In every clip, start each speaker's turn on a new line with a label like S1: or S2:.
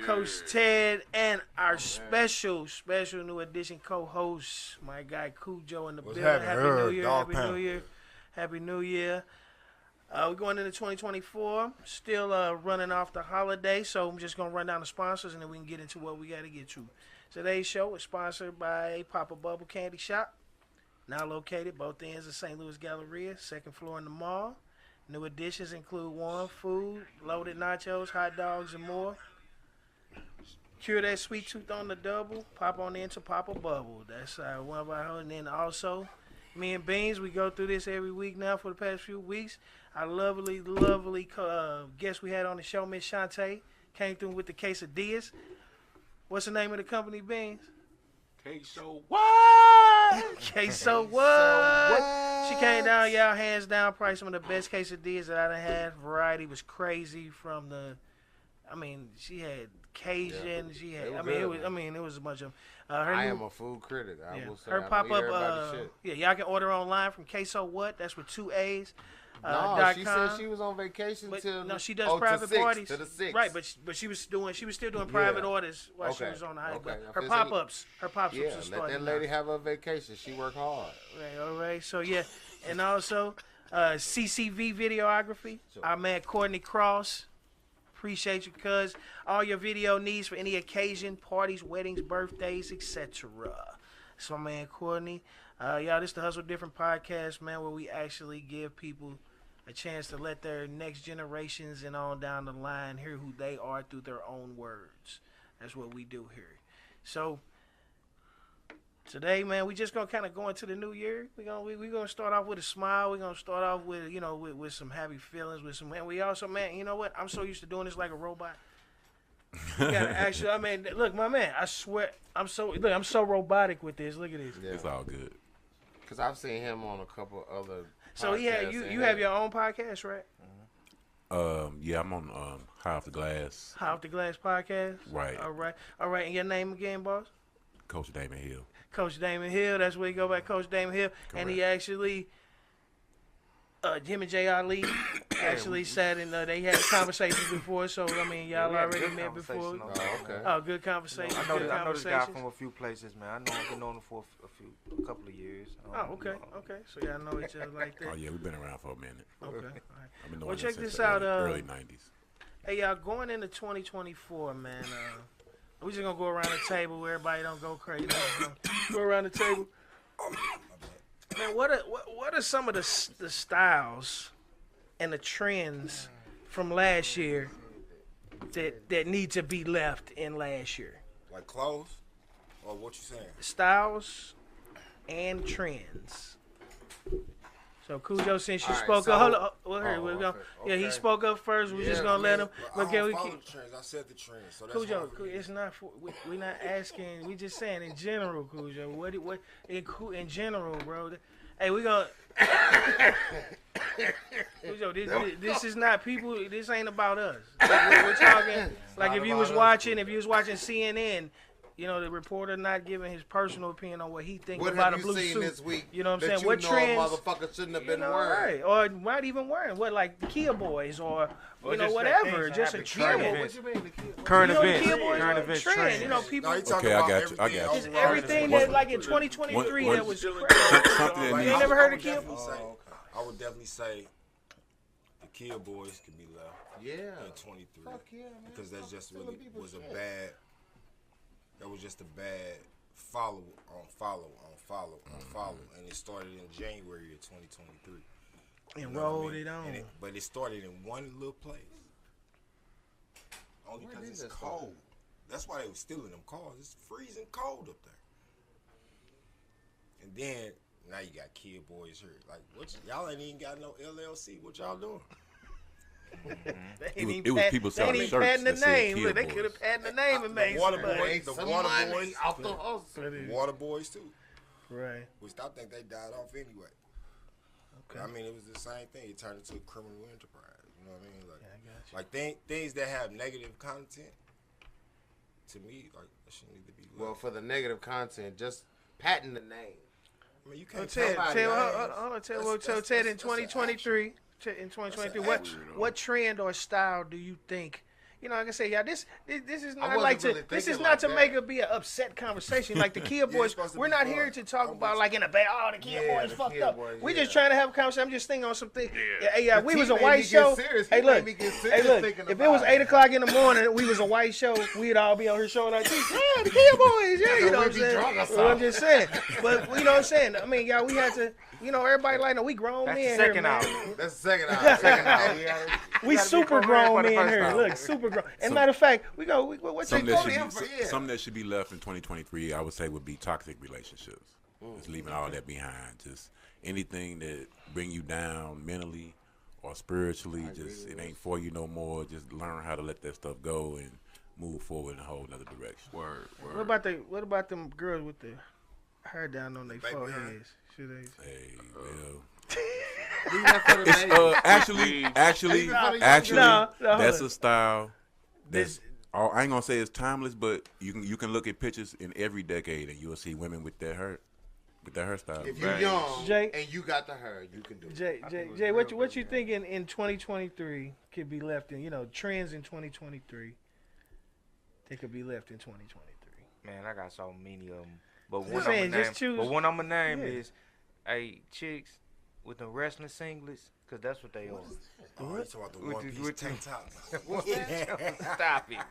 S1: Coach Ted, and our special new edition co-host, my guy Cujo in the building. Happy New Year, Happy New Year, Happy New Year. We're going into 2024, still running off the holiday, so I'm just going to run down the sponsors, and then we can get into what we got to get to. Today's show is sponsored by Papa Bubble Candy Shop, now located both ends of St. Louis Galleria, second floor in the mall. New additions include warm food, loaded nachos, hot dogs, and more. Cure that sweet tooth on the double. Pop on into Papa Bubble. That's one of our, and then also, me and Beans, we go through this every week now for the past few weeks. Our lovely guest we had on the show, Miss Shantae, came through with the quesadillas. What's the name of the company, Beans?
S2: Queso what?
S1: Queso what? She came down, y'all, hands down, probably some of the best quesadillas that I done had. Variety was crazy from the, she had Cajun. Yeah. She had, it was a bunch of.
S2: I am a food critic. I will say.
S1: Her pop up. Y'all can order online from Queso what? That's with 2 A's.
S2: No, she said she was on vacation till
S1: no, she does private parties.
S2: To the 6th.
S1: Right, but she was still doing private orders while she was on the high. Okay. Her pop-ups are
S2: let that lady have a vacation. She worked hard.
S1: Right, all right. So yeah, and also CCV videography. Our man Courtney Cross. Appreciate you, cuz. All your video needs for any occasion, parties, weddings, birthdays, etc. That's my man Courtney. Y'all, this is the Hustle Different podcast, man, where we actually give people a chance to let their next generations and on down the line hear who they are through their own words. That's what we do here. So today, man, we just gonna kind of go into the new year. We gonna start off with a smile. We're gonna start off with with some happy feelings. With some, man. We also, man, you know what? I'm so used to doing this like a robot. You gotta actually, look, my man. I swear, I'm so robotic with this. Look at this.
S3: Yeah. It's all good.
S2: Cause I've seen him on a couple other.
S1: So you have your own podcast, right?
S3: Yeah, I'm on High Off the Glass.
S1: High Off the Glass podcast.
S3: Right.
S1: All right. And your name again, boss?
S3: Coach Damon Hill.
S1: Coach Damon Hill. That's where you go by, Coach Damon Hill. Correct. And he actually, him and Jay Ali actually sat and they had conversations before. So y'all already met before.
S2: Oh, okay.
S1: Oh, good conversation.
S4: I know this guy from a few places, man. I've been known him for a couple of years.
S1: Okay. So y'all know each other like that.
S3: Oh yeah, we've been around for a minute.
S1: Okay. All right.
S3: I've been knowing
S1: well, check
S3: since
S1: this
S3: the
S1: out.
S3: Early '90s.
S1: Hey y'all, going into 2024, man. We just gonna go around the table where everybody don't go crazy. Go around the table. Man, what are some of the styles and the trends from last year that need to be left in last year?
S5: Like clothes, or what you saying?
S1: Styles and trends. So Cujo, since you spoke
S5: up,
S1: up, he spoke up first. We're just gonna let him.
S5: But can we keep the trends? I said the trends. So that's
S1: Cujo, it's not. We're not asking. We just saying in general, Cujo. What in general, bro? Hey, we gonna. Cujo, this is not people. This ain't about us. We're talking like if you was watching CNN. You know, the reporter not giving his personal opinion on what he thinks about a blue suit.
S2: What have you seen this week?
S1: You know what I'm saying?
S2: What
S1: trends?
S2: Motherfucker shouldn't have been wearing,
S1: right? Or not even wearing what, like the Kia Boys, or whatever. Just a trend.
S4: Current
S1: events. Trend. You know, people.
S3: Okay, I got you.
S1: Just everything that, like in 2023, that was crazy. You ain't never heard of Kia Boys?
S5: I would definitely say the Kia Boys can be left.
S2: Yeah.
S5: In 23, because that just really was a bad. That was just a bad follow, and it started in January of 2023.
S1: And rolled it on.
S5: But it started in one little place. Only because it's cold. That's why they were stealing them cars. It's freezing cold up there. And then, now you got Kia Boys here. Like, y'all ain't even got no LLC. What y'all doing?
S3: It was people selling shirts that said Kia Boys.
S1: They could have patented the name and made
S5: Water Boys
S2: off the hustle.
S5: Water Boys too.
S1: Right.
S5: Which I think they died off anyway. Okay. I mean, it was the same thing. It turned into a criminal enterprise. You know what I mean? Like,
S1: I got you.
S5: Things that have negative content. To me, like, that shouldn't need to be.
S2: Well, for the negative content, just patent the name.
S5: I mean, you can't
S1: tell Ted in 2023. In 2023, what trend or style do you think, you know, like I said, y'all, this is not
S2: wasn't
S1: like to.
S2: really
S1: This
S2: thinking
S1: is not
S2: like
S1: to
S2: that.
S1: make it be an upset conversation. Like the Kia Boys,
S5: supposed to
S1: we're
S5: be
S1: not
S5: fun.
S1: here to talk
S5: I'm
S1: about
S5: with
S1: like in a bad. Oh, the Kia
S2: Yeah,
S1: Boys
S2: the
S1: fucked
S2: Kia
S1: up.
S2: Boys,
S1: We
S2: yeah.
S1: just trying to have a conversation. I'm just thinking on some things.
S3: Yeah.
S1: Hey, yeah,
S2: The
S1: we
S2: T
S1: was a
S2: made
S1: white
S2: me get
S1: show.
S2: serious. He
S1: Hey,
S2: made
S1: look.
S2: me get
S1: Hey,
S2: serious
S1: look.
S2: thinking
S1: If it
S2: about
S1: was
S2: it.
S1: 8:00 in the morning, we was a white show. We'd all be on here showing our teeth. Yeah, the Kia Boys. Yeah, you know what I'm
S2: we'd be
S1: saying.
S2: drunk or
S1: Well, I'm
S2: something.
S1: just saying. But you know what I'm saying. I mean, y'all, we had to. You know, everybody like, no, we grown
S4: That's the
S1: men
S4: second
S1: here, man.
S4: hour.
S2: That's the second hour.
S4: Second hour.
S1: We
S4: gotta be
S1: super
S4: prepared
S1: grown
S4: for the
S1: men
S4: first
S1: here.
S4: hour.
S1: Look, super grown. And matter of fact, what
S3: Something
S1: you
S3: that,
S1: call
S3: should
S1: him?
S3: be,
S2: Yeah.
S3: something that should be left in 2023, I would say, would be toxic relationships. Just leaving all that behind. Just anything that bring you down mentally or spiritually, just it ain't for you no more. Just learn how to let that stuff go and move forward in a whole nother direction.
S6: Word.
S1: What about them girls with the hair down on their
S5: Baby hair.
S1: foreheads? Should they?
S3: Hey, well.
S2: Leave that for the
S3: It's
S2: ladies.
S3: actually,
S1: No,
S3: that's
S1: hold
S3: a style.
S1: This-
S3: I ain't gonna say it's timeless, but you can look at pictures in every decade and you'll see women with their hairstyle.
S2: If you're young
S1: Jay-
S2: and you got the hair, you can do it.
S1: Jay, what you thinking in 2023 could be left in, trends in 2023 that could be left in 2023?
S4: Man, I got so many of them. But
S1: I'm
S4: one
S1: saying,
S4: I'm gonna
S1: just
S4: name.
S1: choose-
S4: But one I'm gonna name
S1: Yeah.
S4: is, chicks with the wrestling singlets, cause that's what they are.
S5: Oh, you talking about the
S4: With
S5: one
S4: the-
S5: piece
S4: with the-
S5: tank tops?
S4: Stop it, man.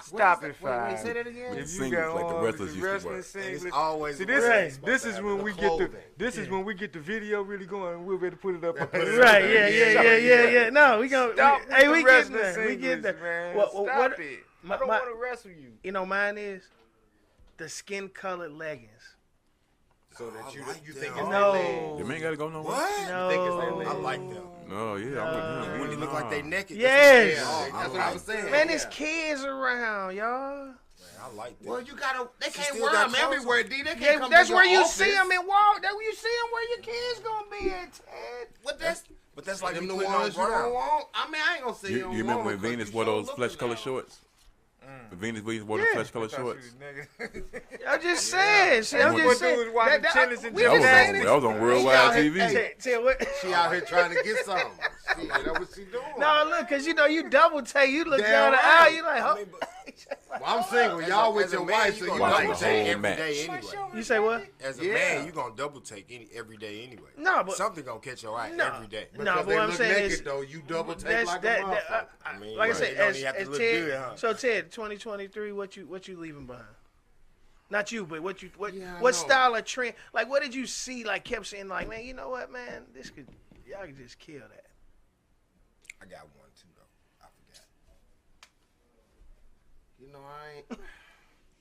S4: Stop it,
S2: Wait,
S4: fine.
S2: say that again.
S3: With
S4: If
S3: the
S4: you got
S3: singlets like the
S4: on
S3: wrestlers
S4: the
S3: used to
S4: wrestling
S3: wear.
S5: And it's
S4: singlets,
S5: always
S4: see
S5: the
S4: this
S5: one
S4: is this is when
S2: The
S4: we get
S2: clothing.
S4: this is when we get the video really going. And we're ready to put it up. on
S1: Right, yeah. No, we gonna.
S4: Stop
S1: Hey, we
S4: with the
S1: get
S4: wrestling
S1: there. We get
S4: singlets,
S1: there.
S4: man.
S1: What-
S4: Stop
S1: what-
S4: it.
S1: my-
S4: I don't
S1: my-
S4: want to wrestle you.
S1: Mine is the skin-colored leggings.
S2: So that you
S5: I like
S2: you
S5: them.
S2: think it's
S1: No.
S2: their legs.
S3: Them ain't gotta go nowhere.
S5: What?
S1: No.
S2: think it's their
S5: I
S2: legs.
S5: like them.
S3: No, yeah, I'm with him.
S5: When they look like they naked.
S1: Yes.
S2: Yeah,
S5: Oh,
S2: that's what I was saying.
S1: Man, there's
S2: Yeah.
S1: kids around, y'all.
S5: Man, I like them.
S2: Well, you gotta. They
S5: She
S2: can't
S5: still
S2: wear
S5: got
S2: them
S5: clothes
S2: everywhere,
S5: on.
S2: D. They can't
S1: Yeah,
S2: come
S1: that's
S2: to
S1: where
S2: your
S1: you
S2: office.
S1: see them in Walmart. That's where you see them where your kids gonna be at, Ted.
S2: But that's
S5: But that's like
S2: them
S5: me
S2: the
S5: putting on
S2: ones you don't
S5: brown.
S2: want. I mean, I ain't gonna say
S3: You,
S2: you don't
S3: you remember
S2: want
S3: when
S2: them 'cause
S3: Venus
S2: you
S3: wore
S2: sure
S3: those
S2: looking
S3: flesh colored
S2: now.
S3: shorts? Venus wore the
S1: Yeah.
S3: flesh colored shorts.
S1: I'm just saying. See, I'm
S3: What
S1: just
S3: they
S1: saying.
S4: do is watch the tennis and
S1: we
S3: That
S1: been
S3: was
S1: saying
S3: on,
S1: this-
S3: that was on
S2: She
S3: worldwide
S2: out here-
S3: TV.
S2: hey,
S1: Tell what?
S2: She out here trying to get something. See, that's what she doing.
S1: No, look, cause you double take. You look
S2: Damn
S1: down the
S2: right.
S1: aisle. You like,
S5: I
S1: huh?
S5: mean, but
S2: Well, I'm single. Y'all with your wife, so you
S3: Watch
S2: like
S3: the
S2: that.
S3: whole
S5: every
S3: match.
S5: day anyway.
S1: You say what?
S5: As a
S2: Yeah.
S5: man, you gonna double take every day anyway.
S1: No, but
S5: Something gonna catch your eye
S1: No.
S5: every day.
S1: No,
S2: Because
S1: but
S2: they
S1: what I'm
S2: look
S1: saying
S2: naked,
S1: is
S2: though, you double take
S1: that's
S2: like
S1: that.
S2: a motherfucker.
S5: I mean,
S1: Like I
S5: right.
S1: said,
S5: It don't
S1: as
S5: even have to
S1: Ted.
S5: look good, huh?
S1: So Ted, 2023, what you leaving behind? Not you, but what
S2: Yeah, I
S1: what
S2: know.
S1: style of trend? Like, what did you see? Like, kept saying, like, man, you know what, man, y'all could just kill that.
S5: I got one too though. I forgot.
S2: You know, I ain't.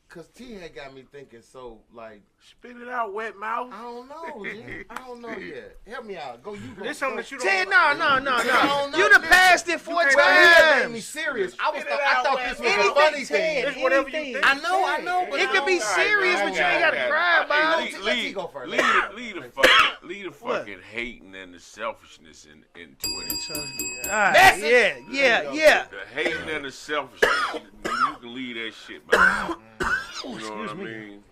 S2: Cause T had got me thinking so like
S6: Spit it out, wet mouth.
S2: I don't know. G. I don't know yet. Help me out. Go you. Go.
S4: There's something
S2: go.
S4: that you don't.
S1: Ted, no.
S2: don't know.
S1: You done
S2: Listen,
S1: passed it 4
S2: But he had made me
S1: times.
S2: serious. I
S6: Spit it
S2: I
S6: out,
S2: thought
S6: man.
S2: this was a
S1: Anything,
S2: funny
S1: Ted.
S2: thing.
S4: It's whatever you
S1: anything.
S4: think.
S2: I know, but
S1: It could be serious, but you ain't gotta cry about it.
S2: Let T go first.
S6: Leave the
S1: What?
S6: fucking hating and the selfishness in 2020.
S1: All right,
S2: Message.
S1: yeah.
S6: The hating and the selfishness, you can leave that shit behind. You know
S1: Excuse
S6: what I
S1: me.
S6: mean?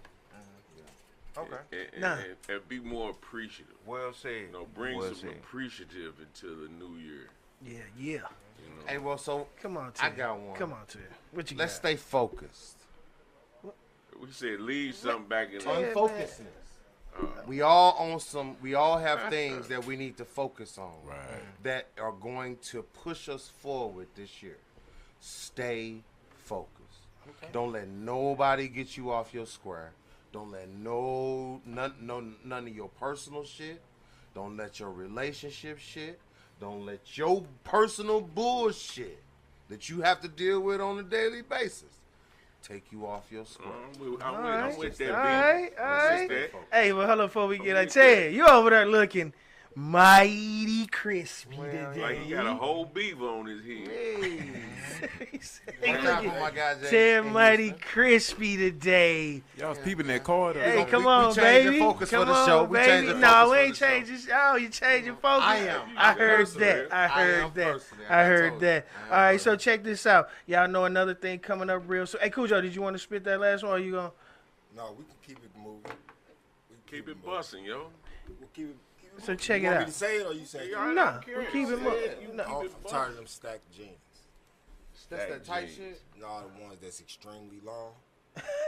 S4: Okay.
S1: Nah.
S6: And be more appreciative.
S4: Well said.
S6: You know, bring
S4: Well
S6: some
S4: said.
S6: appreciative into the new year.
S1: Yeah.
S6: You know?
S2: Hey, well, so
S1: Come on,
S2: I
S1: Ted.
S2: got one.
S1: Come on, Ted. What you
S2: Let's
S1: got?
S2: stay focused.
S6: We said leave something back in
S1: Ted,
S6: the
S2: Unfocusedness. We all on some. We all have things that we need to focus on.
S3: Right.
S2: That are going to push us forward this year. Stay focused. Don't let nobody get you off your square. Don't let none of your personal shit. Don't let your relationship shit. Don't let your personal bullshit that you have to deal with on a daily basis take you off your square.
S6: I'm with that, B.
S1: All right.
S6: Let's just that.
S1: Hey, well, hold on before we get. I
S6: with
S1: tell
S6: that.
S1: you over there looking mighty crispy today.
S6: Like he got a whole beaver on his head.
S1: Hey,
S2: One
S1: look
S2: time
S1: at
S2: for my guy, Jay
S1: Ted
S2: in
S1: mighty
S2: Houston.
S1: crispy today.
S3: Y'all was peeping that card.
S1: Hey,
S2: We-
S1: come
S2: we
S1: on,
S2: changing
S1: baby.
S2: focus for
S1: Come
S2: the show.
S1: on,
S2: We
S1: baby.
S2: changing
S1: No,
S2: focus
S1: we
S2: for
S1: ain't
S2: the show.
S1: changing. Oh, you changing focus.
S2: I am.
S1: I heard
S6: Personally.
S1: that. I
S2: I
S1: heard
S2: am
S1: that.
S2: personally.
S1: I
S2: I
S1: heard
S2: told
S1: that.
S2: you. I am
S1: All right, so
S2: personally.
S1: check this out. Y'all know another thing coming up real soon. Hey, Cujo, did you want to spit that last one? Or you gonna?
S5: No, we can keep it moving. We can
S6: Keep it
S5: moving.
S6: busting, yo.
S5: We'll keep it
S1: So check
S5: you
S1: it
S5: want me
S1: out.
S5: to say it or you say it?
S1: Nah, we keep it moving.
S5: Oh, I'm tired of them stacked jeans.
S2: That's that tight
S6: jeans.
S2: shit.
S5: No, the ones that's extremely long.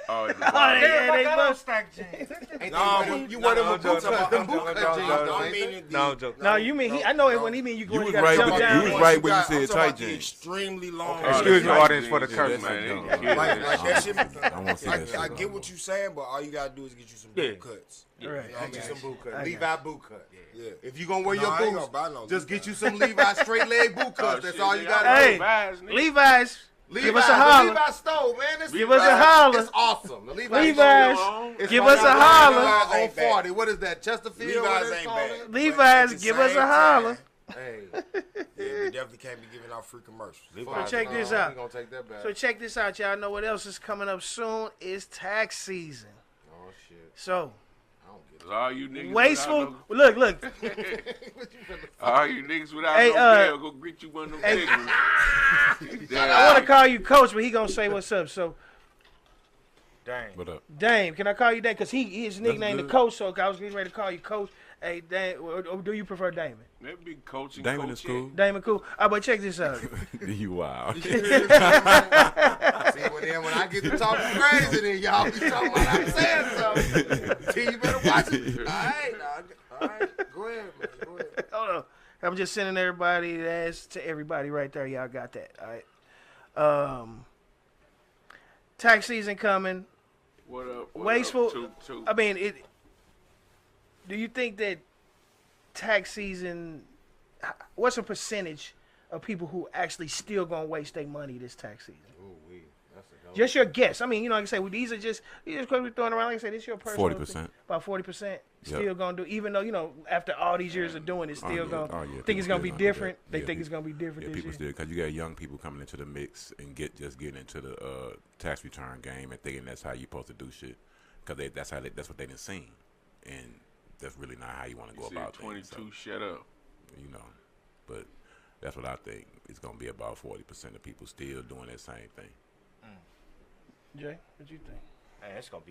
S6: Oh, the
S1: Oh,
S6: bottom.
S1: they must.
S4: stack jeans.
S5: No,
S2: You wear them
S5: no,
S2: with boot cuts. Them boot
S5: no,
S2: cut
S5: no,
S2: jeans.
S5: no,
S2: though,
S5: I
S2: ain't
S5: mean
S2: they?
S5: it.
S4: No, joke.
S1: No, you mean I know it when he mean you
S3: You
S1: going
S3: was
S1: to
S3: right
S1: jump
S3: with-
S1: down.
S3: you was right when you
S5: I'm
S3: said
S5: talking
S3: tight
S5: about the
S3: jeans.
S5: extremely long.
S6: Oh,
S4: Excuse
S6: the
S4: me,
S6: tight
S4: audience, for the
S6: jeans,
S4: curse.
S6: man.
S3: That's
S6: They kill
S5: Like
S6: that
S5: that
S6: shit.
S5: shit.
S3: I want to see that shit.
S5: I get what you saying, but all you gotta do is get you some
S4: Yeah.
S5: boot cuts.
S1: Right.
S2: Get you some boot
S1: I
S2: cut.
S1: got
S2: Levi boot cut.
S5: Yeah.
S2: If you gonna wear
S5: No,
S2: your
S5: I ain't
S2: boots,
S5: gonna buy no
S2: just
S5: Levi.
S2: get you some Levi straight leg boot cuts.
S6: Oh,
S2: That's
S6: shit,
S2: all you
S6: nigga,
S2: gotta
S6: I
S1: Hey,
S2: do.
S6: Levi's, nigga.
S1: Levi's.
S2: Levi's,
S1: Give us a
S2: the
S1: holler.
S2: Levi stove, man. This
S1: Give us a
S2: Levi's,
S1: holler.
S2: It's awesome. The Levi's.
S1: Levi's.
S2: It's
S1: Give
S2: right
S1: us a
S2: on
S1: holler.
S2: On
S5: ain't bad.
S2: 40. What is that? Chesterfield?
S5: Levi's
S2: What is it
S5: ain't
S2: called?
S5: bad.
S1: Levi's,
S5: But at the
S1: give us a
S5: same
S1: holler.
S5: time,
S2: Hey,
S5: yeah, we definitely can't be giving out free commercials.
S2: Levi's,
S1: check this
S2: we
S1: out.
S2: gonna take that back.
S1: So check this out, y'all. Know what else is coming up soon? It's tax season.
S2: Oh shit.
S1: So
S2: I don't get it.
S6: All you niggas
S1: wasteful.
S6: without
S1: Look.
S6: all you niggas without
S1: Hey,
S6: no bail, go greet you one of them
S1: hey.
S6: niggas.
S1: I want to call you Coach, but he gonna say what's up. So
S4: Dang.
S3: What up?
S1: Dame, can I call you Dame? Cause his nickname the
S3: good.
S1: Coach. So I was getting ready to call you Coach. Hey, Dame, or do you prefer Damon?
S6: That big coaching.
S3: Damon is cool.
S1: Damon, cool. But check this out.
S3: You wild.
S2: See, when I get to talking crazy, then y'all be talking about I'm saying something. T, you better watch it. All right, dog. All right, go ahead, man. Go ahead.
S1: Hold on. I'm just sending everybody that's to everybody right there. Y'all got that. All right. Tax season coming.
S6: What up?
S1: Wasteful.
S6: Up? Two.
S1: I mean, it. Do you think that tax season? What's a percentage of people who actually still gonna waste their money this tax season?
S2: Ooh, that's a hell
S1: Just your guess. I mean, like I say, these are just because we're throwing around. Like I said, this is your personal.
S3: 40%.
S1: About 40%. Still
S3: Yep.
S1: gonna do, even though after all these years of doing it, still gonna think
S3: people
S1: it's gonna
S3: still
S1: be
S3: do
S1: different.
S3: that.
S1: They
S3: Yeah,
S1: think
S3: people-
S1: it's gonna be different
S3: Yeah,
S1: this
S3: people
S1: year.
S3: still, because you got young people coming into the mix and getting into the tax return game and thinking that's how you supposed to do shit, because that's what they done seen, and that's really not how you want to go
S6: You said
S3: about
S6: 22.
S3: things. So,
S6: Shut up.
S3: but that's what I think. It's gonna be about 40% of people still doing that same thing.
S1: Jay, what you think?
S4: Man, it's gonna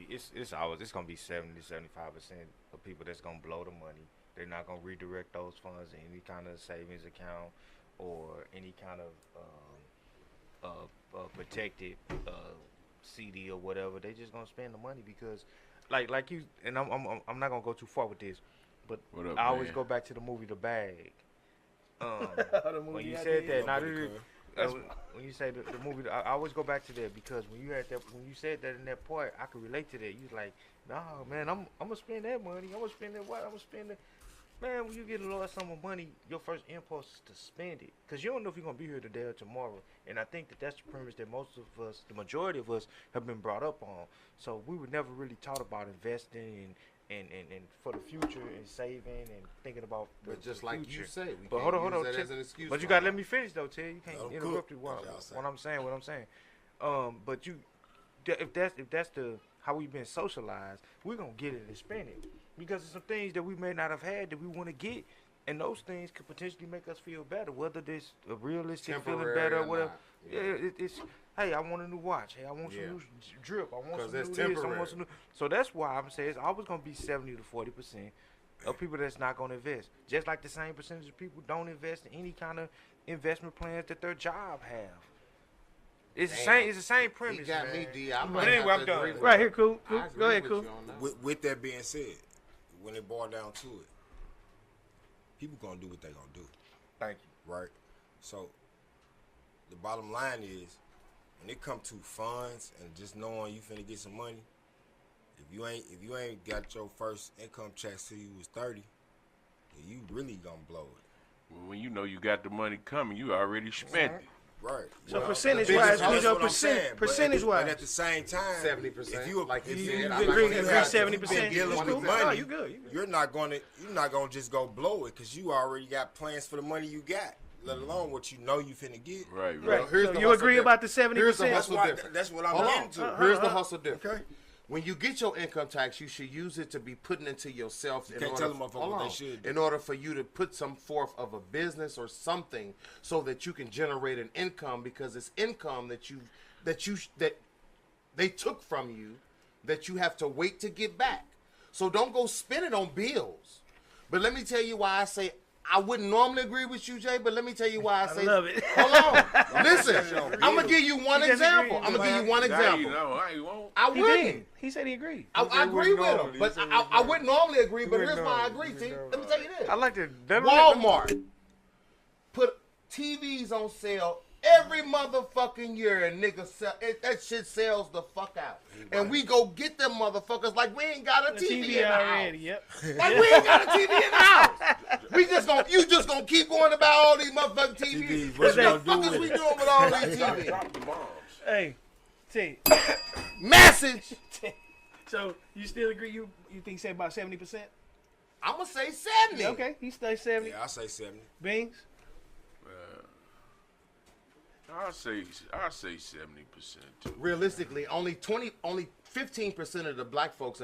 S4: be 70-75% of people that's gonna blow the money. They're not gonna redirect those funds in any kind of savings account or any kind of protected CD or whatever. They just gonna spend the money because, like you. And I'm not gonna go too far with this, but
S6: What up,
S4: I always
S6: man?
S4: go back to the movie The Bag.
S1: The movie
S4: When you
S1: I
S4: said
S1: did.
S4: that, not
S5: Nobody
S4: really. When you say the movie, I always go back to that because when you said that in that part, I could relate to that. You was like, nah, man, I'm gonna spend that money. I'm gonna spend that what? I'm gonna spend it. Man, when you get a large sum of money, your first impulse is to spend it because you don't know if you're gonna be here today or tomorrow. And I think that's the premise that most of us, the majority of us, have been brought up on. So we were never really taught about investing and for the future and saving and thinking about
S2: But just
S4: the
S2: like
S4: future.
S2: you say, we
S4: But
S2: can't
S4: hold on,
S2: use that
S4: Tim.
S2: as an excuse.
S4: But you
S2: for
S4: gotta
S2: it.
S4: let me finish though, Ted. You can't
S5: Let 'em
S4: interrupt
S5: cook.
S4: it.
S5: That's what y'all say.
S4: What I'm saying. But if that's the how we've been socialized, we're gonna get it and spend it because there's some things that we may not have had that we want to get, and those things could potentially make us feel better, whether this a realistic feeling
S2: Temporary
S4: better or
S2: or
S4: whatever.
S2: not.
S4: Yeah, it's hey, I want a new watch. Hey, I want
S2: Yeah.
S4: some new drip. I want
S2: 'Cause
S4: some
S2: it's
S4: new this. I
S2: temporary.
S4: want some new. So that's why I'm saying it's always gonna be 70 to 40% of people that's not gonna invest. Just like the same percentage of people don't invest in any kind of investment plans that their job have. It's the
S2: Damn.
S4: same. It's the same
S2: He
S4: premise.
S2: got
S4: man.
S2: me, D. I
S4: But
S2: might
S4: anyway,
S2: have
S4: I'm
S2: to
S4: done.
S2: agree with
S1: Right
S2: you.
S1: here, cool.
S2: I agree
S1: Go ahead,
S2: with
S1: cool.
S2: you on that.
S5: With that being said, when it boils down to it, people gonna do what they gonna do,
S4: Thank you.
S5: right? So the bottom line is, when it come to funds and just knowing you finna get some money, if you ain't got your first income check till you was 30, then you really gonna blow it,
S6: When you know you got the money coming, you already spent it.
S5: right?
S1: So
S5: Well,
S1: percentage
S5: that's
S1: wise,
S5: what
S1: who's your
S5: I'm saying, but
S1: percentage
S5: But
S1: wise?
S5: at the same time,
S2: 70%,
S5: if you
S2: like you
S5: if
S2: said,
S5: you
S2: I like
S5: agree
S2: when you got
S1: 70%.
S5: dealing
S1: It's
S5: with
S1: cool.
S5: money,
S1: Oh, you good.
S5: you're not gonna just go blow it because you already got plans for the money you got, let alone what you know you finna get.
S6: Right.
S1: Right.
S2: here's
S1: So
S2: the
S1: you
S2: hustle
S1: agree
S2: difference.
S1: about the
S2: Here's the
S1: 70%?
S2: hustle difference.
S5: That's what I'm
S2: Hold
S5: getting
S2: on.
S5: to.
S2: Here's the hustle difference.
S5: Okay.
S2: When you get your income tax, you should use it to be putting into yourself.
S5: can't tell them motherfuckers what they should do.
S2: In order for you to put some forth of a business or something, so that you can generate an income, because it's income that they took from you, that you have to wait to get back. So don't go spend it on bills. But let me tell you why I say I wouldn't normally agree with you, Jay, but let me tell you why I say.
S1: love it.
S2: Hold on, listen. I'm gonna give you one example. I'm gonna give you one
S6: Now you
S2: example.
S6: know, I won't.
S2: I
S1: He
S2: wouldn't.
S1: did. He said he agreed.
S2: I agree with him, but I wouldn't normally agree. But here's why I agree. T. Let me tell you this.
S4: I like to.
S2: Walmart put TVs on sale every motherfucking year, and niggas sell that shit sells the fuck out. And we go get them motherfuckers like we ain't got a
S1: The
S2: TV,
S1: TV
S2: in the
S1: already.
S2: house.
S1: Yep.
S2: Like we ain't got a TV in the house. You just gonna keep going about all these motherfucking TVs. What the fuck is we doing with all these TVs?
S6: Drop the bombs.
S1: Hey, T.
S2: Message.
S1: So you still agree? You think he said about 70%?
S2: I'm gonna say 70.
S1: Okay, he stays 70.
S5: Yeah, I say 70.
S1: Beans.
S6: I'll say 70% too.
S2: Realistically, only 15% of the black folks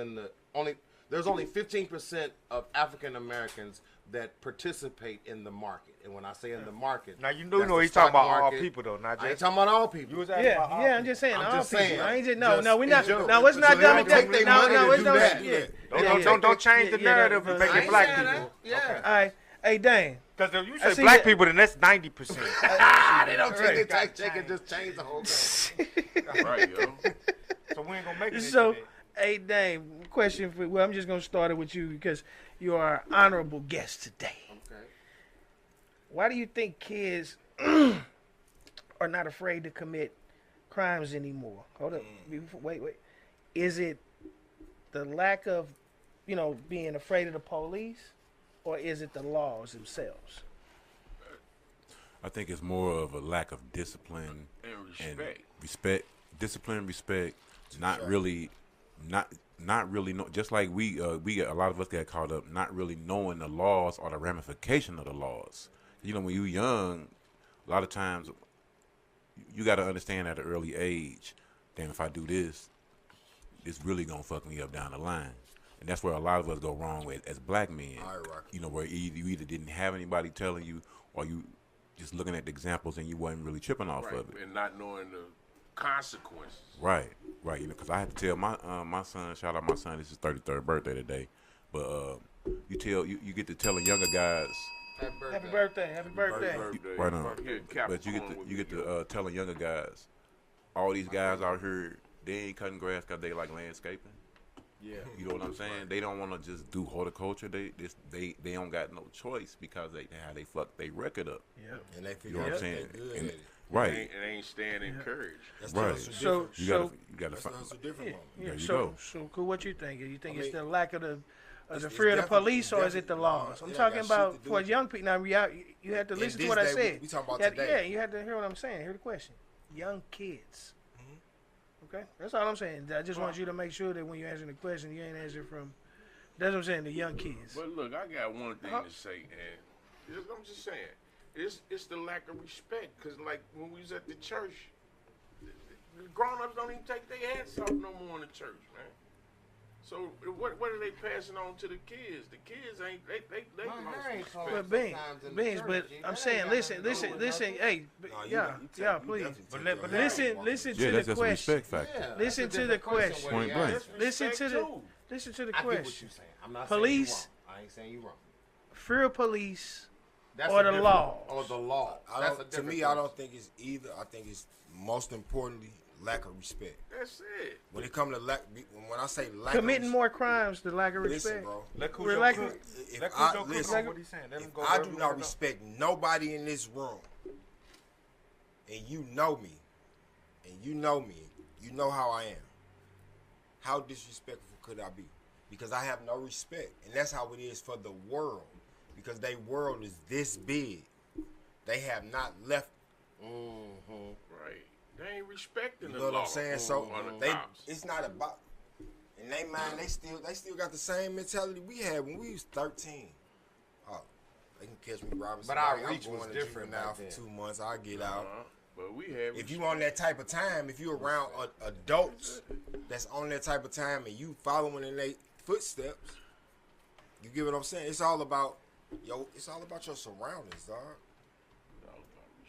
S2: there's only 15% of African Americans that participate in the market. And when I say in the market,
S4: Now you
S2: that's
S4: know
S2: the
S4: he's talking
S2: stock
S4: about all
S2: market.
S4: people though, not
S2: I ain't
S4: just.
S2: talking about all people.
S4: You was asking about all
S1: Yeah, I'm
S4: people.
S1: just saying.
S2: I'm
S1: all
S2: just
S1: people.
S2: saying.
S1: I ain't just
S2: Just
S1: no. We're
S2: in
S1: not.
S2: general.
S1: No, it's not
S2: So they
S1: dumb.
S2: don't take their
S1: No,
S2: money
S1: no,
S2: to
S1: it's
S2: do
S1: no.
S2: that.
S1: Yeah.
S4: Don't change the narrative and make
S2: I
S4: it
S2: ain't
S4: black
S2: saying
S4: people.
S2: that. Yeah.
S1: All right. Hey, Dane.
S4: Because you
S1: I
S4: say
S1: see
S4: black
S1: that-
S4: people, then that's 90%.
S2: They don't take their tax check and just change the whole thing.
S6: Right, yo.
S4: So we ain't gonna make it.
S1: So, hey, Dane. Question for. Well, I'm just gonna start it with you because you are our honorable guest today.
S2: Okay.
S1: Why do you think kids are not afraid to commit crimes anymore? Hold up. Wait. Is it the lack of, being afraid of the police, or is it the laws themselves?
S3: I think it's more of a lack of discipline
S6: And respect.
S3: discipline, respect. Not really know. Just like we a lot of us get caught up not really knowing the laws or the ramification of the laws. When you're young, a lot of times you got to understand at an early age. Damn, if I do this, it's really gonna fuck me up down the line. And that's where a lot of us go wrong with as black men. Where you either didn't have anybody telling you, or you just looking at the examples and you wasn't really tripping off of it.
S6: And not knowing the consequences.
S3: Right. Because I had to tell my son, shout out my son, it's his 33rd birthday today. But you get to telling younger guys.
S1: Happy birthday.
S3: Right on. But you get to telling younger guys, all these guys out here, they ain't cutting grass because they like landscaping.
S5: Yeah.
S3: You know what I'm saying? They don't want to just do horticulture. They don't got no choice because how they fuck their record up.
S1: Yeah.
S5: And they
S3: You
S5: figure
S3: know what I'm
S5: out
S3: saying?
S5: they're good
S3: And-
S5: at it.
S3: Right.
S6: It ain't staying encouraged.
S5: That's
S3: Right.
S5: the hustle
S1: So,
S5: different.
S3: You gotta
S5: That's the
S3: find.
S5: hustle different one.
S1: yeah.
S3: There you
S1: So,
S3: go.
S1: cool. What you think? You think it's
S5: mean,
S1: the lack of the
S5: it's
S1: fear of the
S5: definitely-
S1: police, or is it the laws? I'm
S5: it ain't
S1: talking
S5: got shit
S1: about
S5: to do
S1: for
S5: with
S1: young people. Now, you had to
S5: In
S1: listen to
S5: this
S1: what I
S5: day,
S1: said.
S5: we talking about
S1: You had-
S5: today.
S1: Yeah, you had to hear what I'm saying. Hear the question. Young kids. Okay, that's all I'm saying. I just want you to make sure that when you're answering the question, you ain't answering from. That's what I'm saying. The young kids.
S6: But look, I got one thing to say, and I'm just saying, it's the lack of respect. Cause like when we was at the church, the grown-ups don't even take their hats off no more in the church, man. So what are they passing on to the kids? The kids ain't they lost respect.
S1: But Beans, but I'm saying, listen. Hey, yeah, please.
S5: But
S1: Listen
S3: Yeah,
S1: to
S3: that's
S1: the
S3: just a
S1: question.
S3: respect factor.
S1: Listen to the question.
S3: Point blank.
S6: That's
S1: Listen
S6: respect
S1: to the
S6: too.
S1: listen to the
S2: I get what
S1: question.
S2: you're saying. I'm not
S1: Police-
S2: saying you wrong. I ain't saying you wrong.
S1: Fear of police
S2: That's
S1: or
S2: a
S1: the
S2: different-
S1: law.
S2: Or the law.
S5: To me, I don't think it's either. I think it's most importantly lack of respect.
S6: That's it.
S5: When it comes to when I say lack
S1: Committing
S5: of
S1: more crimes, the lack of
S5: listen,
S1: respect.
S5: bro.
S4: Let Cujo
S1: Relax.
S4: cook.
S5: If
S4: Let
S5: I
S4: Cujo cook
S5: listen,
S4: on what he's saying. Let him
S5: if
S4: go
S5: I
S4: wherever
S5: do
S4: he
S5: not
S4: wanna go.
S5: respect nobody in this room, and you know me, you know how I am. How disrespectful could I be? Because I have no respect, and that's how it is for the world. Because their world is this big, they have not left.
S6: Right. They ain't respecting
S5: You
S6: the
S5: know what
S6: law.
S5: I'm saying? So
S6: on the
S5: they,
S6: cops.
S5: it's not about. In their mind, they still got the same mentality we had when we was 13. Oh, they can catch me robbing.
S2: But our
S5: somebody. I'm
S2: reach was
S5: going to
S2: different
S5: juvenile
S2: back
S5: for
S2: then.
S5: 2 months. I get out.
S6: But we have
S5: If you on that type of time, if you around adults that's on that type of time and you following in their footsteps, you get what I'm saying? It's all about your surroundings, dog.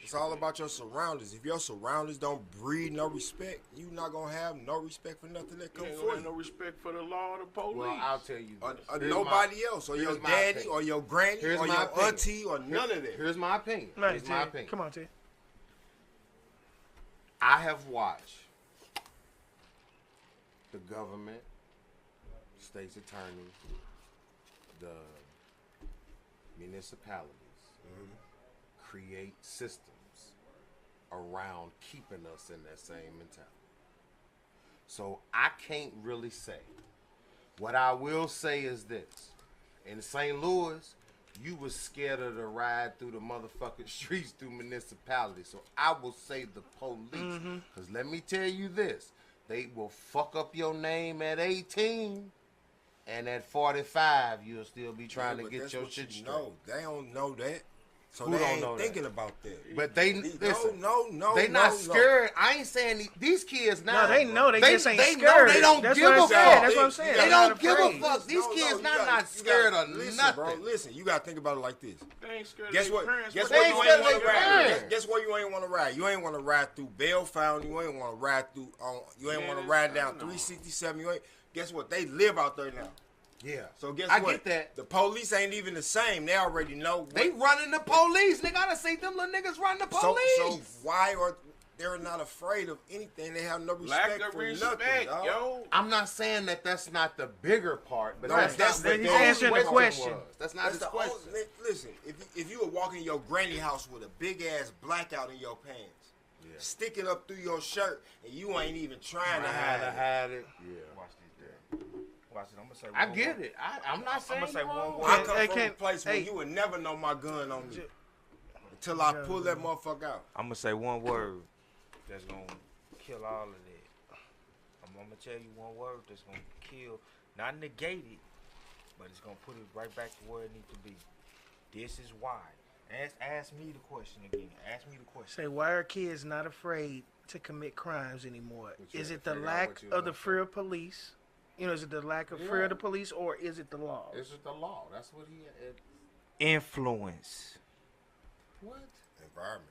S5: It's all about your surroundings. If your surroundings don't breed no respect, you not gonna have no respect for nothing that come
S6: You ain't
S5: for
S6: gonna have
S5: you.
S6: no respect for the law or the police.
S2: Well, I'll tell you
S5: Or
S2: this. Here's
S5: nobody else, or your
S2: here's my
S5: daddy,
S2: opinion.
S5: or your granny,
S2: Here's
S5: or
S2: my
S5: your
S2: opinion.
S5: auntie, or none of that.
S2: Here's my opinion.
S1: Right,
S2: Here's my
S1: T.
S2: opinion.
S1: Come on, T.
S2: I have watched the government, state's attorney, the municipalities create systems around keeping us in that same mentality. So I can't really say. What I will say is this. In St. Louis, you was scared of the ride through the motherfucking streets through municipalities. So I will say the police. Because let me tell you this. They will fuck up your name at 18. And at 45, you'll still be trying to
S5: But
S2: get
S5: that's
S2: your
S5: what
S2: shit
S5: you
S2: straight.
S5: know. They don't know that. So
S2: Who
S5: they
S2: don't
S5: ain't
S2: know that?
S5: thinking about that.
S2: But they listen.
S5: No.
S2: They not scared. I ain't saying these kids now.
S1: No, they know. They just ain't
S2: they
S1: scared.
S2: know they don't
S1: That's
S2: give
S1: what
S2: a
S1: I'm saying.
S2: fuck.
S1: That's what I'm saying.
S2: They
S1: They're
S2: don't
S1: not
S2: give a
S1: afraid.
S2: fuck. These kids not scared of
S5: listen,
S2: nothing.
S5: Bro, listen, you gotta think about it like this.
S6: They ain't scared
S5: Guess
S6: of
S5: what?
S6: their parents.
S5: Guess
S6: but
S5: what?
S6: they
S5: You
S6: ain't
S5: ain't
S6: scared
S5: want
S6: of
S5: to
S6: their
S5: ride.
S6: parents.
S5: Guess what? You ain't want to ride. You ain't want to ride through Bell Fountain. You ain't want to ride through. You ain't want to
S6: Yeah,
S5: ride
S6: I
S5: down
S6: know.
S5: 367. You ain't. Guess what? They live out there now.
S2: Yeah.
S5: So guess
S2: I
S5: what?
S2: get that.
S5: The police ain't even the same. They already know.
S2: They running the police. Nigga, I done seen them little niggas run the police.
S5: So why are they're not afraid of anything? They have no respect
S6: Lack of
S5: for
S6: respect,
S5: nothing, dog.
S6: yo.
S2: I'm not saying that that's not the bigger part, but
S5: No,
S2: that's
S5: that's
S2: not
S5: the-
S2: what
S5: he's
S2: the
S1: answering the question.
S2: was. That's not
S5: That's
S2: his
S5: the
S2: question.
S5: only, listen, if you were walking in your granny house with a big ass blackout in your pants, sticking up through your shirt, and you ain't even trying to hide it.
S2: it. Yeah.
S4: Watch this, Dad. Watch it. I'm gonna say.
S2: I
S4: one
S2: get
S4: word.
S2: it. I'm not saying
S4: I'ma say
S2: you
S4: one
S2: wrong.
S4: word.
S5: I come
S1: Hey,
S5: from a place where
S1: hey.
S5: you would never know my gun on me until I pull that motherfucker out.
S4: I'm gonna say one word that's gonna kill all of that. I'm gonna tell you one word that's gonna kill, not negate it, but it's gonna put it right back to where it needs to be. This is why. Ask me the question again. Ask me the question.
S1: Say, why are kids not afraid to commit crimes anymore?
S2: you
S1: Is
S2: had
S1: it
S2: to
S1: the
S2: figure out
S1: lack
S2: what you
S1: of the
S2: was
S1: fear of police? You know, is it the lack of fear of the police, or is it the law?
S2: It's just the law. That's what he.
S4: Influence.
S2: What?
S5: Environment.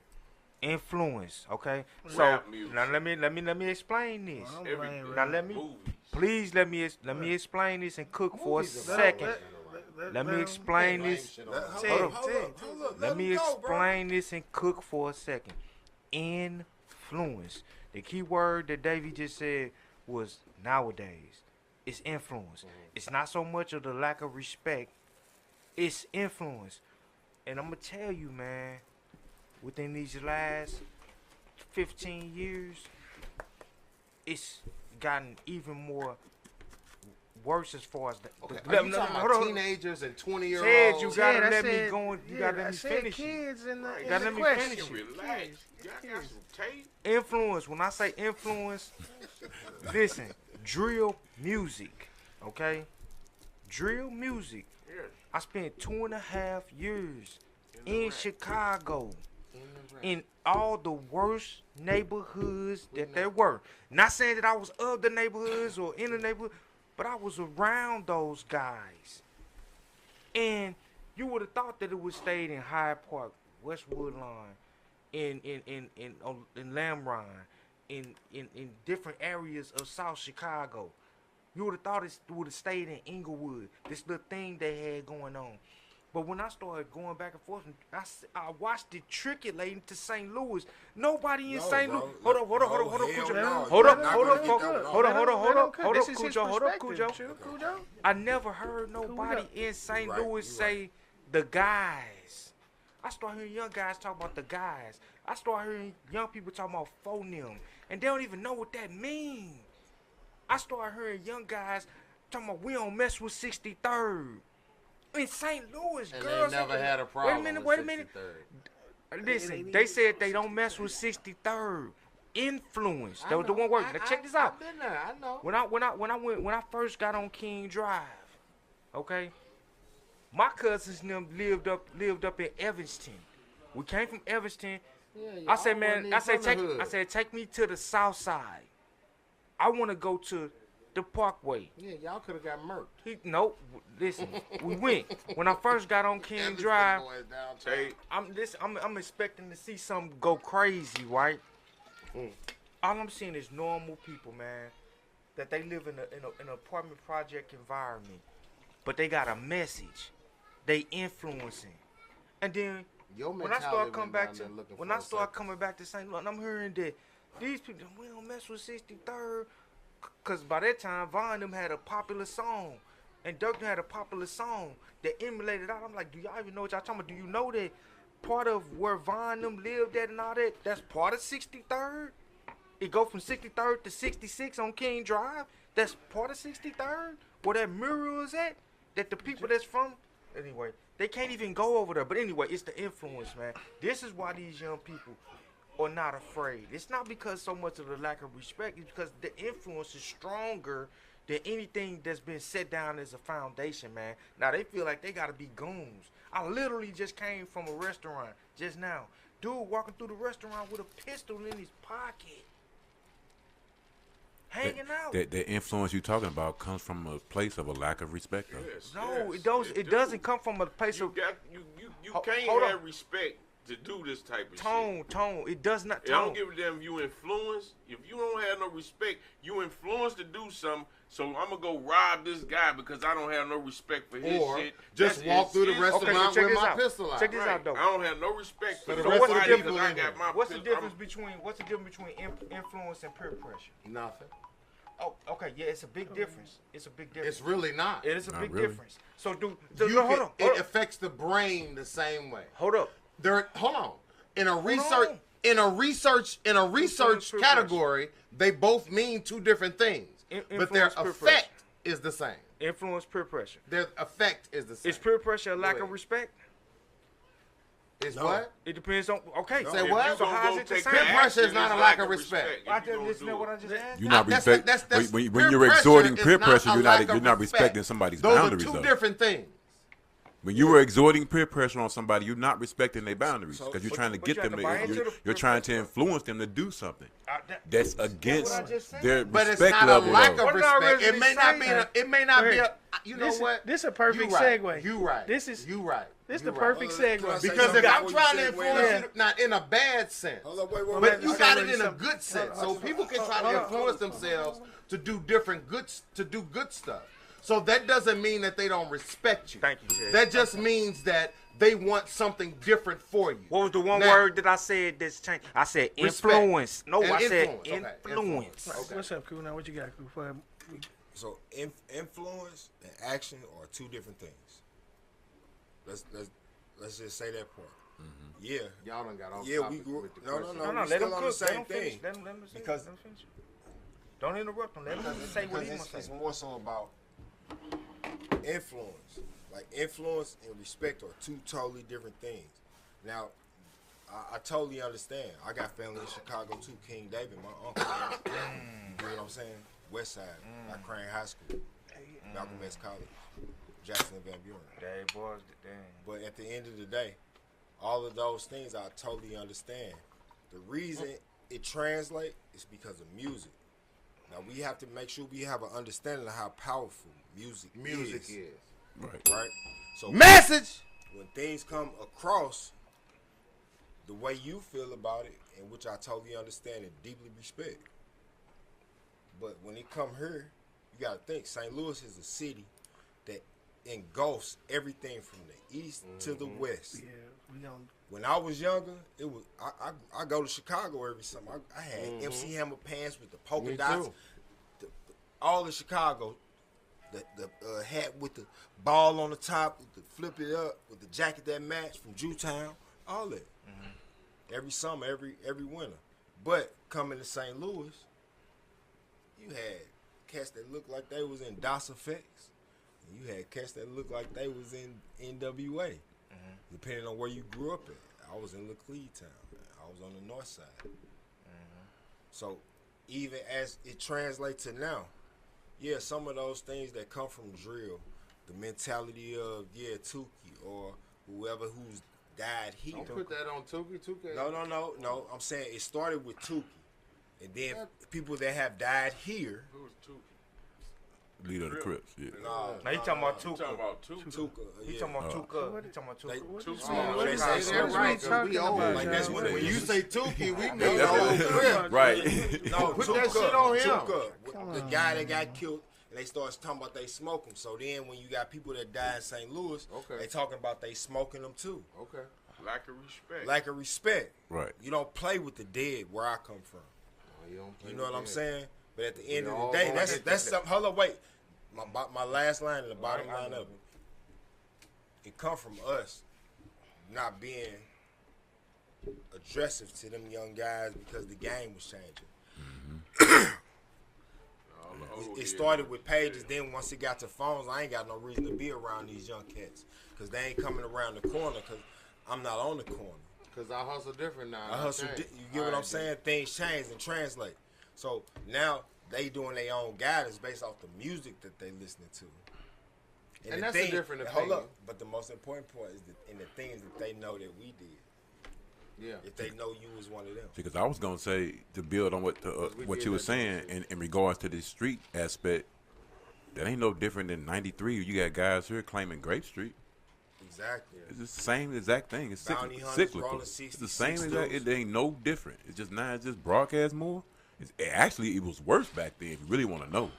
S4: Influence. Okay. So
S6: Rap music.
S4: now let me explain this.
S1: I'm
S6: Everything.
S1: playing
S4: Now
S1: rap.
S4: let me
S6: Movies.
S4: please let me explain this and cook for a
S2: Movies are
S4: second.
S1: Let-
S4: Let me
S1: let-
S4: explain
S2: Lame
S4: this.
S2: shit on
S5: Hold
S2: that.
S5: up, hold up.
S4: Let
S5: Let
S4: me
S5: him go, bro.
S4: explain this and cook for a second. Influence. The key word that Davey just said was nowadays. It's influence. It's not so much of the lack of respect. It's influence. And I'm going to tell you, man, within these last 15 years, it's gotten even more worse as far as the...
S2: Okay.
S4: the-
S2: Are you
S4: no,
S2: talking
S4: hold
S2: about
S4: on.
S2: teenagers and 20-year-olds?
S4: Said you gotta
S1: Ted, I
S4: let me
S1: said-
S4: go. You
S1: yeah,
S4: gotta
S1: I
S4: let me
S1: said
S4: finish.
S1: kids in the,
S6: Right.
S1: in
S4: Gotta
S1: the
S4: let me
S1: question.
S4: finish.
S6: Relax. Y'all got some tape.
S4: Influence. When I say influence, listen. Drill music, okay? Drill music.
S6: Yes.
S4: I spent 2.5 years in Chicago, in all the worst neighborhoods that there were. Not saying that I was of the neighborhoods or in the neighborhood, but I was around those guys. And you would have thought that it would stayed in Hyde Park, West Woodlawn, in Lamron, in different areas of South Chicago. You would have thought it would have stayed in Inglewood, this little thing they had going on. But when I started going back and forth, I watched it trickle into St. Louis. Nobody in
S5: No,
S4: St.
S5: bro.
S4: Louis. Hold up,
S5: No,
S4: Cujo.
S5: hell no.
S4: Hold
S5: You're
S4: up,
S5: not
S4: hold
S5: gonna
S4: up,
S5: get
S4: folks.
S5: that one
S4: Hold
S5: off.
S4: up, hold
S1: This
S4: up,
S1: is his
S4: Cujo. Hold up,
S1: perspective.
S4: Cujo.
S1: Cujo.
S4: I never heard nobody in St.
S5: You right,
S4: Louis
S5: you
S4: say the guys. I start hearing young guys talk about the guys. I start hearing young people talking about phoneme, and they don't even know what that means. I start hearing young guys talking about we don't mess with 63rd. In St. Louis,
S2: And
S4: girls.
S2: they never had a problem.
S4: Wait a minute.
S2: 63rd.
S4: Listen, they said they don't mess with 63rd. Influence. That was the one word. Now check this out.
S2: I've been there. I know.
S4: When I first got on King Drive, okay, my cousins and them lived up in Evanston. We came from Evanston. I said, take me to the south side. I want to go to the Parkway.
S2: Yeah, y'all could have got murked.
S4: Nope. Listen, we went. When I first got on King Drive, I'm expecting to see something go crazy, right? All I'm seeing is normal people, man, that they live in an apartment project environment, but they got a message. They influencing, and then when I start coming back to St. Louis, I'm hearing that these people, we don't mess with 63rd, cause by that time Von them had a popular song, and Dirk had a popular song that emulated out. I'm like, do y'all even know what y'all talking about? Do you know that part of where Von them lived at and all that? That's part of 63rd. It go from 63rd to 66 on King Drive. That's part of 63rd, where that mural is at. That the people that's from. Anyway, they can't even go over there. But anyway, it's the influence, man. This is why these young people are not afraid. It's not because so much of the lack of respect. It's because the influence is stronger than anything that's been set down as a foundation, man. Now, they feel like they got to be goons. I literally just came from a restaurant just now. Dude walking through the restaurant with a pistol in his pocket. Hanging out.
S3: The influence you're talking about comes from a place of a lack of respect, though.
S4: Yes, it doesn't come from a place of.
S6: You can't have respect to do this type of shit.
S4: Tone. It does not.
S6: I don't give a damn if you influence. If you don't have no respect, you influence to do something. So I'm gonna go rob this guy because I don't have no respect for his shit.
S2: Just walk through the restaurant with my pistol out.
S4: Check this out, though.
S6: I don't have no respect for
S2: the
S6: the
S2: rest of the people.
S4: What's the difference between influence and peer pressure?
S2: Nothing.
S4: Oh, okay, yeah, it's a big difference. It's
S2: really not.
S4: It is a big
S3: really.
S4: difference. So
S2: hold on. It affects the brain the same way.
S4: Hold up.
S2: Hold on. In a research category, they both mean two different things, but their effect is the same.
S4: Influence, peer pressure.
S2: Their effect is the same.
S4: Is peer pressure a lack of respect?
S2: Is what?
S4: It depends on. Okay.
S2: No. Say what?
S4: So how is it the same?
S2: Peer pressure is not a lack of respect.
S4: I didn't listen to what I just asked.
S3: You're not respecting. When you're exhorting peer pressure, you're not respecting somebody's boundaries.
S2: Those are two different things.
S3: When you were exhorting peer pressure on somebody, you're not respecting their boundaries because you're trying to get them. You're trying to influence them to do something that's against their respect level.
S2: But it's not a lack of respect. It may not be. It may not be. You know what?
S1: This is a perfect segue.
S2: You right.
S1: This is
S2: you right.
S1: This is the perfect segue.
S2: Because if I'm trying to influence you, not in a bad sense, but you got it in a good sense, so people can try to influence themselves to do good stuff. So that doesn't mean that they don't respect you.
S4: Thank you, Chad.
S2: That just means that they want something different for you.
S4: What was the one word that I said that's changed? I said influence. No, I said influence.
S2: Okay.
S1: What's up, Cool? Now, what you got, Cool?
S5: So influence and action are two different things. Let's just say that part.
S3: Mm-hmm.
S5: Yeah.
S2: Y'all done got on.
S5: Yeah, we grew. No.
S4: Let
S5: Still
S4: them
S5: on the
S4: cook.
S5: same thing.
S4: Let them
S5: Because
S4: finish. Don't interrupt them. Let them say what he wants to
S5: it's
S4: say.
S5: more so about influence. Like influence and respect are two totally different things. Now, I totally understand. I got family in Chicago too. King David, my uncle. You know what I'm saying? West Side, like Crane High School, Malcolm X College, Jackson Van Buren.
S4: Dang, boys, dang.
S5: But at the end of the day, all of those things I totally understand. The reason it translates is because of music. Now we have to make sure we have an understanding of how powerful music is. Right? So
S2: message!
S5: When things come across the way you feel about it, and which I totally understand and deeply respect. But when it come here, you gotta think St. Louis is a city that engulfs everything from the east to the west.
S1: Yeah, we don't.
S5: When I was younger, it was I go to Chicago every summer. I had MC Hammer pants with the polka dots, all in Chicago. The hat with the ball on the top, with the flip it up, with the jacket that matched from Jewtown, all that. Every summer, every winter. But coming to St. Louis, you had cats that looked like they was in DOS Effects. And you had cats that looked like they was in NWA. Depending on where you grew up at. I was in Laclede Town. I was on the north side. So even as it translates to now, yeah, some of those things that come from drill, the mentality of, Tukey or whoever who's died here.
S2: Don't put that on Tukey.
S5: No. I'm saying it started with Tukey. And then people that have died here.
S6: Who's Tukey?
S3: Leader of the Crips. Yeah.
S4: Now he talking about
S6: You
S4: Tuka.
S6: talking about Tuka?
S4: He talking about Tuka. He talking about Tuka.
S5: They say they're right, 'cause we old. Like that's when you say Tukey, we know the whole crib.
S3: Right.
S5: No,
S6: Put that shit on him.
S5: Tuka, the guy that got killed, and they start talking about they smoke him. So then when you got people that die in St. Louis, they talking about they smoking them too.
S6: Okay. Lack of respect.
S5: Lack of respect.
S3: Right.
S5: You don't play with the dead where I come from. You know what I'm saying? But at the end of
S6: all
S5: the day,
S6: gonna
S5: that's something. Hold up, wait. My last line and the bottom line of it come from us not being aggressive to them young guys because the game was changing. It started with pages. Then once it got to phones, I ain't got no reason to be around these young cats because they ain't coming around the corner because I'm not on the corner.
S7: Because I hustle different now.
S5: I hustle. You get what I'm saying? Things change and translate. So now they doing their own guidance based off the music that they listening to.
S7: And that's a different opinion.
S5: Hold up. But the most important part is in the things that they know that we did.
S7: Yeah.
S5: If they know you was one of them.
S3: Because I was gonna say to build on what you were saying in regards to the street aspect, that ain't no different than '93. You got guys here claiming Grape Street.
S5: Exactly.
S3: It's the same exact thing. It's
S5: Bounty hunters,
S3: cyclical.
S5: rolling
S3: It's
S5: 60,
S3: the same
S5: 60s.
S3: exact. It ain't no different. It's just now it's just broadcast more. It was worse back then. If you really want to know.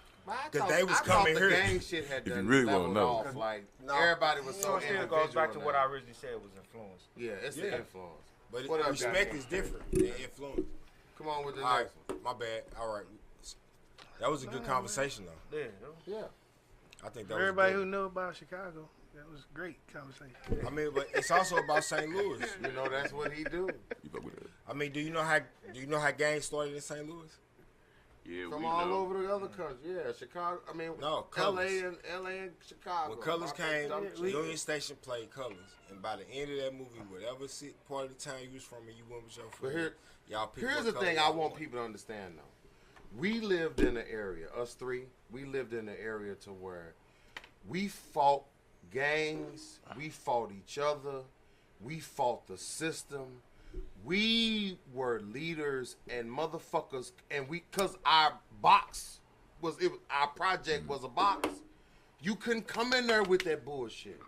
S5: Because they was coming
S7: the
S5: here.
S7: gang shit had
S3: If you
S7: done
S3: really wanna
S7: leveled
S3: know.
S7: off. Like everybody was so
S4: So it still
S7: individual.
S4: goes back to what
S7: now.
S4: I originally said was influence.
S7: Yeah, it's the influence.
S5: But
S7: What up,
S5: respect
S7: goddamn?
S5: is different than influence.
S7: Come on with the
S5: All right,
S7: next one.
S5: my bad. All right. That was a good conversation, though.
S4: Yeah.
S5: I think that
S1: For everybody
S5: was
S1: who
S5: good.
S1: knew about Chicago, that was great conversation.
S5: I mean, but it's also about St. Louis.
S7: You know that's what he do.
S3: You fuck with it.
S5: I mean, do you know how gangs started in St. Louis?
S6: Yeah,
S7: From
S6: we
S7: all
S6: know.
S7: over the other country. Yeah, Chicago. I mean,
S5: No,
S7: LA
S5: Colors.
S7: and Chicago.
S5: When Colors came,
S1: we-
S5: Union Station played Colors, and by the end of that movie, whatever part of the town you was from, and you went with your
S7: But
S5: friend, y'all picked
S7: here's
S5: what
S7: the
S5: color
S7: thing
S5: y'all
S7: I want
S5: wanted.
S7: people to understand though. We lived in an area, us three, we lived in an area to where we fought gangs, we fought each other, we fought the system. We were leaders and motherfuckers, and cause our our project was a box. You couldn't come in there with that bullshit.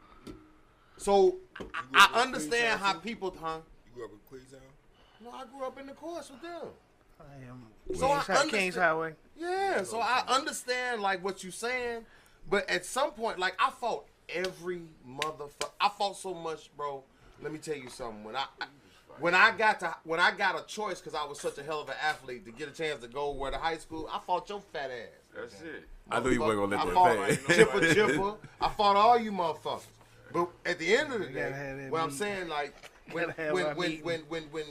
S7: So I understand how people,
S5: You grew up in Queenstown?
S7: No, I grew up in the course with them.
S1: I am
S7: So I
S1: Kings
S7: understand-
S1: Highway.
S7: Yeah, so I understand like what you're saying, but at some point, like I fought every motherfucker. I fought so much, bro. Let me tell you something. When I got a choice, because I was such a hell of an athlete, to get a chance to go where to high school, I fought your fat ass.
S6: That's it.
S3: I knew you weren't gonna
S7: I
S3: let
S7: fought
S3: that pass.
S7: Chipper. I fought all you motherfuckers. But at the end of the
S1: gotta have
S7: day,
S1: that
S7: what I'm
S1: meat.
S7: saying, like when
S1: Gotta have
S7: when
S1: our
S7: when,
S1: meat.
S7: when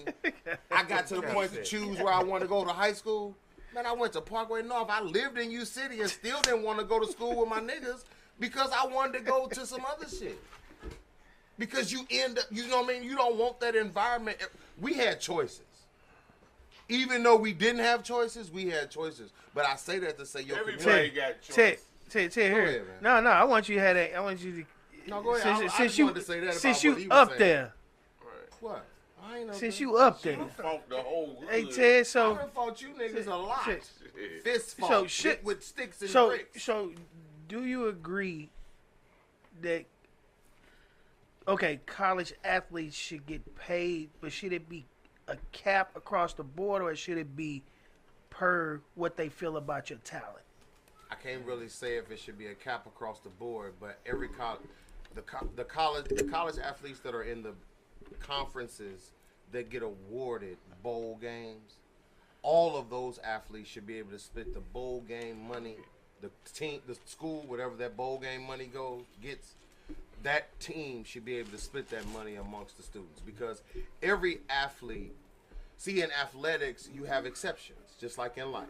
S7: I got to the point to choose where I want to go to high school, man, I went to Parkway North. I lived in U City and still didn't want to go to school with my niggas because I wanted to go to some other shit. Because you end up, you know what I mean? You don't want that environment. We had choices. Even though we didn't have choices, we had choices. But I say that to say your
S6: Everybody
S7: community.
S6: got
S1: Ted,
S6: choice.
S1: here.
S7: ahead, man.
S1: No, I want you to have that. I want you to.
S7: No, go ahead. I
S1: Since
S7: just
S1: you
S7: wanted to say that about
S1: since
S7: what
S1: you
S7: he was
S1: up
S7: saying.
S1: there,
S7: What? I ain't up
S1: since
S7: there.
S1: you up there.
S6: You fought the whole hood.
S1: Hey Ted,
S7: I
S1: so
S7: done fought you niggas a lot.
S1: shit.
S7: Fist
S1: So
S7: fight
S1: shit-
S7: with sticks and
S1: so
S7: bricks.
S1: so do you agree that college athletes should get paid, but should it be a cap across the board, or should it be per what they feel about your talent?
S7: I can't really say if it should be a cap across the board, but every the college athletes that are in the conferences that get awarded bowl games, all of those athletes should be able to split the bowl game money. The team, the school, whatever that bowl game money gets, that team should be able to split that money amongst the students, because every athlete, see, in athletics you have exceptions just like in life.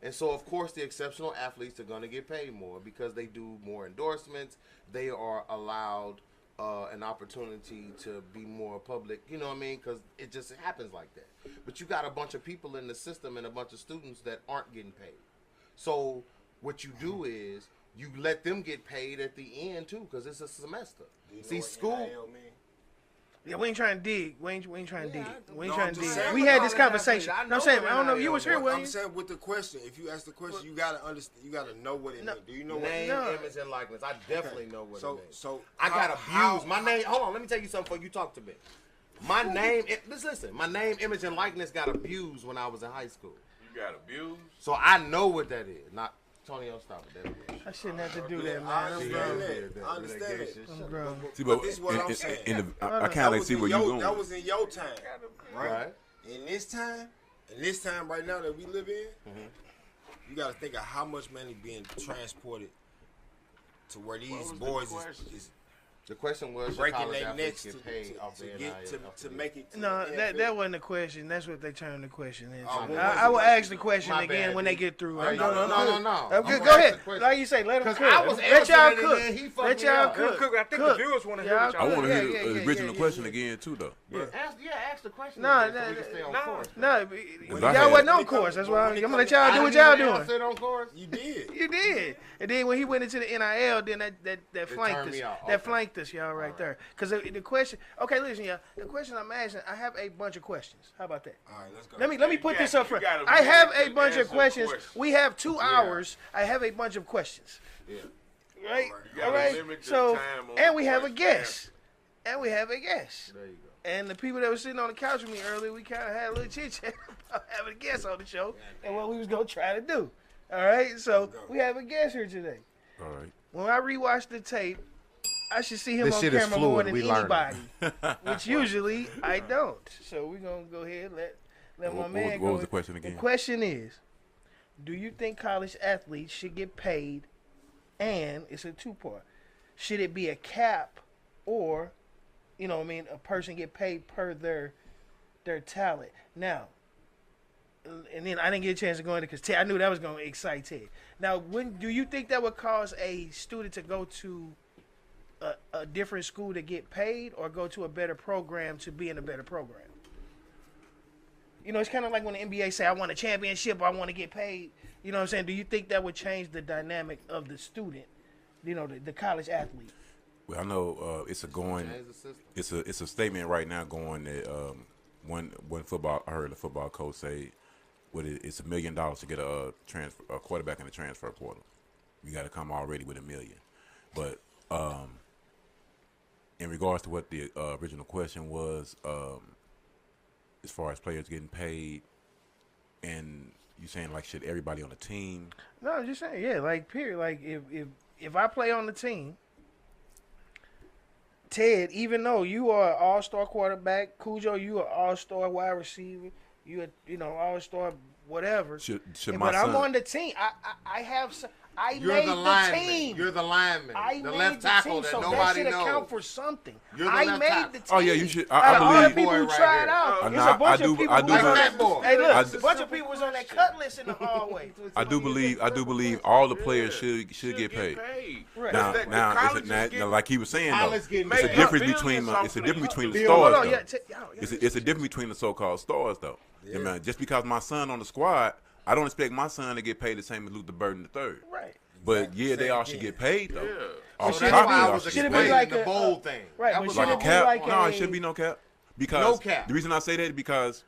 S7: And so, of course, the exceptional athletes are going to get paid more because they do more endorsements. They are allowed an opportunity to be more public, you know what I mean? Because it just happens like that. But you got a bunch of people in the system and a bunch of students that aren't getting paid. So what you do is you let them get paid at the end, too, because it's a semester.
S5: Do you know
S7: See,
S5: what
S7: school...
S5: NIL mean?
S1: Yeah, we ain't trying to dig. We ain't trying to dig. We ain't
S5: No,
S1: trying
S5: I'm
S1: to
S5: just
S1: dig.
S5: saying
S1: We
S5: with
S1: had
S5: all
S1: this
S5: that
S1: conversation.
S4: athlete, I
S1: No, I'm
S4: know
S1: saying,
S4: what
S1: I don't know if
S4: NIL
S1: you was here,
S5: I'm
S1: William.
S5: saying with the question, if you ask the question, you gotta understand. You gotta know what it means. Do you know what?
S7: Name,
S1: No.
S7: image, and likeness. I definitely know what it means.
S5: So
S7: I got
S5: how-
S7: abused. My name. Hold on. Let me tell you something before you talk to me. My name. Listen. My name, image, and likeness got abused when I was in high school.
S6: You got abused.
S7: So I know what that is. Not Tonio, stop it. That
S1: I shouldn't have to do
S5: Yeah,
S1: that, man.
S5: I
S1: I'm
S5: understand
S1: grown.
S5: that. I understand that.
S1: I'm grown.
S3: See,
S5: But this is what I'm saying.
S3: I
S5: That
S3: kind of
S5: was
S3: see
S5: in
S3: where you're
S5: your-
S3: going.
S5: That was in your time, right?
S7: Right.
S5: In this time right now that we live in, you got to think of how much money being transported to where these
S6: was the
S5: boys
S6: question?
S5: is
S7: The question was, should
S5: breaking
S7: college
S5: their
S7: athletes
S5: necks
S7: get paid off the NIL?
S5: to make it. To
S1: No,
S5: the
S1: that
S5: NFL.
S1: wasn't the question. That's what they turned the question into.
S5: Oh, what
S1: I will
S5: was it?
S1: ask the question
S7: My
S1: again
S7: bad,
S1: when
S7: D.
S1: they get through.
S7: Hey,
S1: I'm
S7: no.
S1: good.
S7: I'm
S1: Go
S7: gonna ask
S1: ahead.
S7: the question.
S1: Like you say, let them
S7: 'Cause
S1: cook.
S7: I was
S1: Let y'all
S7: answering it
S1: cook.
S7: and then he fucked
S1: Let
S7: me
S1: y'all
S7: up.
S1: cook.
S4: I think the viewers want to hear what
S3: I
S4: y'all
S3: want to
S1: Yeah,
S3: hear
S1: yeah,
S3: the
S1: yeah,
S3: original
S1: yeah,
S3: question
S1: yeah.
S3: again too, though.
S7: Ask the question
S1: No,
S7: again so we can stay on course.
S1: No,
S3: I
S1: y'all
S3: had-
S1: wasn't on course. That's why I'm gonna let y'all do what y'all doing.
S7: Sit on course.
S5: You did.
S1: You did, and then when he went into the NIL, then that flanked
S7: turned
S1: us.
S7: me off.
S1: That
S7: Okay.
S1: flanked us, y'all, right there. Because the question. Okay, listen, y'all. The question I'm asking, I have a bunch of questions. How about that?
S5: All right, let's go.
S1: Let me put
S6: You
S1: this
S6: got-
S1: up front.
S6: you got a
S1: I have
S6: minute
S1: a
S6: to
S1: bunch of
S6: answer a
S1: questions.
S6: question.
S1: We have 2 hours. I have a bunch of questions.
S5: Yeah.
S1: Right?
S5: You
S1: All
S6: gotta
S1: right.
S6: limit your
S1: So,
S6: time on
S1: and
S6: the
S1: we have a
S6: question.
S1: guest. And we have a guest.
S7: There you go.
S1: And the people that were sitting on the couch with me earlier, we kind of had a little chit chat about having a guest on the show and what we was gonna try to do. All right. So we have a guest here today.
S3: All right.
S1: When I rewatch the tape, I should see him
S7: This
S1: on
S7: shit is
S1: camera more
S7: fluid.
S1: than
S7: We learning.
S1: anybody, which usually I don't. So we're gonna go ahead and let my man go.
S3: What was the question again?
S1: The question is, do you think college athletes should get paid? And it's a 2-part. Should it be a cap, or, you know what I mean, a person get paid per their talent? Now, and then I didn't get a chance to go into because I knew that was going to excite Ted. Now, do you think that would cause a student to go to a different school to get paid, or go to a better program to be in a better program? You know, it's kind of like when the NBA say, I want a championship, or I want to get paid. You know what I'm saying? Do you think that would change the dynamic of the student, you know, the college athlete?
S3: Well, I know it's a going. It's a statement right now going that one football. I heard a football coach say, it's $1 million to get a quarterback in the transfer portal. You got to come already with $1 million. But in regards to what the original question was, as far as players getting paid, and you saying like should everybody on the team?
S1: No, I'm just saying, yeah, like period. Like if I play on the team, Ted, even though you are an all-star quarterback, Cujo, you are all-star wide receiver, you are all-star whatever.
S3: Should
S1: but I'm on the team. I have some.
S7: You're
S1: made
S7: the
S1: the
S7: lineman.
S1: team.
S7: You're the lineman.
S1: I
S7: the
S1: made
S7: left
S1: the
S7: tackle
S1: team,
S7: that
S1: so that
S7: nobody
S1: should
S7: knows.
S1: account for something.
S7: You're the
S1: I
S7: left
S1: made
S7: tackle.
S1: the team.
S3: Oh, yeah, you should.
S1: Out
S3: I
S1: of all the
S3: believe.
S1: people who
S7: Boy right
S1: tried
S7: here.
S1: out,
S3: I
S1: there's
S3: know,
S1: a bunch
S3: I do-
S1: of people
S3: I
S1: who
S3: do
S1: was on
S7: believe-
S1: that. Hey, look,
S3: I
S1: a bunch of people was on that cut list in the hallway.
S3: I do believe all the players should get paid.
S1: Right.
S3: Now,
S6: The
S3: now,
S6: colleges
S3: now,
S6: get-
S3: like he was saying though,
S7: College getting
S3: it's a
S7: paid.
S3: difference
S6: Billions
S3: between
S6: off
S3: it's a
S6: of
S3: difference
S6: these
S3: between the
S6: people.
S1: Hold
S3: stars
S1: on,
S3: though. It's a difference between the so-called stars though. I mean, just because my son on the squad, I don't expect my son to get paid the same as Luther Burden III.
S1: Right.
S3: But yeah, they all should get paid though.
S6: Yeah.
S3: Off
S7: So
S3: the
S7: that's
S3: top,
S7: why
S3: they
S7: I
S3: all
S7: was
S3: should
S1: Should
S3: get
S1: it be
S3: paid.
S1: like
S7: explaining the
S1: a-
S7: bold thing.
S1: right,
S7: That
S1: but
S7: was
S1: should
S3: Like
S1: it
S3: a
S1: be
S3: cap?
S1: like
S3: No,
S1: a-
S3: it should be no cap. Because
S7: No cap.
S3: the reason I say that is because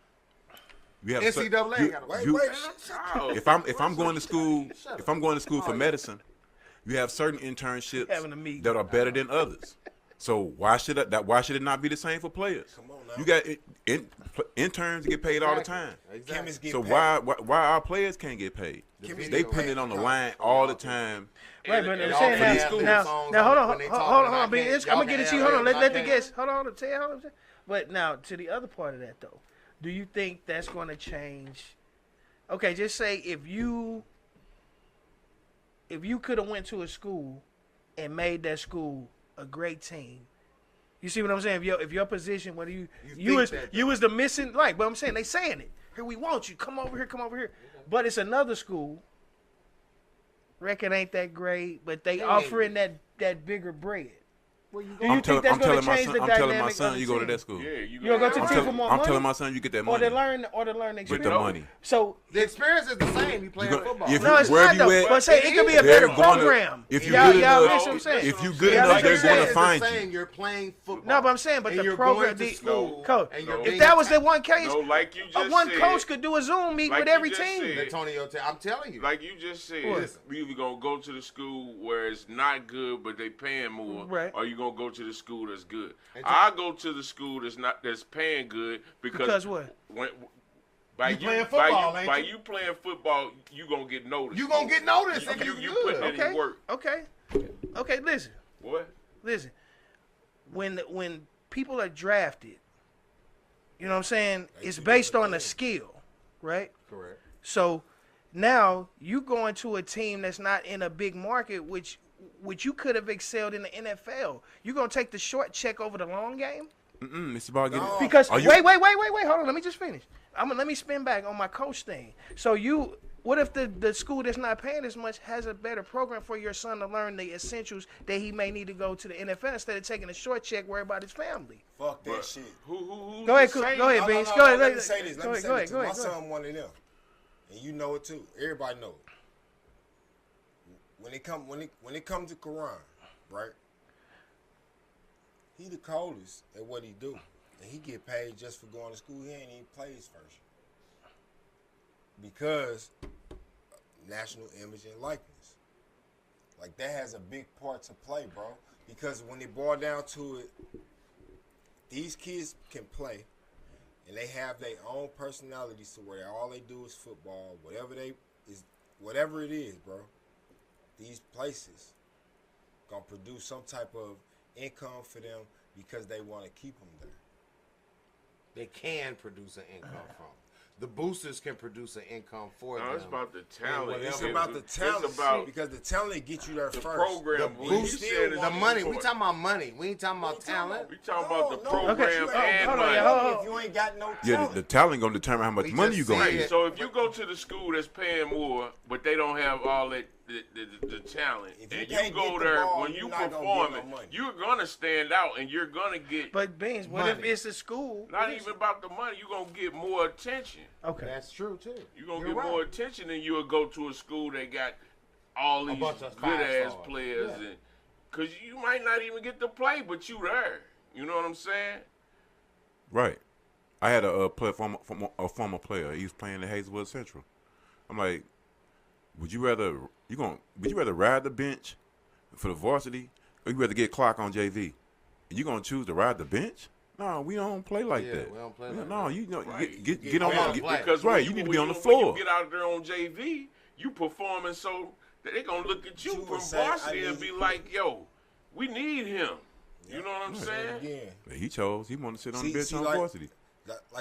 S3: we have
S7: NCAA got to
S3: if I'm going to school for medicine, you have certain internships
S1: Having a meeting.
S3: that are better than others. So why should it not be the same for players?
S5: Come on now.
S3: You got interns get paid all the time.
S5: Chemists get
S3: So
S5: paid.
S3: why our players can't get paid?
S5: Chemists
S3: They
S5: get
S3: put
S5: paid.
S3: it on the line all the time.
S1: Right, but I'm
S6: And
S1: saying
S7: all the
S1: now,
S7: athletes
S1: now, hold on,
S7: when they
S1: hold
S7: talking,
S1: on,
S7: I
S1: B.
S7: can't-
S1: I'm
S7: y'all
S1: gonna get it
S7: can
S1: to you.
S7: have
S1: Hold on,
S7: it,
S1: let
S7: I
S1: the
S7: can't.
S1: guest. Hold on, tell you how I'm saying. But now to the other part of that though, do you think that's going to change? Okay, just say if you could have went to a school and made that school a great team. You see what I'm saying? If your position, whether you was the missing like, but I'm saying they saying it. Here we want you. Come over here. But it's another school. Record ain't that great, but they offering that bigger bread.
S4: Where you
S1: Do you think that's going to change the dynamic?
S3: I'm telling my son, you go to that school.
S6: Yeah,
S1: you gonna go to the team for more money?
S3: I'm telling my son, you get that money.
S1: Or to learn the experience.
S3: Get the money.
S1: So
S7: the experience is the same. You playing football.
S1: No, it's not though. But say it could be a better program.
S3: If you good enough,
S1: what I'm saying.
S3: if you good enough, they're going to find you.
S7: You're playing football.
S1: No, but I'm saying, but the program, coach. If
S7: being-
S1: that was the one case,
S6: like you just
S1: one
S6: said,
S1: coach could do a Zoom meeting
S6: like
S1: with
S6: you
S1: every
S6: just
S1: team.
S6: said.
S7: Antonio, I'm telling you.
S6: Like you just said, you either gonna go to the school where it's not good but they paying more,
S1: Right.
S6: or you gonna go to the school that's good. I go to the school that's paying good because
S1: what?
S6: By
S7: You playing football, ain't
S6: by
S7: you?
S6: you playing football, you gonna get noticed.
S7: You gonna get noticed if
S6: You
S7: good.
S6: putting in work.
S1: Okay. Listen.
S6: What?
S1: Listen. When people are drafted, you know what I'm saying? It's based on a skill, right?
S7: Correct.
S1: So now you going to a team that's not in a big market, which you could have excelled in the NFL. You gonna take the short check over the long game?
S3: It's about getting.
S1: Because wait, hold on. Let me just finish. Let me spin back on my coach thing. So what if the school that's not paying as much has a better program for your son to learn the essentials that he may need to go to the NFL instead of taking a short check, worry about his family?
S5: Fuck that shit.
S6: Who
S1: Go ahead, Beans. Go ahead.
S5: Let me say this.
S1: Go ahead.
S5: My son one of them, and you know it too. Everybody know it. When it comes to Quran, right? He the coldest at what he do, and he get paid just for going to school. He ain't even play his first year because national image and likeness. Like that has a big part to play, bro. Because when it boils down to it, these kids can play, and they have their own personalities to where all they do is football, whatever it is, bro. These places gonna produce some type of income for them because they want to keep them there.
S7: They can produce an income from. The boosters can produce an income for them.
S6: No, it's about the talent.
S5: It's about the talent.
S6: It's about
S5: because the talent get you there
S6: the
S5: first.
S6: program.
S7: The money. We talking about money. We ain't talking about talent.
S6: We talking about the program
S1: Okay.
S6: and
S1: Hold on,
S6: money.
S5: If you ain't got no talent.
S3: Yeah, the talent gonna determine how much
S7: We
S3: money
S7: just
S3: you gonna
S7: said
S3: get.
S7: it.
S6: So if you go to the school that's paying more, but they don't have all that the talent,
S5: If you
S6: and
S5: can't
S6: you go
S5: get the
S6: there
S5: ball,
S6: when
S5: you're
S6: you
S5: not gonna get
S6: performing,
S5: no money.
S6: you're gonna stand out and you're gonna get.
S1: But Beans, what if it's a school?
S6: Not even about the money. You're gonna get more attention.
S1: Okay.
S7: That's true too.
S6: You're gonna
S7: You're
S6: get more attention than you'll go to a school that got all these
S7: bunch of
S6: good ass
S7: five-stars.
S6: players, and because you might not even get to play, but you there. You know what I'm saying?
S3: Right. I had a former player. He was playing at Hazelwood Central. I'm like, would you rather ride the bench for the varsity, or you rather get clock on JV? And you gonna choose to ride the bench? No, we don't play like that.
S7: We don't play like
S3: no,
S7: that.
S3: you know,
S6: Right.
S3: get on the
S6: Because
S3: right.
S6: when
S3: You need to
S6: when
S3: be on the
S6: when
S3: floor.
S6: you get out there on JV, you performing so that they gonna look at you
S5: You
S6: from
S5: would say,
S6: varsity and be like, "Yo, we need him." You know what I'm saying?
S5: Again,
S3: He chose. He wanted to sit on the
S5: See-
S3: bench
S5: see,
S3: on
S5: like-
S3: varsity.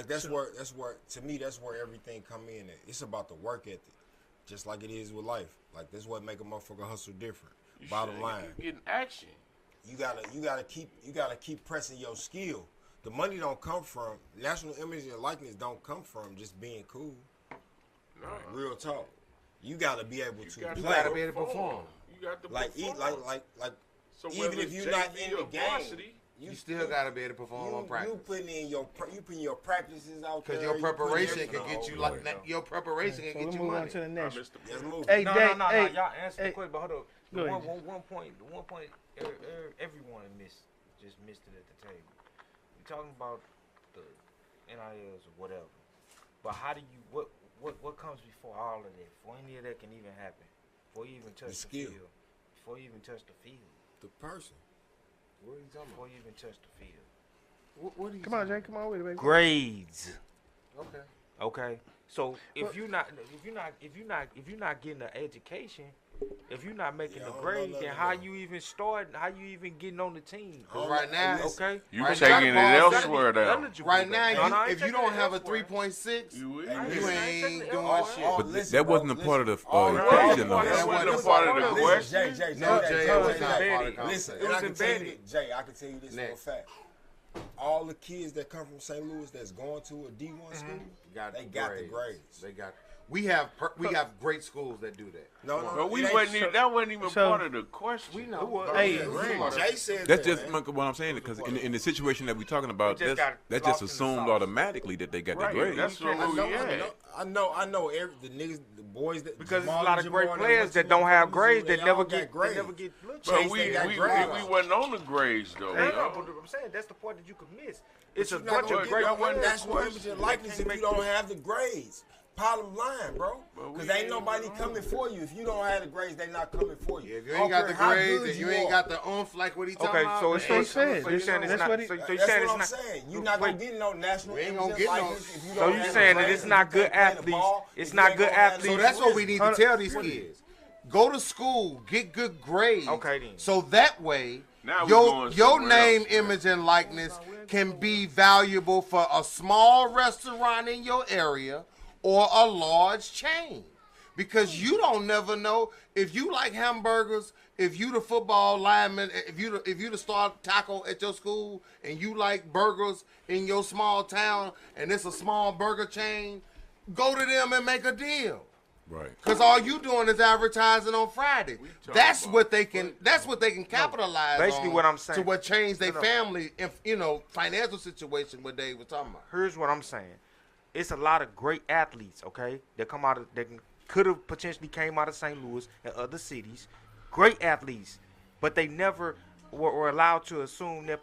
S5: that's where to me that's where everything come in at. It's about the work ethic, just like it is with life. Like this what make a motherfucker hustle different. Bottom line,
S6: You getting action.
S5: you gotta keep pressing your skill. The money don't come from national image and likeness. Don't come from just being cool.
S6: No.
S5: Real talk. You gotta be able to
S6: gotta
S5: play.
S7: gotta be able to perform.
S6: You got to
S5: Like
S6: perform.
S5: like
S6: So
S5: even
S6: whether
S5: if
S6: it's
S5: you're not
S6: JV
S5: in the
S6: or
S5: game,
S6: varsity,
S7: You still gotta be able to perform on practice.
S5: You putting your practices out there.
S7: Because your
S5: you putting
S7: preparation
S5: everything
S7: can get you
S5: out.
S7: like your preparation
S1: So
S7: can
S1: we'll
S7: get you
S1: move on
S7: money.
S1: to the
S6: I
S1: next.
S6: missed the
S5: Let's
S6: point.
S5: move.
S1: Hey,
S4: No,
S1: Dave,
S4: y'all answered
S1: hey,
S4: the question, but hold
S1: go
S4: on.
S1: ahead.
S4: One point, everyone just missed it at the table. We're talking about the NILs or whatever, but how do you what comes before all of that? Before any of that can even happen, before you even touch the
S5: skill.
S4: field, before you even touch the field,
S5: The person.
S7: What are you talking
S4: before you even touch the field.
S7: What are you
S1: Come on, Jay. Come on with it, baby.
S4: Grades.
S7: Okay.
S4: Okay. So if you're not getting an education, if you're not making
S5: Yeah,
S4: the
S5: no,
S4: grade,
S5: no,
S4: then
S5: no,
S4: how
S5: no.
S4: you even start? How you even getting on the team?
S7: Because right now,
S4: Okay.
S6: You
S7: Right
S6: taking it
S7: now,
S6: elsewhere now.
S4: Eligible,
S7: right
S4: though.
S7: now,
S4: No, I ain't
S7: if you
S4: taking
S7: don't
S4: it
S7: have a
S4: elsewhere.
S7: 3.6,
S6: You
S7: you
S6: ain't.
S7: ain't doing
S5: All-
S7: shit.
S5: all-
S3: But
S5: listen,
S3: that
S5: bro,
S3: wasn't a part of the
S5: all-
S3: equation, though.
S6: That
S7: That
S6: wasn't a
S7: wasn't
S6: part of the
S5: Listen,
S6: question.
S5: Jay,
S7: No, Jay, it was not
S4: embedded.
S7: part of the
S5: Listen,
S7: conversation.
S5: and I can tell you,
S4: embedded.
S5: Jay, I can tell you this for a
S7: Next.
S5: fact. All the kids that come from St. Louis that's going to a D1 school,
S7: Got
S5: they
S7: the
S5: got the
S7: grades.
S5: grades.
S7: They got. We have great schools that do that.
S5: No,
S6: But we wasn't even, that wasn't even part of the question.
S7: We know.
S1: Hey,
S5: Jay said
S3: That's
S5: that,
S3: just
S5: man.
S3: what I'm saying. Because in the situation that we're talking about,
S4: They just got
S3: that's
S4: lost
S3: just
S4: in the
S3: assumed
S4: sauce.
S3: automatically that they got
S6: Right,
S3: the grade.
S6: that's what we had.
S5: I know the niggas, the boys that
S4: Because there's a
S5: Jamal
S4: lot
S5: and
S4: of great
S5: Jamal
S4: players that
S5: went
S4: don't
S5: to
S4: have
S5: Mizzou,
S4: grades
S5: they
S4: that
S5: all
S4: never
S5: got
S4: get
S5: grades.
S4: looked
S6: But
S5: Chase,
S6: we
S5: they got grades.
S6: wasn't on the grades though.
S4: No,
S6: yo.
S4: but I'm saying that's the part that you could miss. It's a
S5: You're not
S4: bunch
S5: gonna
S4: of
S5: get
S4: great
S5: no
S4: players.
S5: national image and likeness if you don't have the grades. Bottom line, bro.
S6: But
S5: Because
S6: we
S5: ain't
S6: ain't
S5: nobody
S6: wrong.
S5: coming for you. If you don't have the grades, they not coming for you.
S7: If you ain't got the
S5: How
S7: grades
S5: good
S7: and you ain't
S5: are.
S7: got the oomph like what he talking
S4: Okay,
S7: about.
S4: so it's
S1: That's what he said.
S4: so you're saying it's
S1: That's
S4: not.
S1: what he-
S4: So you're
S5: That's
S4: saying
S5: what I'm
S4: it's not.
S5: saying. You're not
S4: Wait.
S5: gonna get no national
S7: We ain't
S5: image
S7: gonna
S5: and
S7: get no-
S5: likeness if you
S4: So
S5: don't
S4: you
S5: have the
S4: saying that
S5: grades,
S4: it's
S5: if
S4: not
S5: you
S4: good
S5: can't play the
S4: athletes,
S5: ball,
S4: it's
S5: if
S4: not
S5: you ain't
S4: good
S5: gonna have
S4: athletes.
S7: So
S5: the
S7: that's what we
S5: skills.
S7: need to
S1: Hold
S7: tell
S1: on.
S7: these kids. Go to school, get good grades.
S4: Okay, then.
S7: So that way,
S6: Now we
S7: your
S6: going
S7: your
S6: somewhere
S7: name,
S6: else, man.
S7: image, and likeness can be valuable for a small restaurant in your area or a large chain. Because you don't never know if you like hamburgers, if you the football lineman, if you the star tackle at your school, and you like burgers in your small town, and it's a small burger chain, go to them and make a deal.
S3: Right.
S7: Cause all you doing is advertising on Friday.
S6: talking
S7: That's
S6: about
S7: what they can. That's what they can capitalize
S4: basically
S7: on.
S4: what I'm saying.
S7: To what change their
S4: No.
S7: family, if financial situation. What they were talking about.
S4: Here's what I'm saying. It's a lot of great athletes, okay, that come out of that could have potentially came out of St. Louis and other cities. Great athletes, but they never were allowed to assume their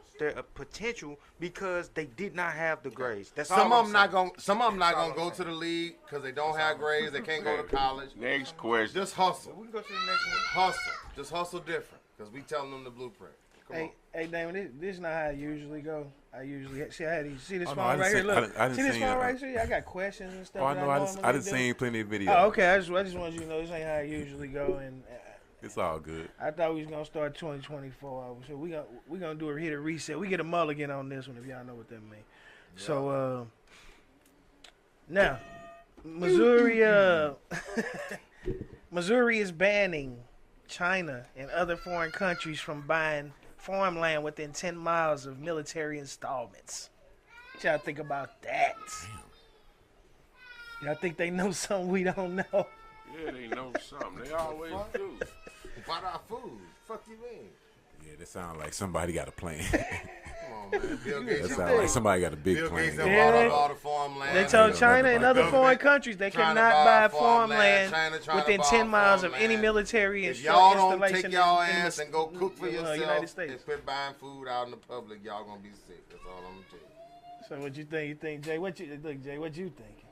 S4: potential because they did not have the grades. That's all.
S7: Some of
S4: I'm
S7: them not
S4: saying.
S7: going. Some of them not
S4: That's all
S7: gonna go
S4: I'm
S7: to the league because they don't have grades. They can't go to college.
S6: Next question.
S7: Just hustle.
S4: We can go to the next one.
S7: Hustle. Just hustle different. Because we telling them the blueprint. Come on.
S1: Hey, Damon, this is not how I usually go. I usually see. I had these. See this
S3: Oh, no,
S1: phone
S3: I
S1: right here.
S3: didn't
S1: Look,
S3: see- I didn't
S1: see this
S3: see
S1: phone
S3: it.
S1: right here. I got questions and stuff.
S3: Oh, I
S1: that
S3: know. I
S1: normally
S3: done
S1: do.
S3: seen plenty of videos.
S1: Oh, okay. I just want you to know this ain't how I usually go, and
S3: It's all good.
S1: I thought we was gonna start 2024. So we gonna do a hit a reset. We get a mulligan on this one if y'all know what that means. So now, Missouri Missouri is banning China and other foreign countries from buying farmland within 10 miles of military installments. What y'all think about that? Y'all think they know something we don't know?
S6: Yeah, they know something. They always do.
S7: About our food. Fuck you mean?
S3: Yeah, that sounds like somebody got a plan.
S7: Come on, man. Bill Gates.
S3: That sounds like somebody got a big
S7: Bill
S3: plan.
S7: Gates done
S1: Yeah.
S7: bought up all the farmland.
S1: They
S3: Yeah,
S1: told
S3: yeah,
S1: China and other
S7: government
S1: foreign countries they
S7: trying to
S1: cannot
S7: buy
S1: buy farmland
S7: China trying to
S1: within
S7: buy
S1: 10 miles of
S7: farmland.
S1: any military
S7: If y'all don't
S1: installation
S7: take y'all
S1: in
S7: ass and go cook for
S1: United
S7: yourself
S1: States.
S7: and quit buying food out in the public, y'all gonna be sick. That's all I'm gonna tell you.
S1: So what you think? You think Jay? What you think, Jay? What you think?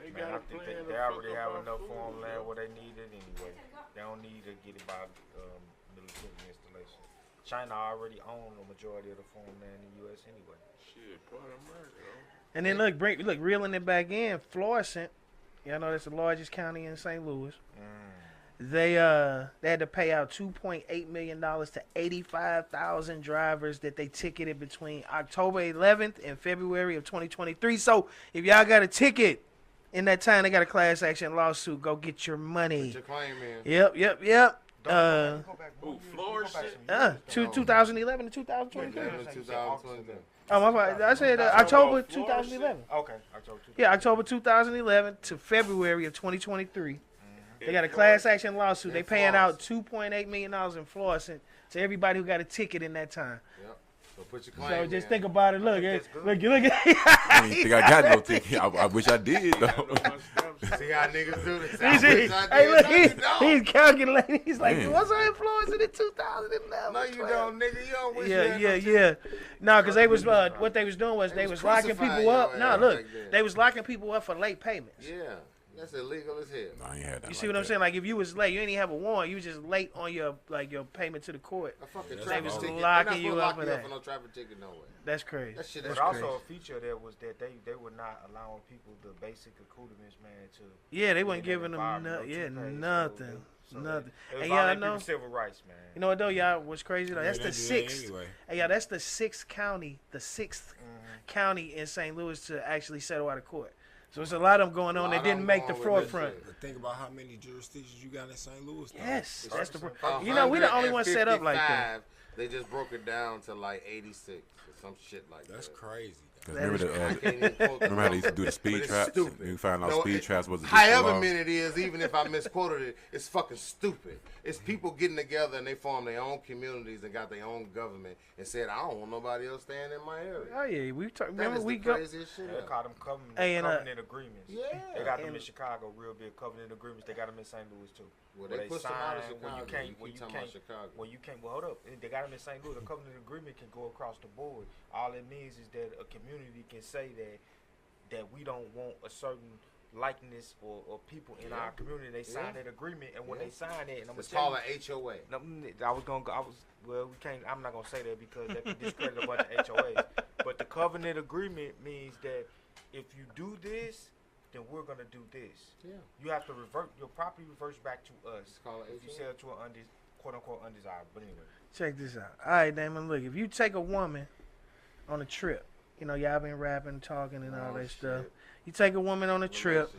S6: They
S4: Man, I
S6: got a
S4: think
S6: plan
S4: they
S6: to
S4: already
S6: fuck
S4: have
S6: up our
S4: enough
S6: food,
S4: farmland
S6: yo.
S4: where they need it anyway. They don't need to get it by military installation. China already owns the majority of the farmland in the U.S. anyway.
S6: Shit, part of America, though.
S1: And then look, reeling it back in, Florissant. Y'all know that's the largest county in St. Louis. They had to pay out $2.8 million to 85,000 drivers that they ticketed between October 11th and February of 2023. So if y'all got a ticket in that time, they got a class action lawsuit. Go get your money.
S7: Put your claim in.
S1: Yep.
S6: Who, Florissant?
S1: 2011 to 2023.
S7: 2020.
S1: Oh, my fault. I said October 2011.
S4: Okay, October 2000.
S1: Yeah, October 2011 to February of 2023. They got a class action lawsuit. They paying out $2.8 million in Florissant to everybody who got a ticket in that time.
S7: Yep. So put your claim
S1: So
S7: in.
S1: just think about it. Look,
S4: that's good.
S1: look
S3: I didn't think I got no ticket. I wish I did, though.
S7: See how niggas do this.
S1: He's,
S7: I wish I
S1: hey,
S7: did.
S1: look,
S7: No, you don't.
S1: he's calculating. He's like,
S3: Man.
S1: what's our influence in 2011?
S7: No, you don't, nigga. You don't wish you had no
S1: Yeah. No, because they was what they was doing was they was locking
S7: crucifying
S1: people up.
S7: your
S1: No,
S7: ass
S1: look,
S7: back then.
S1: they was locking people up for late payments.
S7: Yeah. That's illegal as hell.
S3: I ain't had that.
S1: You see what I'm saying? Like if you was late, you ain't even have a warrant. You was just late on your payment to the court.
S7: A fucking
S1: They
S7: traffic
S1: was
S7: ticket.
S1: locking
S7: They're
S1: you
S7: not
S1: up
S7: supposed
S1: for
S7: to lock you
S1: that.
S7: up for no traffic ticket, no way.
S1: That's crazy.
S7: That shit
S4: But
S7: is
S4: also
S7: crazy.
S4: a feature there was that they were not allowing people the basic accoutrements, man, to
S1: Yeah, they
S4: be
S1: wasn't
S4: in that
S1: giving them
S4: environment,
S1: nothing.
S4: toothpaste, so
S1: Nothing.
S4: It was
S1: And y'all
S4: violating
S1: know,
S4: people's civil rights, man.
S1: you know what though, y'all? What's crazy though? That's
S5: Yeah,
S1: the
S5: they do that
S1: sixth.
S5: anyway.
S1: Hey, y'all, that's the sixth county county in St. Louis to actually settle out of court. So it's a lot of them going on that didn't make the forefront.
S5: But think about how many jurisdictions you got in St. Louis. Though.
S1: Yes, that's the. You know, we the only one set up like that.
S7: 155, They just broke it down to like 86 or some shit like
S5: That's
S7: that.
S5: crazy.
S3: Remember how they used to do the speed traps? You find out speed traps was
S2: however many it is, even if I misquoted it, it's fucking stupid. It's people getting together and they form their own communities and got their own government and said, I don't want nobody else staying in my area.
S1: Oh yeah, we talk. Remember we
S2: go.
S4: They call them covenant agreements.
S2: Yeah,
S4: they got them in Chicago, real big covenant agreements. They got them in St. Louis too.
S2: Well, they put some out of Chicago.
S4: Well, hold up. They got them in St. Louis. A covenant agreement can go across the board. All it means is that a community can say that we don't want a certain likeness or people in our community. They sign that agreement, and when they sign it, and
S2: it's called an HOA.
S4: No, we can't. I'm not gonna say that because that could discredit a bunch of HOAs. But the covenant agreement means that if you do this, then we're gonna do this. Yeah. You have to revert your property reverts back to us. It's called if you sell to an quote unquote undesirable. But anyway,
S1: check this out. All right, Damon. Look, if you take a woman on a trip, y'all been rapping, talking, and all that stuff. You take a woman on a trip.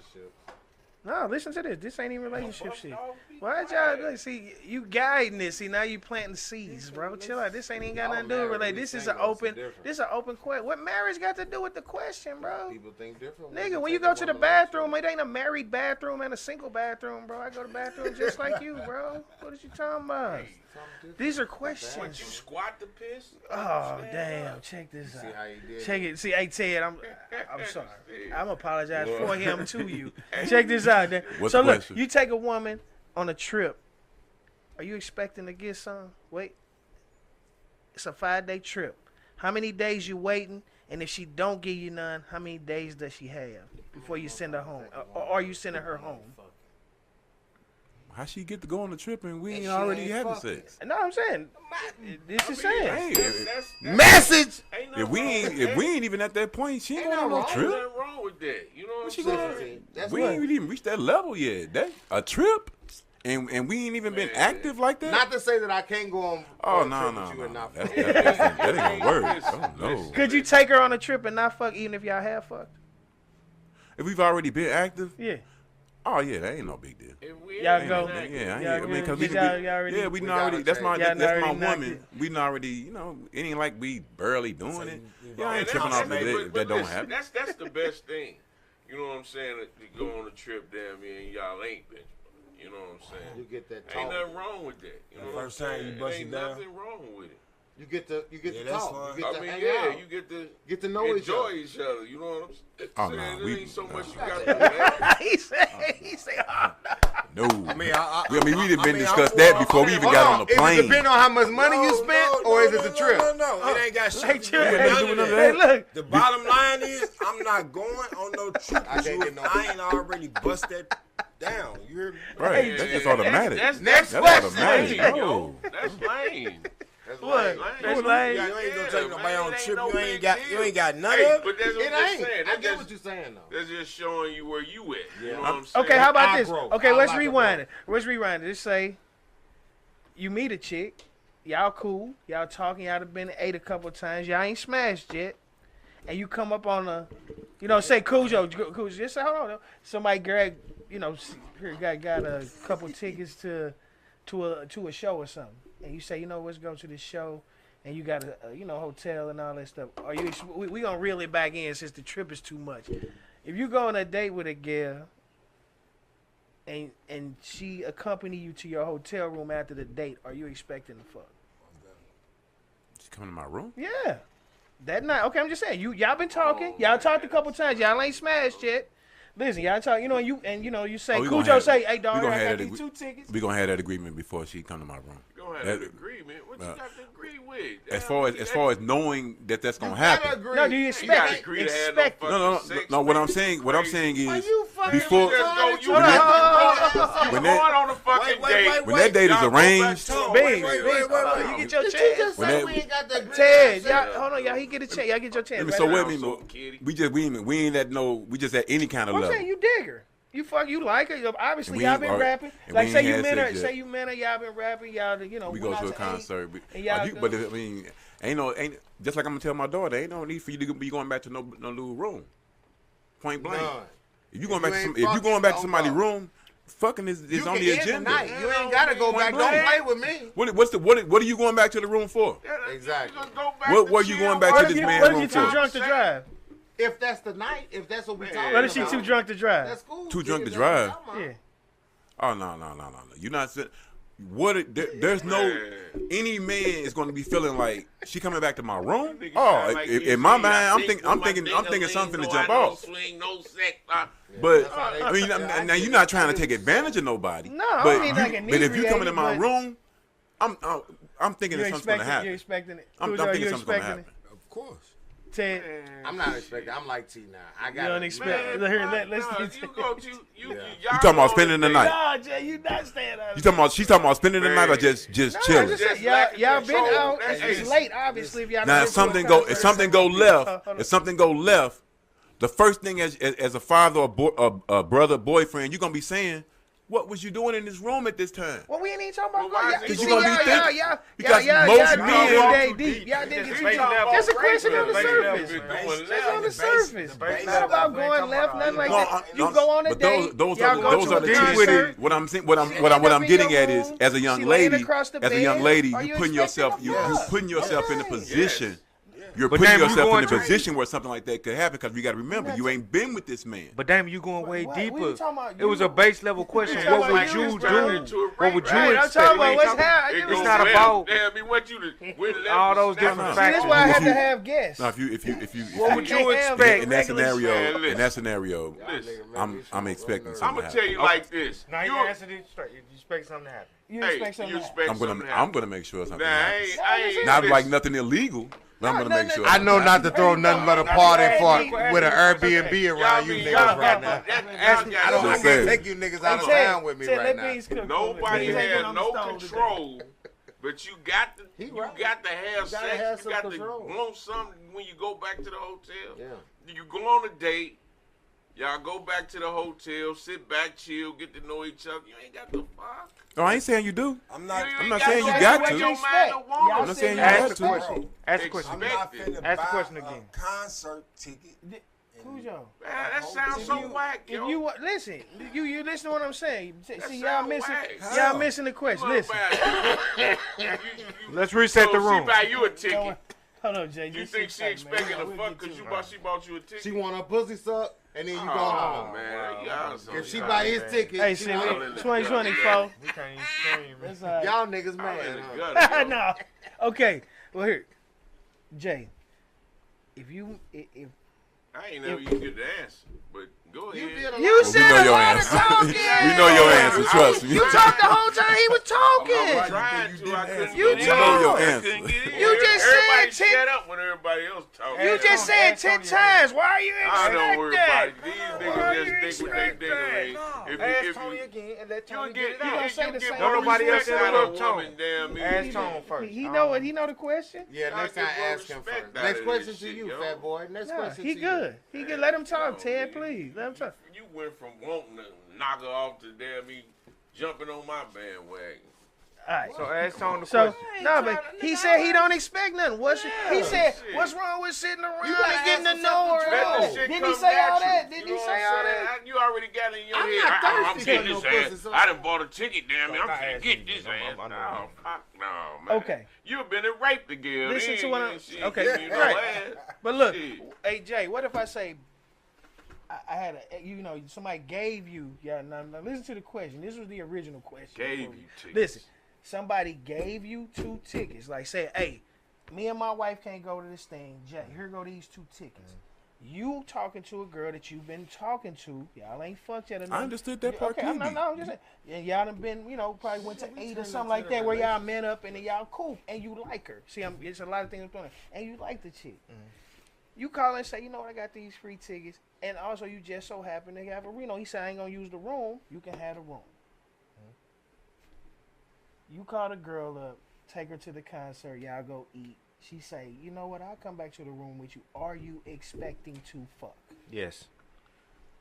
S1: No, listen to this. This ain't even relationship shit. Why y'all see you guiding this? See, now you planting seeds, bro. Chill out. This ain't even got nothing to do with relationship. This is an open question. What marriage got to do with the question, bro?
S2: People think different.
S1: Nigga, when you go to the bathroom, it ain't a married bathroom and a single bathroom, bro. I go to the bathroom just like you, bro. What is you talking about? These are questions.
S6: What, you squat the piss?
S1: Oh, damn. Check this out.
S2: See how you did
S1: Check it. See, hey, Ted, I'm sorry. I'm apologize for him to you. Check this out. Then. So, look, you take a woman on a trip. Are you expecting to get some? Wait. It's a 5-day trip. How many days you waiting? And if she don't give you none, how many days does she have before you send her home? Or are you sending her home?
S3: How she get to go on the trip and we ain't already having sex?
S1: No, I'm saying this is saying
S2: message.
S3: If we ain't even at that point, she ain't going on no trip.
S6: Nothing wrong with that. You know what I'm saying?
S3: We ain't even reached that level yet. That a trip, and we ain't even been active like that.
S2: Not to say that I can't go on.
S3: Oh no. That ain't gonna work. Oh no.
S1: Could you take her on a trip and not fuck even if y'all have fucked?
S3: If we've already been active,
S1: yeah.
S3: Oh yeah, that ain't no big deal.
S1: Y'all go.
S3: Yeah, I mean, cause we already. That's my woman. We already, it ain't like we barely doing it. Yeah, I ain't tripping off that don't happen.
S6: That's the best thing. You know what I'm saying? To go on a trip down there and y'all ain't been. You know what I'm saying?
S2: You get that.
S6: Ain't nothing wrong with that. You know
S5: first time you bust it down.
S6: Ain't nothing wrong with it.
S2: You get to talk. You get to hang out.
S6: You get
S2: to know
S6: enjoy each other. You know what I'm saying?
S3: Oh no,
S6: it ain't so much you got to do that.
S1: He said, oh,
S3: no. I mean, we didn't been discussed that before we even got on the plane.
S2: Is it depend on how much money you spent, or is it the trip?
S5: No, it ain't got shit to do
S1: Hey,
S5: with that.
S1: look.
S5: The bottom line is, I'm not going on no trip. I ain't already bust that down. You hear me?
S3: Right. That's just automatic.
S2: Next
S3: question.
S6: Yo, that's lame.
S1: What? That's lame.
S5: You ain't gonna take nobody on a trip. You ain't got none of it.
S6: But that's what I'm saying.
S2: I get what you're saying though.
S6: That's just showing you where you at. You know what I'm saying?
S1: Okay, how about this? Okay, let's rewind it. Let's rewind it. Let's say you meet a chick, y'all cool, y'all talking, y'all have been ate a couple times, y'all ain't smashed yet, and you come up on say Cujo, just say hold on, somebody grab, got a couple tickets to a show or something. And you say, let's go to this show, and you got a, hotel and all that stuff. Are you? We gonna reel it back in since the trip is too much. If you go on a date with a girl, and she accompany you to your hotel room after the date, are you expecting to fuck?
S3: She coming to my room?
S1: Yeah, that night. Okay, I'm just saying. Y'all been talking. Y'all talked a couple times. Y'all ain't smashed yet. Listen, y'all talk, you say, Cujo say, hey, dog, I got these 2 tickets.
S3: We gonna have that agreement before she come to my room.
S6: You gonna have that agreement? What you got to agree with?
S3: As far as knowing that's gonna happen.
S1: No, do you expect it?
S3: No. What I'm saying is before
S6: when
S3: that date is arranged.
S1: You get your chance. Ted, hold on, y'all. He get a chance. Y'all get your chance.
S3: So what I mean, we ain't at no. We just at any kind of level.
S1: I'm saying you dig her. You like her. Obviously, y'all been rapping. Like say you met her, y'all been rapping. Y'all,
S3: we go to a concert. But I mean, ain't just like I'm gonna tell my daughter, ain't no need for you to be going back to no little room. Point blank. None. If you going back to somebody's room, fucking is on the agenda.
S2: You ain't gotta go back. Don't play with me.
S3: What are you going back to the room for?
S2: Exactly.
S3: What are you going back to this man's room for?
S1: What if you too drunk to drive?
S7: If that's the night, if that's what we talking
S1: What
S7: about.
S1: if she too drunk to drive?
S7: That's cool.
S3: Too drunk to
S7: Niggas
S3: drive?
S1: Yeah.
S3: Oh no. You're not saying there's no any man is going to be feeling like she coming back to my room. Oh, in my mind, I'm thinking something to jump off.
S6: Swing, no sex.
S3: But I mean, now you're not trying to take advantage of nobody.
S1: No,
S3: but
S1: I mean like a
S3: but if you come into my
S1: but
S3: room, I'm thinking that something's going to happen.
S1: You're expecting it.
S3: I'm thinking something's going to happen.
S5: Of course.
S1: Ted,
S7: I'm not expecting. I'm like T now. I got.
S1: you don't expect. Let's
S6: You
S3: talking about spending the night?
S1: Nah, Jay, you not staying out.
S3: She's talking about spending the night or just chilling?
S1: Y'all been out. It's late, obviously. If y'all
S3: Now, if something go left, the first thing as a father or a brother, boyfriend, you're gonna be saying, "What was you doing in this room at this time?"
S1: Well, we ain't even talking about
S3: Because you're gonna be thinking. Because most men.
S1: Y'all didn't get just a question on the surface. Just on the surface. It's not about going left, nothing like that. You go on a date.
S3: Those are the chicks. What I'm getting at is, as a young lady, you putting yourself in a position. You're putting yourself in a position where something like that could happen, because you got to remember, you ain't been with this man.
S4: But damn, you going way deeper. It was
S1: a
S4: a base level question. What would you do? What would you
S1: I'm
S4: expect?
S1: talking about what's happening.
S4: It's not about
S6: all
S4: those different
S1: See,
S4: factors.
S1: that's why I have to have guests.
S3: Now, if you
S4: What would you expect?
S3: in that scenario, I'm expecting something.
S6: I'm gonna tell you like this.
S4: Now you answered it straight. You expect something to happen.
S1: You expect something to happen.
S3: I'm gonna make sure something
S6: Nah,
S3: happens.
S6: I ain't
S3: Not like nothing illegal, but I'm gonna make sure.
S7: I know not to throw nothing but a party with an Airbnb around you niggas right now. I can't take you niggas out of town with me right now.
S6: Nobody has no control, but you got to have sex. You got to want something when you go back to the hotel.
S7: Yeah.
S6: You go on a date. Y'all go back to the hotel, sit back, chill, get to know each other. You ain't got to fuck.
S3: No, I ain't saying you do.
S5: I'm not
S3: saying you got to.
S6: I'm
S3: not saying you
S4: Ask
S3: got
S4: the
S3: to.
S4: question. Ask the question.
S5: I'm not finna
S4: Ask the
S5: buy
S4: question
S5: a
S4: again.
S5: concert ticket.
S1: Cujo.
S6: Man, that sounds so whack, yo.
S1: If you listen, you listen to what I'm saying. See, y'all
S6: sound
S1: missing,
S6: whack.
S1: missing the question. Listen.
S4: Let's reset the room.
S6: She buy you a ticket.
S1: Hold on, Jay.
S6: You think she expecting to fuck because she bought you a ticket?
S7: She want her pussy sucked, and then you go home.
S6: Man,
S7: If she buy his ticket,
S1: Hey,
S7: she
S1: see,
S7: want
S1: 2024.
S4: We can't even scream.
S1: That's all right.
S7: y'all niggas mad.
S1: No. Okay. Well, here, Jay. If
S6: I ain't never even get the answer, but go ahead.
S1: you said
S3: We know
S1: a
S3: your
S1: lot of
S3: answer.
S1: talking.
S3: We know your answer. Trust me.
S1: You talked the whole time he was
S6: I'm
S1: talking.
S6: trying to. I couldn't
S1: You
S6: get it.
S1: know
S3: your
S6: I
S3: answer.
S6: couldn't get it.
S1: You just
S6: Everybody
S1: said
S6: shut up when everybody else talking.
S1: You just said 10 times. Why are you
S6: I don't worry
S1: expect
S6: about
S1: that?
S6: it. These niggas just think what they think.
S4: Ask Tony again and let
S6: You
S4: Tony
S6: get
S4: get it out.
S1: say the same
S4: Don't nobody else
S6: respect out
S4: interrupt
S6: of
S4: Tone.
S6: woman, damn me.
S4: Ask Tone first.
S1: He know it. He know the question.
S7: Yeah, next time ask him first. Next question to you, fat boy. Next
S1: Nah,
S7: question to
S1: he
S7: you.
S1: good. He good. Let him talk, Ted. Please, let him talk.
S6: You went from wanting to knock her off to damn me jumping on my bandwagon.
S1: All right.
S4: So ask Tone the
S1: So
S4: question.
S1: no, but he said he don't expect nothing. He said, what's wrong with sitting around and getting to know her?
S6: Let the shit
S1: Didn't
S6: come
S1: he say all
S6: natural.
S1: that? Didn't
S6: You
S1: he
S6: know
S1: say
S6: what
S1: all
S6: I'm
S1: that?
S6: saying? You already got it in your
S7: I'm
S6: head.
S7: not
S6: I'm
S7: thirsty
S6: getting
S7: for
S6: this
S7: no
S6: ass.
S7: pussy, so-
S6: I done bought a ticket, damn me. I'm
S4: Stop
S6: finna
S4: asking
S6: get
S4: me.
S6: this
S4: I'm-
S6: ass.
S4: I'm-
S6: No, fuck no, man.
S1: Okay.
S6: You've been raped again.
S1: Listen to what I'm.
S6: She
S1: Okay,
S6: giving you no
S1: right.
S6: ass.
S1: But look,
S6: Shit.
S1: hey Jay, what if I say I had somebody gave you? Yeah, now listen to the question. This was the original question.
S6: Gave you tickets.
S1: Listen, somebody gave you 2 tickets. Like say, hey, me and my wife can't go to this thing. Jay, here go these 2 tickets. You talking to a girl that you've been talking to. Y'all ain't fucked yet.
S3: I understood that part.
S1: Okay, I'm just saying. And y'all done been, probably went to 8 or something like that where y'all met up and then y'all cool and you like her. See, it's a lot of things I'm doing. And you like the chick. You call and say, you know what, I got these free tickets. And also you just so happen to have a Reno. He said, I ain't going to use the room. You can have the room. You call the girl up, take her to the concert, y'all go eat. She say, you know what, I'll come back to the room with you. Are you expecting to fuck?
S4: Yes.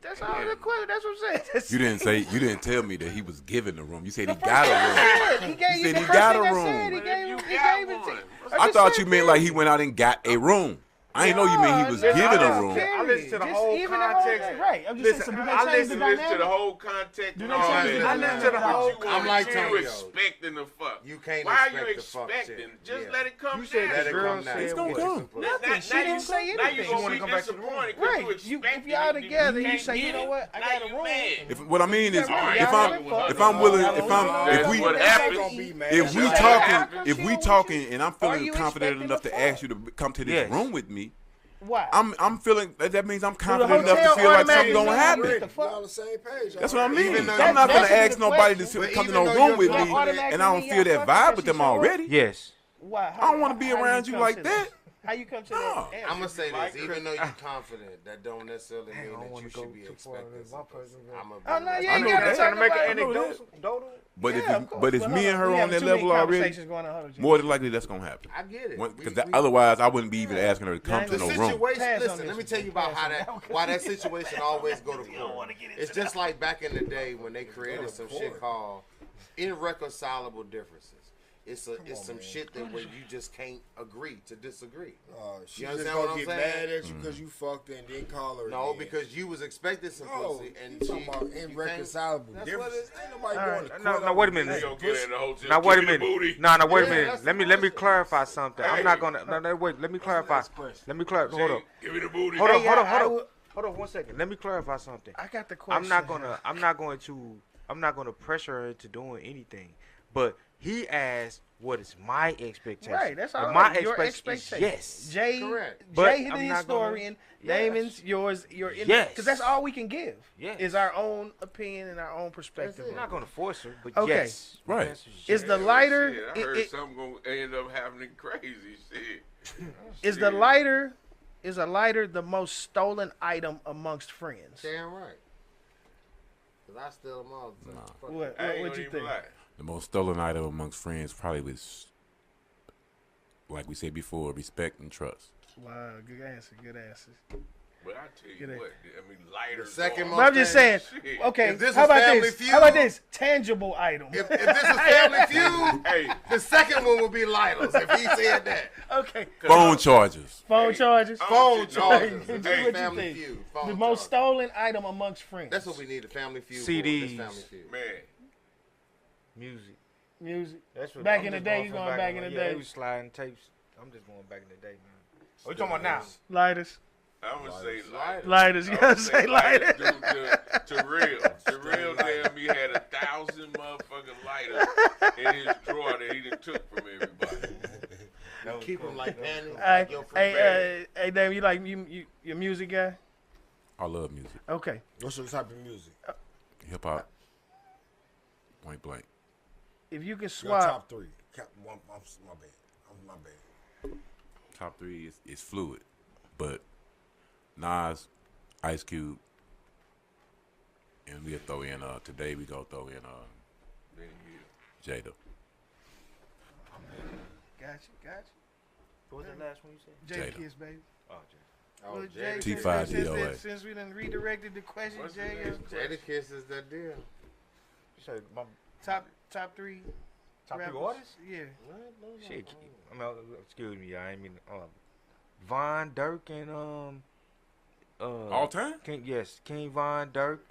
S1: That's all the question. That's what I'm saying.
S3: You didn't tell me that he was given the room. You said he got a room.
S1: He gave
S3: You
S1: you
S3: said
S1: the
S3: he
S1: first
S3: got
S1: thing
S3: a
S1: I
S3: room.
S1: said. He
S6: But
S1: gave
S6: if
S1: you
S6: you
S1: he
S6: got
S1: gave it
S6: one,
S1: to
S3: I thought you meant like he went out and got a room. I didn't know you meant he was given a room.
S1: I
S4: listen to the
S1: Just
S4: whole
S1: even the
S4: context.
S1: right. I'm just
S4: Listen,
S1: saying, so do
S4: I
S1: they change the
S6: Listen to
S1: dynamic?
S6: the whole context.
S1: Do
S6: and
S1: they
S6: all
S1: change
S6: that.
S1: the
S4: I listen to the whole.
S6: But you
S2: I'm like
S6: you
S2: Tonyo.
S6: expecting the fuck.
S2: You can't
S6: Why are
S2: expect
S6: you
S2: the fuck
S6: expecting?
S2: shit.
S6: Just
S2: Yeah.
S6: let it come
S4: You said
S6: down.
S2: Let
S4: the
S2: it
S4: girl
S2: come down.
S4: said
S3: It's gonna
S4: what you
S3: come.
S4: supposed
S1: Nothing.
S4: to.
S1: She didn't say
S6: Now you
S1: anything.
S4: She wanna
S6: gonna be
S4: come back to the room.
S6: disappointed because
S1: Right.
S6: you
S1: If y'all together, you
S6: can't
S1: say, you
S6: get
S1: know
S6: it.
S1: what? I
S6: Now
S1: got a
S6: you
S1: room.
S6: mad.
S3: If what I mean is,
S6: Alright,
S3: if I'm willing, if
S6: That's
S3: we
S6: what happens.
S5: Gonna be mad.
S3: if we
S6: That's
S3: talking,
S6: what
S3: if
S1: happens.
S3: we talking, and I'm
S1: Are
S3: feeling
S1: you
S3: confident
S1: expecting
S3: enough
S1: the
S3: to
S1: fuck?
S3: ask you to come to this
S4: Yes.
S3: room with me,
S1: Why?
S3: I'm feeling that means I'm
S1: the
S3: confident enough to
S1: hotel
S3: feel like something
S1: automatically
S3: gonna
S1: say
S3: happen.
S1: What the
S5: We're
S1: fuck?
S5: on the same page.
S3: That's what I mean.
S2: Even though
S3: I'm not
S1: That-
S3: gonna
S1: that's
S3: ask
S1: the
S3: nobody to
S1: question.
S3: come to
S2: But
S3: no
S2: even
S3: room
S2: though
S3: with
S2: you're
S3: me,
S1: confident-
S3: and I don't feel that
S1: Automatically,
S3: vibe
S1: y'all
S3: with them
S1: fuck because
S3: already.
S4: Yes.
S1: Why?
S3: I don't want to be around you
S1: come
S3: like
S1: to
S3: that.
S1: this? How you come to
S3: No.
S1: that? answer?
S2: I'm gonna say this, even though you're confident, that don't necessarily
S4: Damn, I
S2: mean
S4: don't
S2: that
S4: wanna
S2: you
S4: go
S2: should be
S4: too far
S2: expecting
S4: with my
S2: something.
S4: personal-
S1: Oh, no, you
S3: I
S1: ain't
S3: know
S1: gotta
S3: that.
S1: talk
S4: Trying to make
S1: about
S4: an
S1: it.
S4: anecdote.
S3: But
S1: Yeah, of course.
S3: but if
S1: But
S3: me
S1: hold
S3: and her
S1: we
S3: on
S1: having
S3: that
S1: too many
S3: level already,
S1: conversations going on. Hold on,
S3: more than likely that's gonna happen.
S2: I get it.
S3: Because otherwise, I wouldn't be even asking her to come
S1: Yeah,
S3: to
S2: The
S3: no room.
S2: situation.
S1: Pass on
S2: Listen,
S1: this
S2: let me
S1: one,
S2: tell you
S1: pass
S2: about how
S1: on
S2: that
S1: that.
S2: why that situation always go to
S1: wanna
S2: court.
S1: get into
S2: It's just like back in the day when they created some shit called irreconcilable differences. It's some shit that where you just can't agree to disagree.
S5: She
S2: You
S5: just
S2: understand what
S5: gonna
S2: I'm
S5: get
S2: saying?
S5: mad at you because you fucked her and then call her.
S2: No,
S5: again.
S2: because you was expecting some
S5: No,
S2: pussy and
S5: you
S2: she
S5: talking about irreconcilable
S2: That's what
S5: differences.
S2: it-
S5: Ain't nobody
S1: All
S5: going
S1: right.
S5: to
S4: No,
S5: court
S4: no,
S5: over
S4: wait a
S5: this.
S4: minute.
S6: They gonna get in the hotel.
S4: Now wait a
S6: give me the
S4: minute.
S6: booty.
S4: No, wait a
S2: Yeah,
S4: minute.
S2: that's
S4: Let me
S2: the
S4: clarify something. I'm
S6: Hey.
S4: not gonna. No, wait. Let me clarify.
S5: next question.
S4: Let me clarify. Hold on.
S6: Give me the booty.
S4: Hold on.
S1: Hey,
S4: Hold on.
S1: I
S4: Hold on.
S1: would-
S4: Hold on 1 second. Let me clarify something.
S1: I got the question.
S4: I'm not going to pressure her into doing anything. But he asked, "What is my expectation?"
S1: Right, that's all.
S4: And my
S1: Your
S4: expectation
S1: expectation.
S4: is yes.
S1: Jay,
S2: Correct.
S4: But
S1: Jay hit
S4: I'm
S1: his
S4: not gonna-
S1: historian.
S4: Yes.
S1: Damon's yours. Your
S4: Yes.
S1: because that's all we can give.
S4: Yes.
S1: Is our own opinion and our own perspective.
S4: I'm not going to force her, but
S1: Okay.
S4: yes.
S3: Right.
S1: Is the lighter?
S6: Shit, I heard something gonna end up happening crazy. Shit.
S1: Is the lighter? Is a lighter the most stolen item amongst friends?
S2: Damn right. Cause I steal them all the time. Fuck
S1: What?
S6: I ain't
S1: What
S6: gonna
S1: you
S6: even
S1: think?
S6: lie.
S3: The most stolen item amongst friends probably was, like we said before, respect and trust.
S1: Wow, good answer. Good answer.
S6: But I tell you
S1: Get it.
S6: what, I mean, lighters.
S2: The second
S6: are-
S2: most-
S1: But I'm just saying.
S6: Shit.
S1: Okay.
S2: If this
S1: How
S2: was
S1: about
S2: Family
S1: this?
S2: Feud-
S1: How about this? Tangible item.
S2: If this is Family Feud,
S6: Hey,
S2: the second one would be Lighters if he said that.
S1: Okay.
S3: Phone charges.
S1: Phone charges.
S2: Phone
S6: Hey,
S2: charges.
S1: hey,
S2: If
S1: hey,
S2: it's
S1: what you
S2: Family
S1: think?
S2: Feud.
S1: The
S2: Phone
S1: most
S2: charges.
S1: stolen item amongst friends.
S2: That's what we need. The Family Feud.
S4: CDs.
S2: Board. That's Family Feud.
S6: man,
S4: Music.
S1: Music.
S4: That's what,
S1: Back
S4: I'm
S1: in the
S4: just
S1: day, you
S4: from
S1: going back in the
S4: yeah,
S1: day.
S4: they was sliding tapes. I'm just going back in the day, man. What you talking about now?
S1: Lighters.
S6: I'm gonna say lighters.
S1: Lighters. You
S6: I'm
S1: gotta
S6: gonna
S1: say lighters.
S6: Dude, to real. To real damn, he had 1,000 motherfucking lighters in his drawer that he done took from everybody.
S2: Keep them like panties.
S1: Hey,
S2: Like your free bag.
S1: hey, Dave, you like you music guy?
S3: I love music.
S1: Okay.
S5: What's your type of music?
S3: Hip hop. Point blank.
S1: If you can
S5: Your
S1: swap,
S5: top three. My bad. My bad.
S3: Top three is fluid, but Nas, Ice Cube, and we'll throw in today we gonna throw in Jada.
S1: gotcha.
S4: What was the last one you said?
S1: Jay
S3: Jada.
S1: Kiss, baby.
S4: Oh, Jay.
S2: Oh,
S1: Well,
S2: Jada.
S1: Jay,
S3: T5
S1: since-
S3: DOA.
S1: Since we done redirected the question,
S6: What's the
S1: Jay,
S6: next
S2: Jada Kiss is that deal.
S4: You said my
S1: top three.
S4: top
S1: rappers.
S4: three artists?
S1: Yeah.
S4: Shit. I mean, excuse me. I ain't mean. Von, Dirk, and
S3: All time?
S4: King Von, Dirk,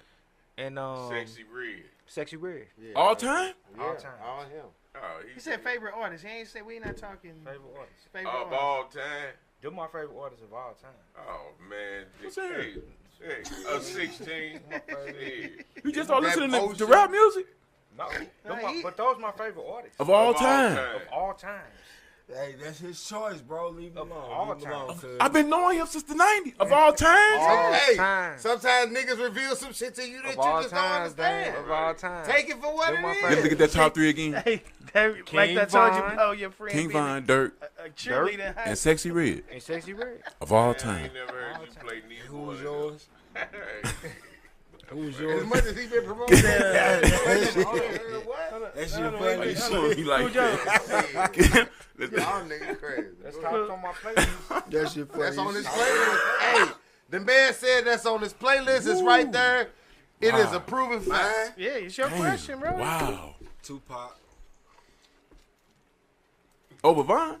S4: and
S6: Sexy Red.
S4: Sexy Red.
S2: Yeah,
S3: All time?
S2: Yeah,
S4: All time.
S2: all him.
S6: Oh,
S1: He said favorite artist. He ain't said we not talking
S4: Favorite artists.
S1: favorite
S6: of
S1: artist.
S6: all time.
S4: They're my favorite artists of all time.
S6: Oh man,
S3: What's that?
S6: hey, 16. Shit.
S3: You just don't
S2: That
S3: listen to
S2: motion.
S3: rap music?
S4: No,
S1: he-
S4: but those my favorite artists
S3: Of all
S6: Of all
S3: time.
S6: time.
S4: of all times.
S5: Hey, that's his choice, bro. Leave him
S4: Of
S5: alone.
S4: all
S5: Leave him alone,
S4: time.
S5: cuz.
S3: I've been knowing him since the 90s. Of all time?
S4: All
S2: Hey,
S4: time.
S2: sometimes niggas reveal some shit to you that
S4: Of
S2: you
S4: all
S2: just don't
S4: times,
S2: understand.
S4: Of all time.
S2: Take it for what
S4: They're my
S2: it
S3: Let me
S2: is.
S3: look at that top three again.
S1: Hey, like
S4: King
S1: that told you
S4: Von,
S1: about your friend
S3: King
S1: being
S3: Von, Dirk,
S1: a cheerleader in high
S3: and Sexy Red.
S4: And Sexy Red.
S3: Of all
S6: I
S3: time.
S6: ain't never heard you play neither one
S5: Who's
S6: of
S5: yours?
S6: them.
S5: Who's
S2: As
S5: yours?
S2: much as he been promoting that,
S5: That's your
S1: no,
S5: funny
S1: wait,
S5: shit.
S3: He like
S2: y'all niggas crazy.
S4: That's top on my playlist.
S5: That's your funny
S2: That's on his
S5: shit.
S2: playlist. Hey, the man said that's on his playlist. It's right there. It is a proven fact.
S1: Yeah, it's your question, bro.
S3: Wow.
S5: Tupac.
S3: Over Von?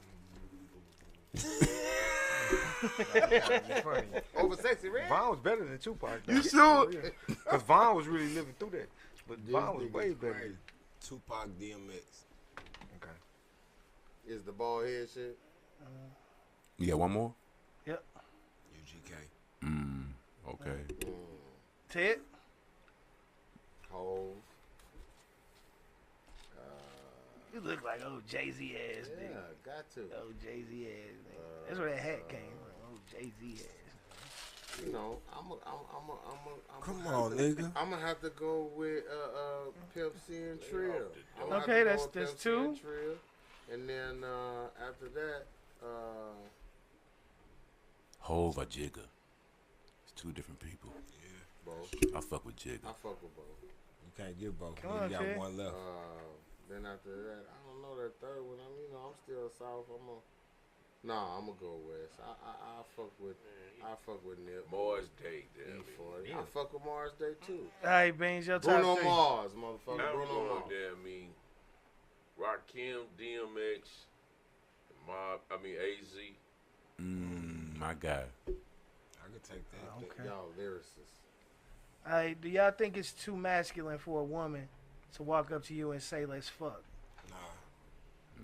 S4: It's funny.
S7: Over Sexy Red?
S4: Von was better than Tupac. Though.
S1: You sure?
S4: Because Von was really living through that. But
S5: This
S4: Von was
S5: nigga's
S4: way better.
S5: crazy. Tupac, DMX.
S4: Okay.
S7: Is the bald head shit?
S3: You got one more?
S5: UGK.
S3: Okay.
S1: Ted?
S7: Hove.
S1: You look like old Jay-Z ass
S7: Yeah,
S1: nigga.
S7: got to.
S1: Old Jay-Z ass nigga. That's where that hat came from. Old Jay-Z ass.
S7: You know,
S5: Come on, nigga.
S7: I'm gonna have to go with Pimp C and Trill. I'ma have
S1: Okay,
S7: to go
S1: that's
S7: with Pimp C
S1: two.
S7: and Trill. And then after that,
S3: Hove or Jigga? It's two different people.
S7: both.
S3: I fuck with Jigga.
S7: I fuck with both.
S5: You can't get both.
S1: Come
S5: You
S1: on,
S5: got
S1: Ted.
S5: one left.
S7: Then after that, I don't know that third one. I'm still South. I'm gonna go West. I fuck with Nip.
S6: Mars Day, damn
S7: E40. I fuck with Mars Day too.
S1: All right, Beans, your top
S7: Bruno
S1: three.
S7: Mars, motherfucker.
S6: I'm
S7: Bruno
S6: going
S7: Mars.
S6: there. I mean, Rakim, DMX, Mob. I mean AZ.
S3: My guy.
S5: I could take that.
S1: Okay.
S7: Y'all lyricists.
S1: All right, do y'all think it's too masculine for a woman to walk up to you and say, let's fuck?
S5: Nah.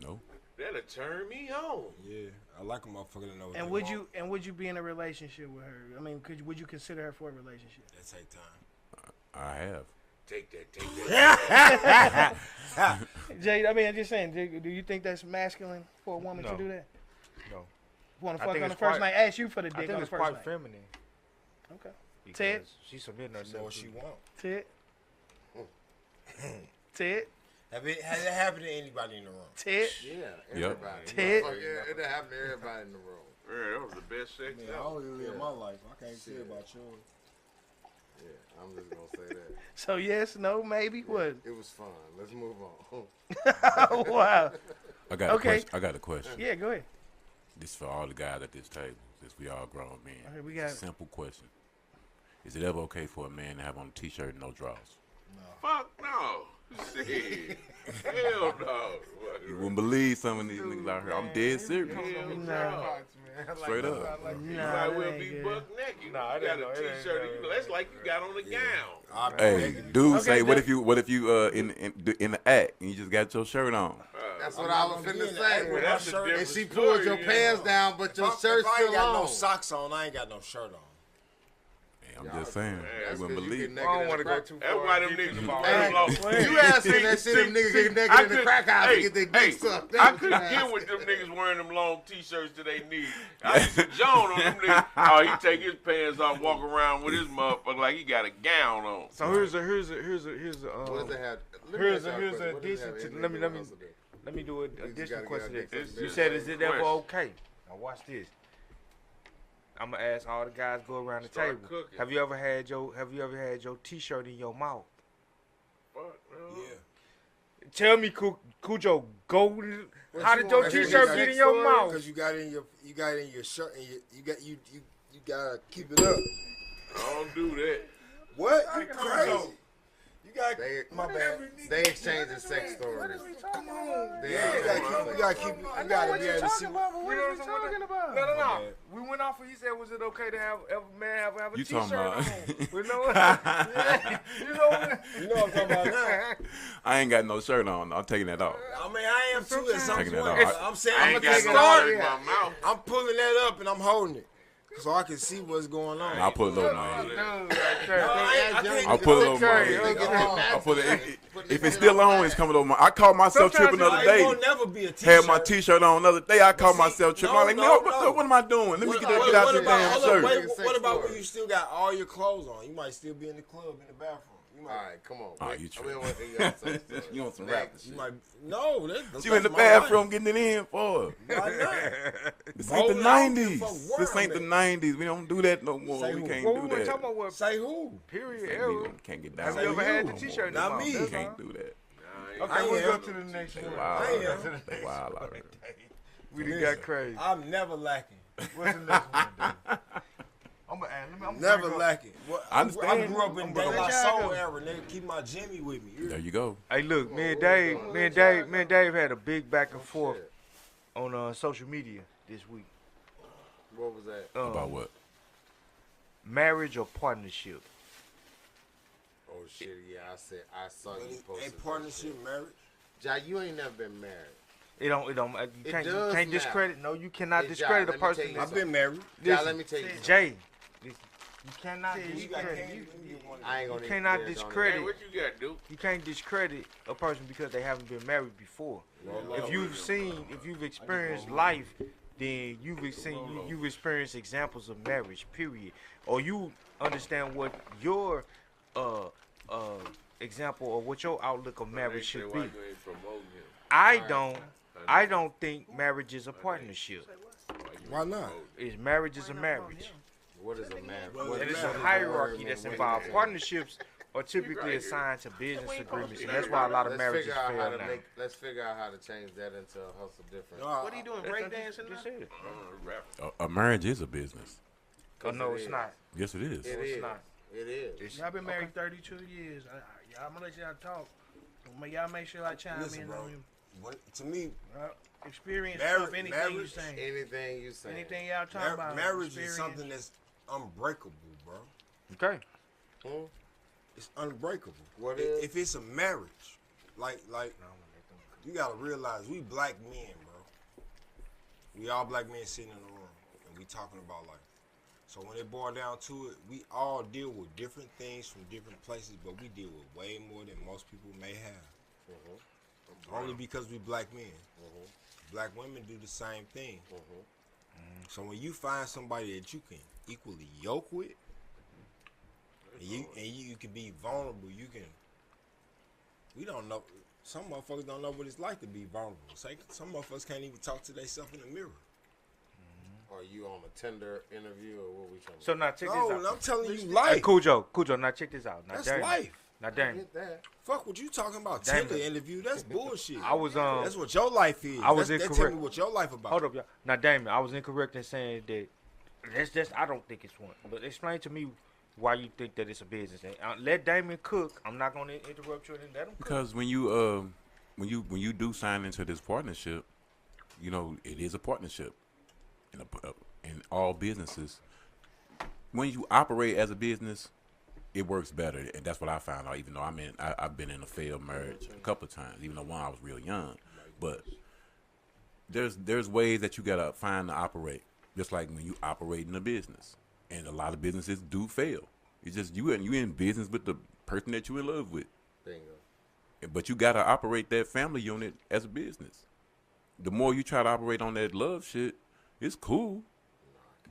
S3: No.
S6: That'll turn me on.
S5: Yeah. I like a motherfucker to know what
S1: And
S5: they
S1: would you be in a relationship with her? I mean, would you consider her for a relationship?
S5: That take time.
S3: I have.
S6: Take that.
S1: Jay, I mean, I'm just saying, do you think that's masculine for a woman to
S4: No.
S1: do that?
S4: No.
S1: Want to
S4: I
S1: fuck
S4: think
S1: on the
S4: it's
S1: first
S4: quite-
S1: night? Ask you for the
S4: I
S1: dick
S4: think
S1: on the
S4: it's
S1: first
S4: quite
S1: night.
S4: feminine.
S1: Okay.
S4: Because
S1: Ted?
S4: she's submitting
S5: Know
S4: herself.
S5: what she want.
S1: Ted? Ted?
S5: Has it happened to anybody in the room?
S1: Ted?
S7: Yeah,
S3: Yep.
S7: everybody.
S1: Ted?
S7: It happened to everybody in the room.
S6: Yeah, that was the best sex
S5: Man,
S6: ever.
S5: I only live my life. I can't say
S7: Shit.
S5: about yours.
S7: Yeah, I'm just gonna say that.
S1: So yes, no, maybe, what?
S7: It was fun. Let's move on.
S1: Wow.
S3: I got
S1: Okay.
S3: a question. I got a question.
S1: Yeah, go ahead.
S3: This for all the guys at this table, since we all grown men.
S1: Okay, we
S3: It's
S1: got
S3: a
S1: it.
S3: simple question. Is it ever okay for a man to have on a t-shirt and no drawers?
S6: Fuck no. Shit. Hell no.
S3: You wouldn't believe some of these niggas out here. I'm dead serious.
S6: Hell
S1: Nah.
S6: no.
S3: Straight up.
S6: You
S1: Nah,
S6: might
S1: that
S6: well
S1: ain't
S6: be
S1: good.
S6: buck naked.
S4: Nah, it
S6: you
S4: ain't
S6: got
S4: no-
S6: a
S4: it ain't
S6: t-shirt.
S4: no-
S6: That's like you got on a gown.
S3: Hey, dude,
S1: Okay,
S3: say what
S1: that-
S3: if you in the act and you just got your shirt on?
S7: That's
S5: I'm
S7: what
S5: not
S7: I was
S5: gonna be
S7: finna
S5: in the
S7: say.
S5: act with
S6: my shirt.
S7: And she
S6: Different
S7: pulled your
S6: story,
S7: pants
S6: yeah.
S7: down, but your shirt's
S5: If I ain't
S7: still
S5: got no
S7: on.
S5: socks on, I ain't got no shirt on.
S3: Hey, I'm just saying.
S6: that's
S3: You wouldn't
S7: 'cause you
S3: believe.
S7: get
S4: I don't
S7: naked
S4: want to
S7: in
S4: go
S7: the
S4: too
S6: That's
S4: far.
S6: why them
S4: deep
S6: niggas
S4: in the
S6: be
S4: ball.
S6: paying low.
S7: You asking that shit, them niggas get naked in the crack house and get their dicks sucked.
S6: I couldn't get with them niggas wearing them long t-shirts to they knees. I used to John on them niggas. Oh, he take his pants off, walk around with his motherfucker like he got a gown on.
S4: So here's a
S7: What does it have? Let me
S4: Here's
S7: ask
S4: a-
S7: y'all
S4: here's
S7: question.
S4: a
S7: What does it
S4: decent
S7: have
S4: to-
S7: anything
S4: let me-
S7: to do with us?
S4: let me do a
S7: just
S4: additional
S7: gotta
S4: question.
S7: get
S6: It's
S4: You
S6: just
S4: said
S6: a
S4: is it ever
S6: question.
S4: okay? Now watch this. I'm gonna ask all the guys go around the
S6: Start
S4: table.
S6: cooking.
S4: Have you ever had your t-shirt in your mouth?
S6: Fuck, no.
S5: Yeah.
S4: Tell me, Cujo, how did your
S7: wanna hear
S4: t-shirt
S7: this
S4: get in your
S7: story?
S4: mouth?
S5: Because you got it in your shirt and you gotta keep it up.
S6: I don't do that.
S5: What? You crazy? You got
S7: They,
S5: my bad.
S7: they exchanging sex stories.
S5: Come on.
S7: They
S5: Yeah, you gotta keep it. You gotta be able to see.
S1: What are we talking about?
S4: No.
S5: bad.
S4: We went off and he said, was it okay to have a man have a
S3: You
S4: t-shirt
S3: talking about-
S4: on? We know yeah, you know what?
S5: You know what I'm talking about now.
S3: I ain't got no shirt on. I'm taking that off.
S5: I mean, I am too at some
S3: Taking
S5: point.
S3: that off.
S5: I'm saying
S6: I
S5: I'm
S6: ain't
S5: gonna
S6: got
S5: take
S6: no
S5: it off.
S6: water in my mouth.
S5: I'm pulling that up and I'm holding it so I can see what's going on.
S3: I'll put it over my head.
S4: Dude,
S5: I can't
S3: I'll put it over my
S4: Okay,
S3: head.
S4: okay.
S3: I'll put it. If it's still on, it's coming over my. I caught myself
S4: Sometimes
S3: tripping the other
S5: It
S3: day.
S5: won't never be a t-shirt.
S3: Had my t-shirt on the other day. I caught
S5: see,
S3: myself tripping.
S5: no,
S3: I'm like,
S5: no,
S3: no, what am I doing? Let me
S5: What
S3: get out this damn
S5: hold up,
S3: shirt.
S5: wait,
S7: Sex
S5: what about
S7: story.
S5: when you still got all your clothes on? You might still be in the club in the bathroom. You
S7: All
S5: might.
S7: right, come on.
S3: Oh,
S7: Wait,
S3: you
S7: we
S3: tripping.
S7: don't want to hear y'all sex stories.
S3: You want some
S7: Next.
S3: rapping
S5: You
S3: shit?
S5: might. No, that's
S3: You in the
S5: my
S3: bathroom
S5: life.
S3: getting it in for?
S5: Why not?
S3: This ain't the
S5: Bro, I don't give a
S3: 90s.
S5: fuck
S3: This
S5: where
S3: ain't the
S5: I'm
S3: 90s. We don't do that no more.
S5: Say
S3: We
S5: who?
S3: can't
S4: Well, we
S3: do
S4: were
S3: that.
S4: talking about what
S5: Say who?
S4: period
S3: We
S4: era.
S3: can't get down.
S4: Have you
S5: Say
S4: ever had
S5: you.
S4: the t-shirt in
S5: Not
S4: your mouth?
S5: me.
S3: You
S4: That's
S3: can't
S4: all.
S3: do that.
S4: Okay,
S5: I
S4: we'll
S5: am.
S4: go to the next
S3: They
S4: one.
S3: wild.
S5: I am.
S3: They wild out here.
S4: We done
S5: Listen,
S4: got crazy.
S5: I'm never lacking.
S4: What's the next one, dude? I'm gonna add. I'm
S5: Never lacking. Well,
S3: I
S5: I
S3: understand.
S5: grew up in De
S4: gonna
S5: La
S4: let
S5: Soul
S4: y'all go.
S5: era. They keep my Jimmy with me.
S3: There you go.
S4: Hey, look, me and Dave had a big back and forth on social media this week.
S7: What was that?
S3: About what?
S4: Marriage or partnership?
S7: Oh shit! Yeah, I saw you posted.
S5: A partnership, marriage.
S7: Ja, you ain't never been married.
S4: It don't. You
S7: It
S4: can't. You
S7: does
S4: can't
S7: matter.
S4: discredit. No, you cannot
S7: Hey, Ja,
S4: discredit a
S7: let me
S4: person.
S7: tell you
S4: that's-
S5: I've been married.
S7: Ja,
S4: Listen,
S7: let me tell you. something.
S4: Jay, listen, you cannot
S1: You got
S4: discredit.
S1: candy.
S7: I ain't gonna.
S4: You
S7: even
S4: cannot
S7: get on it.
S4: discredit.
S6: Hey, what you got, dude?
S4: You can't discredit a person because they haven't been married before. If you've experienced life, then you've experienced examples of marriage, period. Or you understand what your example or what your outlook of marriage should be. I don't think marriage is a partnership.
S5: Why not?
S4: Marriage is a marriage.
S7: What is a marriage?
S5: Well,
S7: What
S4: And
S7: is
S4: it's a
S7: that
S4: hierarchy
S7: word
S4: that's
S7: mean?
S4: involved. Partnerships are typically assigned to business agreements, and that's why a lot of marriages fail now.
S7: Let's figure out how to change that into a hustle different.
S1: What are you doing? Breakdancing
S4: Just
S1: now?
S4: said it.
S3: A marriage is a business.
S4: Oh, no,
S7: it
S4: it's
S7: is.
S4: not.
S3: Yes, it is.
S7: It
S4: it's
S7: is.
S4: not.
S7: It is.
S1: Y'all been married 32 years. I'm gonna let y'all talk. Y'all make sure I chime
S5: Listen,
S1: in
S5: bro.
S1: on you.
S5: To me,
S1: Experience
S5: Marriage-
S1: of anything you
S5: marriage-
S1: saying.
S7: Anything you say.
S1: Anything y'all talking about.
S5: marriage
S1: experience.
S5: is something that's unbreakable, bro.
S4: Okay.
S5: It's unbreakable.
S7: What is?
S5: If it's a marriage, like you gotta realize we black men, bro. We all black men sitting in the room and we talking about life. So when it boils down to it, we all deal with different things from different places, but we deal with way more than most people may have. Only because we black men. Black women do the same thing. So when you find somebody that you can equally yoke with, and you can be vulnerable, we don't know. Some motherfuckers don't know what it's like to be vulnerable. Some motherfuckers can't even talk to themselves in the mirror.
S7: Are you on a Tinder interview or what we talking
S4: So now check
S5: No,
S4: this out.
S5: I'm telling you,
S4: Hey,
S5: life.
S4: Cujo, now check this out. Now,
S5: That's
S4: Damon.
S5: life.
S4: Now,
S7: about?
S4: Damon,
S7: Get that.
S5: Fuck what you talking about.
S4: Damn
S5: Tinder
S4: it.
S5: interview, that's bullshit.
S4: I was
S5: That's what your life is.
S4: I was
S5: That tell
S4: incorrect.
S5: me what your life about.
S4: Hold up, y'all. Now, Damon, I was incorrect in saying that. That's I don't think it's one. But explain to me why you think that it's a business. And let Damon cook. I'm not gonna interrupt you and let him cook.
S3: Because when you do sign into this partnership, you know it is a partnership in all businesses. When you operate as a business, it works better, and that's what I found out. Even though I've been in a failed marriage a couple of times, even though one I was real young, but there's ways that you gotta find to operate, just like when you operate in a business, and a lot of businesses do fail. It's just you in business with the person that you in love with.
S7: Bingo.
S3: But you gotta operate that family unit as a business. The more you try to operate on that love shit, it's cool.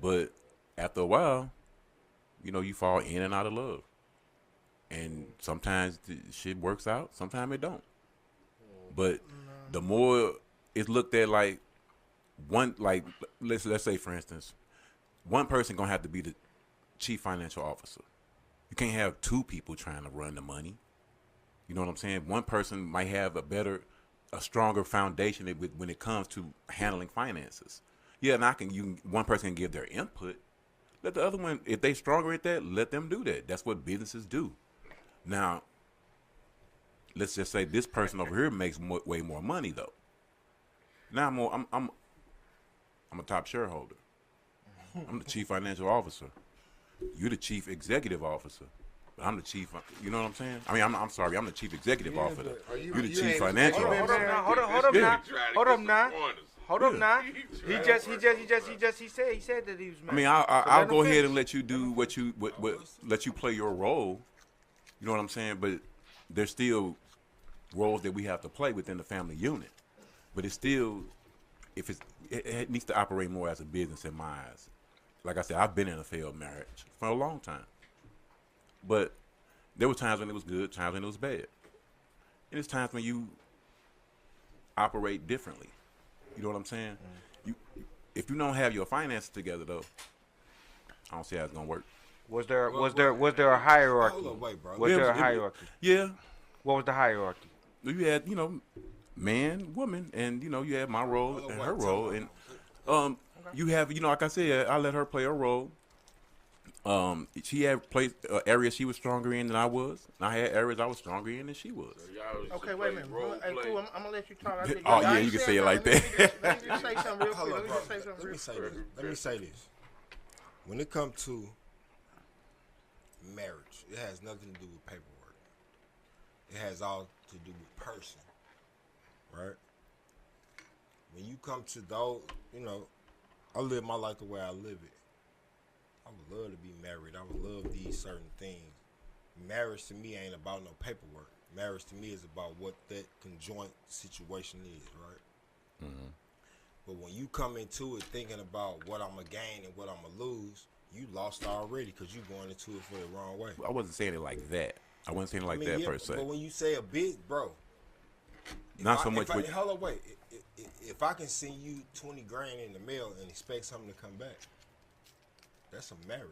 S3: But after a while, you fall in and out of love. And sometimes the shit works out, sometimes it don't. But the more it's looked at like let's say for instance, one person gonna have to be the chief financial officer. You can't have two people trying to run the money. You know what I'm saying? One person might have a stronger foundation when it comes to handling finances. Yeah, and one person can give their input. Let the other one, if they stronger at that, let them do that. That's what businesses do. Now, let's just say this person over here makes way more money though. Now I'm a top shareholder. I'm the chief financial officer. You're the chief executive officer. But I'm the chief. You know what I'm saying? I mean, I'm sorry. I'm the chief executive officer. You're the chief financial
S4: Hold
S3: officer.
S4: up, hold up
S3: Yeah.
S4: now. Hold up now. Hold up
S3: Yeah.
S4: now. He said that he was
S3: I
S4: married.
S3: mean,
S4: So
S3: I'll
S4: let him
S3: go ahead
S4: finish.
S3: and let you do what let you play your role. You know what I'm saying? But there's still roles that we have to play within the family unit. But it's still, it needs to operate more as a business in my eyes. Like I said, I've been in a failed marriage for a long time. But there were times when it was good, times when it was bad. And there's times when you operate differently. You know what I'm saying? If you don't have your finances together, though, I don't see how it's gonna work.
S4: Was there a hierarchy?
S5: Hold on, wait, bro.
S4: Was there a hierarchy?
S3: Yeah,
S4: What was the hierarchy?
S3: you had man, woman, and you had my role and her role, and you have like I said, I let her play her role. She had areas she was stronger in than I was. And I had areas I was stronger in than she was.
S1: Okay, wait a minute. Hey, cool, I'm gonna let you talk.
S3: Oh, yeah, you can say it like that.
S1: Let me just say something real quick.
S5: Let me say this. When it comes to marriage, it has nothing to do with paperwork. It has all to do with person, right? When you come to those, I live my life the way I live it. I would love to be married. I would love these certain things. Marriage to me ain't about no paperwork. Marriage to me is about what that conjoint situation is, right? Mm-hmm. But when you come into it thinking about what I'm going to gain and what I'm going to lose, you lost already because you going into it for the wrong way.
S3: I wasn't saying it like that. I wasn't saying it like that per se.
S5: But when you say a bit, bro.
S3: Not so much.
S5: Hold on, wait. If I can send you 20 grand in the mail and expect something to come back, that's a marriage.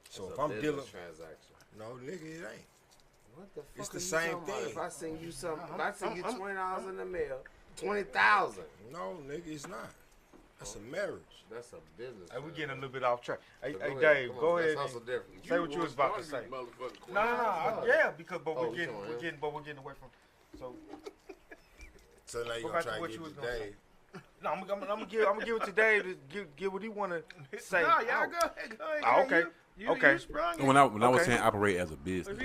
S5: So if I'm dealing transaction, no nigga, it ain't.
S2: What the fuck?
S5: It's the same thing.
S2: If I send you something, if I send you $20 in the mail, 20,000.
S5: No, nigga, it's not. That's a marriage.
S2: That's a business.
S4: Hey, we getting a little bit off track. Hey, Dave, go ahead. Say what you was about to say. No. Yeah, because we're getting away from.
S5: So now you gonna try to give it to Dave.
S4: No, I'm gonna give it to Dave to give what he wanna say.
S1: No, y'all go ahead.
S4: Oh, okay.
S1: You sprung it.
S3: When I was saying operate as a business,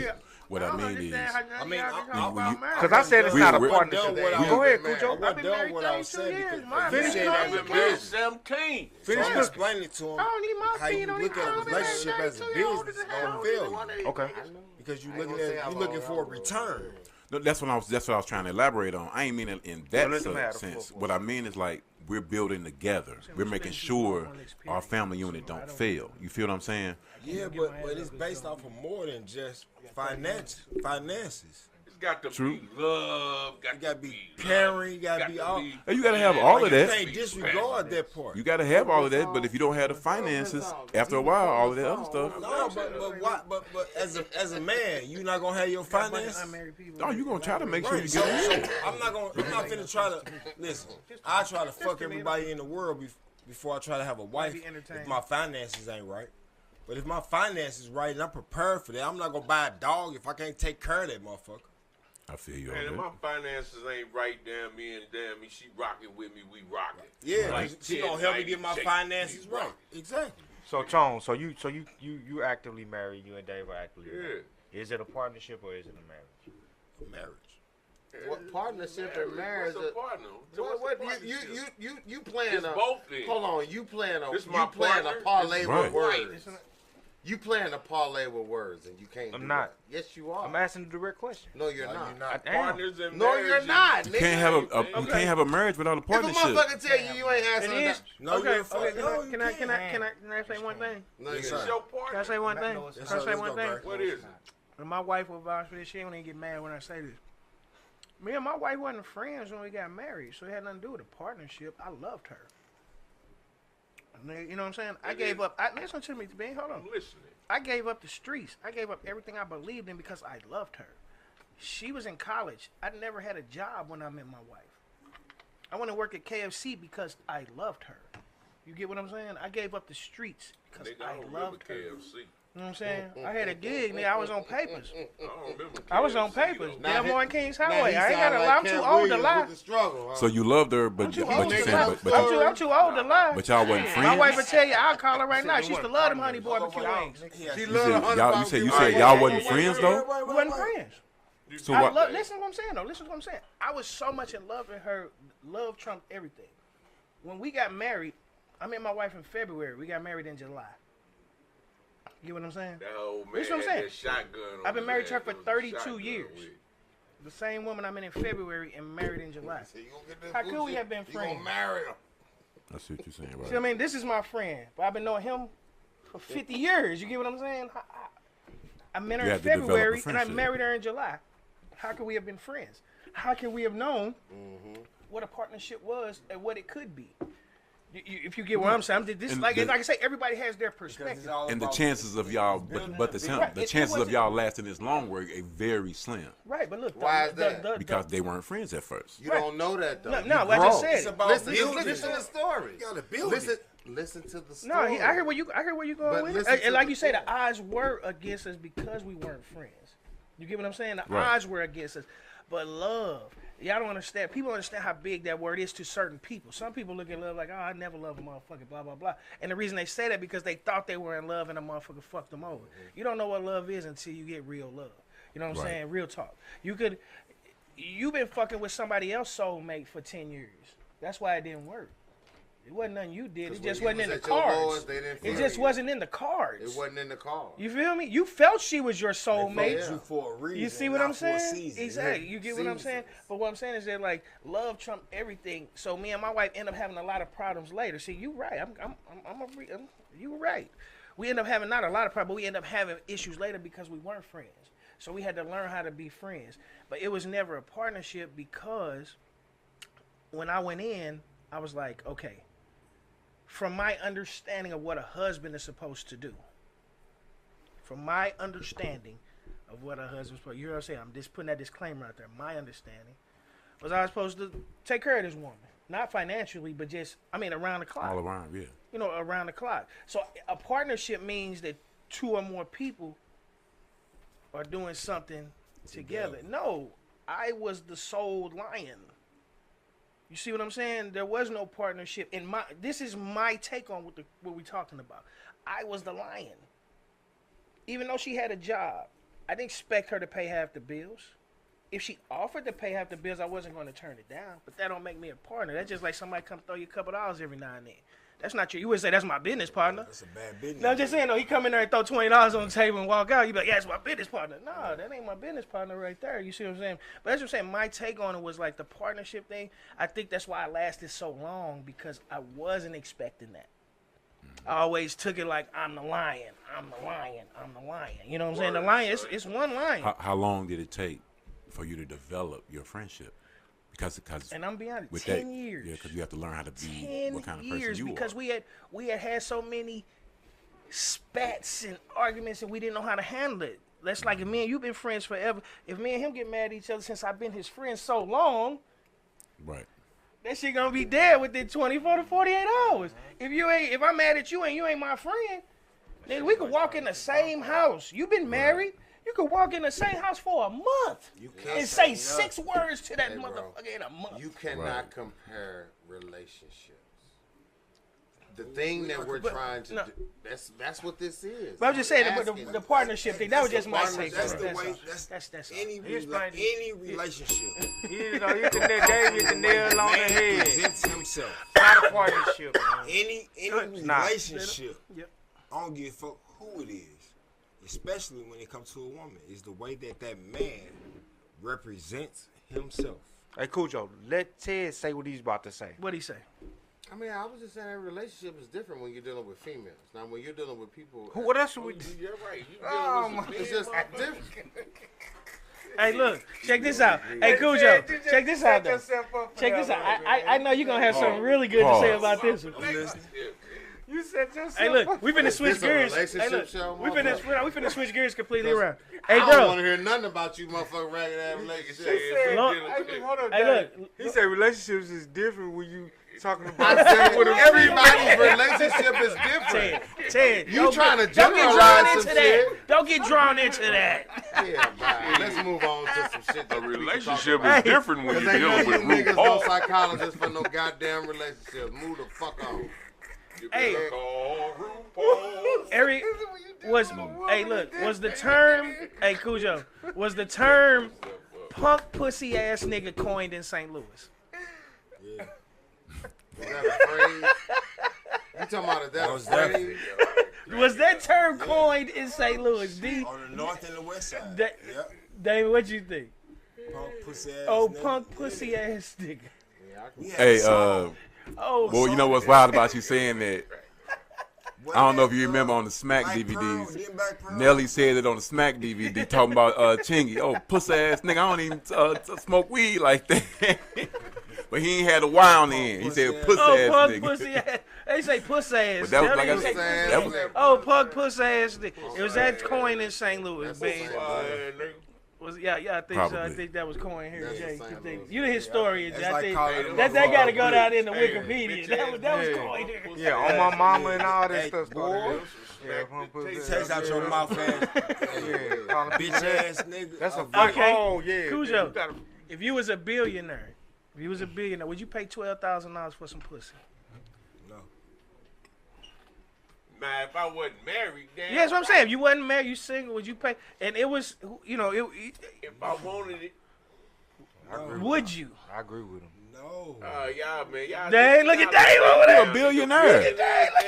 S3: what I mean is,
S4: because I said it's not a partnership. Go ahead, Cujo.
S5: I've been married 32 years.
S1: Finish
S6: it. 17.
S5: Finish explaining to him
S1: I don't need my
S5: how you
S1: feet on
S5: look at a relationship as a business on failure.
S4: Okay.
S5: Because you're looking for a return.
S3: no, that's what I was trying to elaborate on. I ain't mean it in that sense. What I mean is like we're building together. We're making sure our family unit don't fail. You feel what I'm saying?
S5: Yeah, but it's based off of more than just finances.
S6: It's got to be love.
S5: You got to be caring. You got to be all.
S3: You got to have all of that.
S5: You can't disregard that part.
S3: You got to have all of that, but if you don't have the finances, after a while, all of that other stuff.
S5: No, but as a man, you not gonna have your finances.
S3: No, you gonna try to make sure you get it.
S5: I'm not finna try to listen. I try to fuck everybody in the world before I try to have a wife. If my finances ain't right. But if my finances right and I'm prepared for that, I'm not gonna buy a dog if I can't take care of that motherfucker.
S3: I feel you.
S6: Man, if my finances ain't right, damn me, she rocking with me, we rocking.
S5: Yeah, like she gonna help me get my finances right. Exactly.
S4: So Tone, so you actively married. You and Dave are actively married. Is it a partnership or is it a marriage?
S5: A marriage.
S2: What partnership and marriage?
S6: What's a partner?
S2: What you playing
S6: it's
S2: a?
S6: Both things.
S2: Hold on, you playing a
S6: partner.
S2: parlay with
S6: Right.
S2: words. You playing a parlay with words, and you can't.
S4: I'm not.
S2: Yes, you are.
S4: I'm asking a direct question.
S2: No, you're not.
S6: Partners and
S2: No, you're not.
S3: You can't have you can't have a marriage without a partnership.
S2: If a motherfucker tell you ain't answering that.
S5: No,
S1: Okay.
S5: can
S1: Can I say one thing?
S2: No,
S6: It's
S2: you're not.
S6: your partner.
S1: Can I say one thing?
S5: Yes,
S1: Can I
S5: sir.
S1: say one thing?
S6: What is it?
S1: And my wife will vouch for this. She don't even get mad when I say this. Me and my wife wasn't friends when we got married, so it had nothing to do with a partnership. I loved her. You know what I'm saying? I gave up. Listen to me, Ben. Hold on.
S6: I'm listening.
S1: I gave up the streets. I gave up everything I believed in because I loved her. She was in college. I never had a job when I met my wife. I went to work at KFC because I loved her. You get what I'm saying? I gave up the streets because I loved her.
S6: KFC.
S1: You know what I'm saying? I had a gig, nigga. I was on papers.
S6: I don't remember
S1: I was on
S6: KFC,
S1: papers.
S6: though.
S1: Delmore and Kings Highway. I ain't got a lie. I'm too old to lie.
S3: So you loved her, but
S1: I'm too
S3: you
S1: old to
S3: saying,
S1: lie.
S3: but
S1: I'm too old to lie.
S3: but y'all wasn't friends.
S1: My wife will tell you, I'll call her right now. She used to love them honey barbecue wings.
S3: You said y'all wasn't friends though.
S1: We wasn't friends.
S3: So what?
S1: Listen to what I'm saying, though. Listen to what I'm saying. I was so much in love with her. Love trumped everything. When we got married, I met my wife in February. We got married in July. You get what I'm saying?
S6: That old man
S1: That's what I'm saying.
S6: had that shotgun on
S1: I've been
S6: his
S1: married to her
S6: ass.
S1: for
S6: That was
S1: 32
S6: shotgun
S1: years.
S6: with.
S1: The same woman I met in February and married in July. How could we have been friends?
S2: You gonna marry him?
S3: I see what you're saying,
S1: See, I mean, this is my friend, but I've been knowing him for 50 years. You get what I'm saying? I met her
S3: You
S1: in
S3: had to develop a
S1: February and I
S3: friendship.
S1: married her in July. How could we have been friends? How could we have known what a partnership was and what it could be? If you get what I'm saying, like I say, everybody has their perspective.
S3: And the chances of y'all, but the chances of y'all lasting this long were very slim.
S1: Right, but look,
S2: Why is that?
S3: Because they weren't friends at first.
S2: You don't know that though.
S1: No, I just said it.
S2: Listen to the story.
S5: You gotta build
S2: Listen,
S5: it.
S7: Listen to the story.
S1: No, I hear where you going with it. And like you say, the odds were against us because we weren't friends. You get what I'm saying? The odds were against us. But love, y'all don't understand. People understand how big that word is to certain people. Some people look at love like, oh, I never love a motherfucker, blah, blah, blah. And the reason they say that because they thought they were in love and a motherfucker fucked them over. You don't know what love is until you get real love. You know what I'm saying? Real talk. You've been fucking with somebody else's soulmate for 10 years. That's why it didn't work. It wasn't nothing you did. It just wasn't in the cards. It just wasn't in the cards.
S7: It wasn't in the cards.
S1: You feel me? You felt she was your soulmate.
S5: You for a reason.
S1: You see what I'm saying?
S5: Exactly.
S1: You get what I'm saying? But what I'm saying is that like love trumped everything. So me and my wife end up having a lot of problems later. See, you right. You were right. We end up having not a lot of problems, but we end up having issues later because we weren't friends. So we had to learn how to be friends. But it was never a partnership because when I went in, I was like, okay. From my understanding of what a husband is supposed to do. From my understanding of what a husband's supposed to do. You know what I'm saying? I'm just putting that disclaimer out there. My understanding was I was supposed to take care of this woman. Not financially, but just, around the clock.
S3: All around, yeah.
S1: You know, around the clock. So a partnership means that two or more people are doing something together. No, I was the sole lion. You see what I'm saying? There was no partnership. This is my take on what we're talking about. I was the lion. Even though she had a job, I didn't expect her to pay half the bills. If she offered to pay half the bills, I wasn't going to turn it down. But that don't make me a partner. That's just like somebody come throw you a couple dollars every now and then. That's not you would say that's my business partner.
S5: That's a bad business.
S1: No, I'm just saying, he come in there and throw $20 on the table and walk out. You be like, yeah, it's my business partner. No, that ain't my business partner right there. You see what I'm saying? But that's what I'm saying. My take on it was like the partnership thing. I think that's why I lasted so long because I wasn't expecting that. I always took it like I'm the lion. I'm the lion. I'm the lion. You know what I'm saying? The lion, it's one lion.
S3: How long did it take for you to develop your friendship? Because
S1: and I'm being honest, 10 years.
S3: Yeah, because you have to learn how to be what kind of person you
S1: because
S3: are.
S1: we had so many spats and arguments and we didn't know how to handle it. That's like if me and you've been friends forever. If me and him get mad at each other since I've been his friend so long,
S3: right?
S1: That shit gonna be dead within 24 to 48 hours. If I'm mad at you and you ain't my friend, then we could walk in the same house. You've been married. You could walk in the same house for a month and say 6 words to that motherfucker in a month.
S7: You cannot compare relationships. The thing that we're trying to do, that's what this is.
S1: But I'm just saying, the partnership thing, that was just my take.
S5: That's the way, that's any relationship.
S4: You hit the nail on the head.
S5: Presents himself.
S4: Not a partnership, man.
S5: Any relationship, I don't give a fuck who it is. Especially when it comes to a woman, is the way that man represents himself.
S4: Hey, Cujo, let Ted say what he's about to say.
S1: What'd he say?
S7: I was just saying that relationship is different when you're dealing with females. Now, when you're dealing with people...
S4: What else would we do?
S6: You're right. You're dealing with
S7: it's just different.
S1: Hey, look, check this out. Hey, Cujo, check this out, though. Check this out. I know you're going to have something really good to say about this one.
S4: You said yourself.
S1: Hey, look, we finna switch gears. Hey, look, we finna switch gears completely around. Hey,
S7: I don't want to hear nothing about you, motherfucking ragged ass relationship.
S1: Hey, look.
S4: He said relationships is different when you talking about.
S7: Everybody's relationship is different.
S1: Ted,
S7: you trying to generalize some shit.
S1: Don't get drawn into that.
S7: Yeah, man. Let's move on to some shit.
S6: A relationship is different when you're dealing with
S7: niggas no psychologists for no goddamn relationships. Move the fuck on.
S1: Hey, Eric was the term? Hey, Cujo, was the term punk pussy ass nigga coined in St. Louis?
S7: Yeah. Was that a phrase? You talking about that was phrase?
S1: Was that term coined in St. Louis?
S5: On the north and the west side. Yep.
S1: David, what you think?
S5: Punk pussy ass.
S1: Punk pussy ass nigga.
S3: Hey, well, you know what's wild about you saying that? I don't know if you remember on the Smack DVDs. Nelly said it on the Smack DVD talking about Chingy. Oh, pussy ass nigga, I don't even smoke weed like that. But he ain't had a Y on the end. He said pussy ass
S1: punk
S3: nigga.
S1: Pussy ass. They say pussy ass.
S3: But that was like I said,
S1: punk pussy ass nigga. It was that coin in St. Louis, man. was yeah. I think so. I
S3: Probably.
S1: think that was coin here,
S7: That's
S1: Jay.
S7: the same little-
S1: You the historian,
S5: That's
S1: Jay. I
S5: like
S1: think
S5: calling them
S1: that
S5: motherfuckers
S1: got to go down in the
S6: Hey,
S1: Wikipedia.
S6: bitch
S1: That was
S4: ass
S1: coin here.
S4: Yeah, on my mama and all that
S5: Hey,
S4: stuff.
S5: boy. Taste out your mouth ass. Bitch ass nigga.
S4: That's a
S1: Okay.
S4: Oh yeah.
S1: Cujo,
S6: You gotta-
S1: if you was a billionaire, would you pay $12,000 for some pussy?
S5: No.
S6: Nah, if I wasn't married, then
S1: Yeah, that's what I'm saying. If you wasn't married, you single, would you pay? And it was,
S6: If I wanted it,
S1: would you?
S4: I agree with him.
S5: No.
S6: y'all, man, y'all.
S1: Dang, look at Dave over there.
S3: You're a billionaire.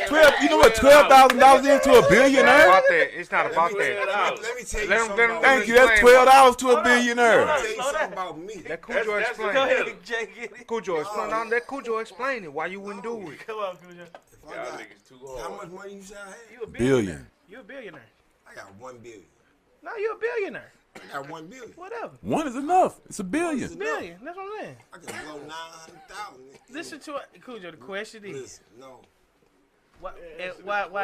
S3: 12. You know what $12,000 into a
S4: It's not
S3: billionaire?
S4: about that. It's not about that.
S5: Let me tell you
S4: Let 'em-
S5: something
S4: let 'em-
S5: about
S3: Thank
S5: me.
S3: you. That's $12 to a
S5: Let me
S3: billionaire.
S5: tell you something about me.
S4: Let Cujo
S6: That's
S4: explain.
S1: Go
S6: it.
S1: ahead, Jay. Get it.
S4: Cujo explain. No, let Cujo explain it. Why you wouldn't do it?
S1: Come on, Cujo.
S5: If I
S6: Y'all
S5: got,
S6: niggas too
S5: how
S6: hard.
S5: much money you say I had?
S1: You a
S3: Billion.
S1: You a billionaire.
S5: I got 1 billion.
S1: No, you a billionaire.
S5: I got 1 billion.
S1: Whatever.
S3: One is enough. It's a billion.
S1: Billion. That's what I'm saying.
S5: I can blow 900,000.
S1: Listen to it, Cujo. The question is,
S5: Listen, no.
S1: why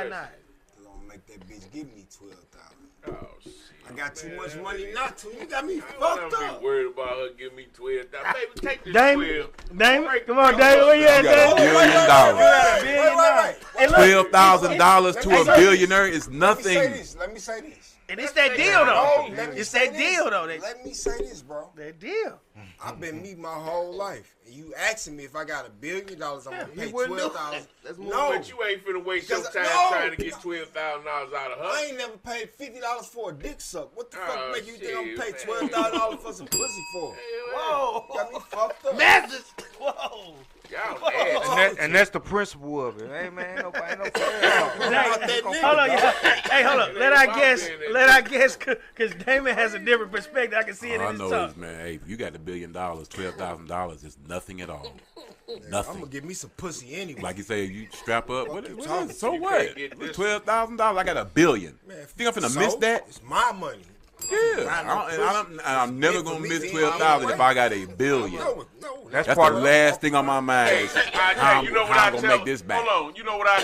S1: not?
S5: Cause I'm gonna make that bitch give me 12,000.
S6: Oh shit.
S5: I got too much money not to. You got me
S6: I
S5: fucked
S6: don't
S5: up.
S6: be worried about her giving me 12,000. Baby, take this
S1: Damon,
S6: 12.
S1: Damon, come on, Damon. Where you at,
S3: You got
S1: Damon?
S3: $1 billion.
S1: A billionaire. And look,
S3: $12,000 to a billionaire is nothing.
S5: Let me say this.
S1: and it's that deal though.
S5: No, let me
S1: It's
S5: say
S1: that
S5: this.
S1: deal though.
S5: Let me say this, bro.
S1: That deal.
S5: I've been me my whole life. And you asking me if I got $1 billion, I'm gonna pay
S1: wouldn't do it.
S5: 12,000.
S7: No.
S6: But you ain't finna waste your
S5: Because-
S6: time
S5: no.
S6: trying to get $12,000 out of her.
S5: I ain't never paid $50 for a dick suck. What the fuck
S6: Oh,
S5: make you think I'm gonna pay
S6: shit,
S5: $12,000 for some pussy for?
S1: Whoa.
S5: Got me fucked up.
S1: Message. Whoa.
S6: Y'all nasty.
S4: And that's the principle of it. Hey man, nobody no
S1: Hold on, yeah. Hey, hold on. Let I guess, cause Damon has a different perspective. I can see it
S3: All I
S1: in his
S3: know
S1: talk.
S3: is, man, hey, if you got $1 billion, $12,000 is nothing at all.
S5: I'm
S3: Nothing.
S5: gonna give me some pussy anyway.
S3: Like you say, you strap up. What
S5: you
S3: is
S5: talking
S3: it? So
S6: You
S3: what?
S6: can't get this.
S3: $12,000. I got $1 billion.
S5: Man,
S3: Think I'm finna
S5: so,
S3: miss that?
S5: It's my money.
S3: Yeah. I'm never
S5: Meant for
S3: gonna
S5: me
S3: miss
S5: being
S3: 12,000
S5: my
S3: if I got $1 billion.
S5: No,
S4: That's
S3: That's
S4: part
S3: the
S4: of
S3: last thing on my mind.
S6: Hey,
S3: Is
S6: I
S3: how
S6: tell you, you know what
S3: how
S6: I
S3: I'm gonna
S6: tell
S3: make this back.
S6: Hold on, you know what I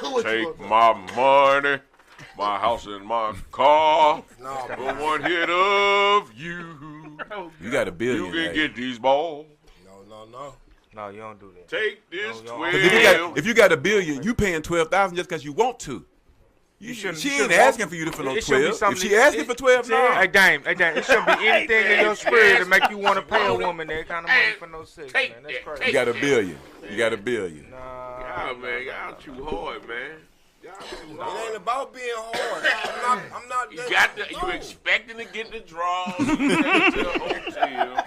S6: tell her? Take my money, my house and my car,
S5: no,
S6: for one hit of you.
S3: You got $1
S6: You
S3: billion.
S6: can
S3: hey.
S6: get these balls.
S5: no.
S4: No, you don't do that.
S6: Take this
S4: No,
S6: 12.
S3: 'Cause if you got $1 billion, you paying 12,000 just because you want to.
S4: You shouldn't.
S3: She
S4: you
S3: ain't
S4: shouldn't
S3: asking
S4: want-
S3: for you to for no
S4: it should be
S3: 12. If
S4: something
S3: she
S4: that-
S3: asking for 12, no.
S4: Hey, Dame, it shouldn't be anything in your spirit to make you want to pay a woman that kind of money for no sex, man. That's crazy.
S3: You got $1 billion. You got $1 billion.
S6: Y'all, man, y'all too hard, man. Y'all too
S5: It
S6: hard.
S5: ain't about being hard. I'm not.
S6: You got the, you expecting to get the draws. You take it to a hotel.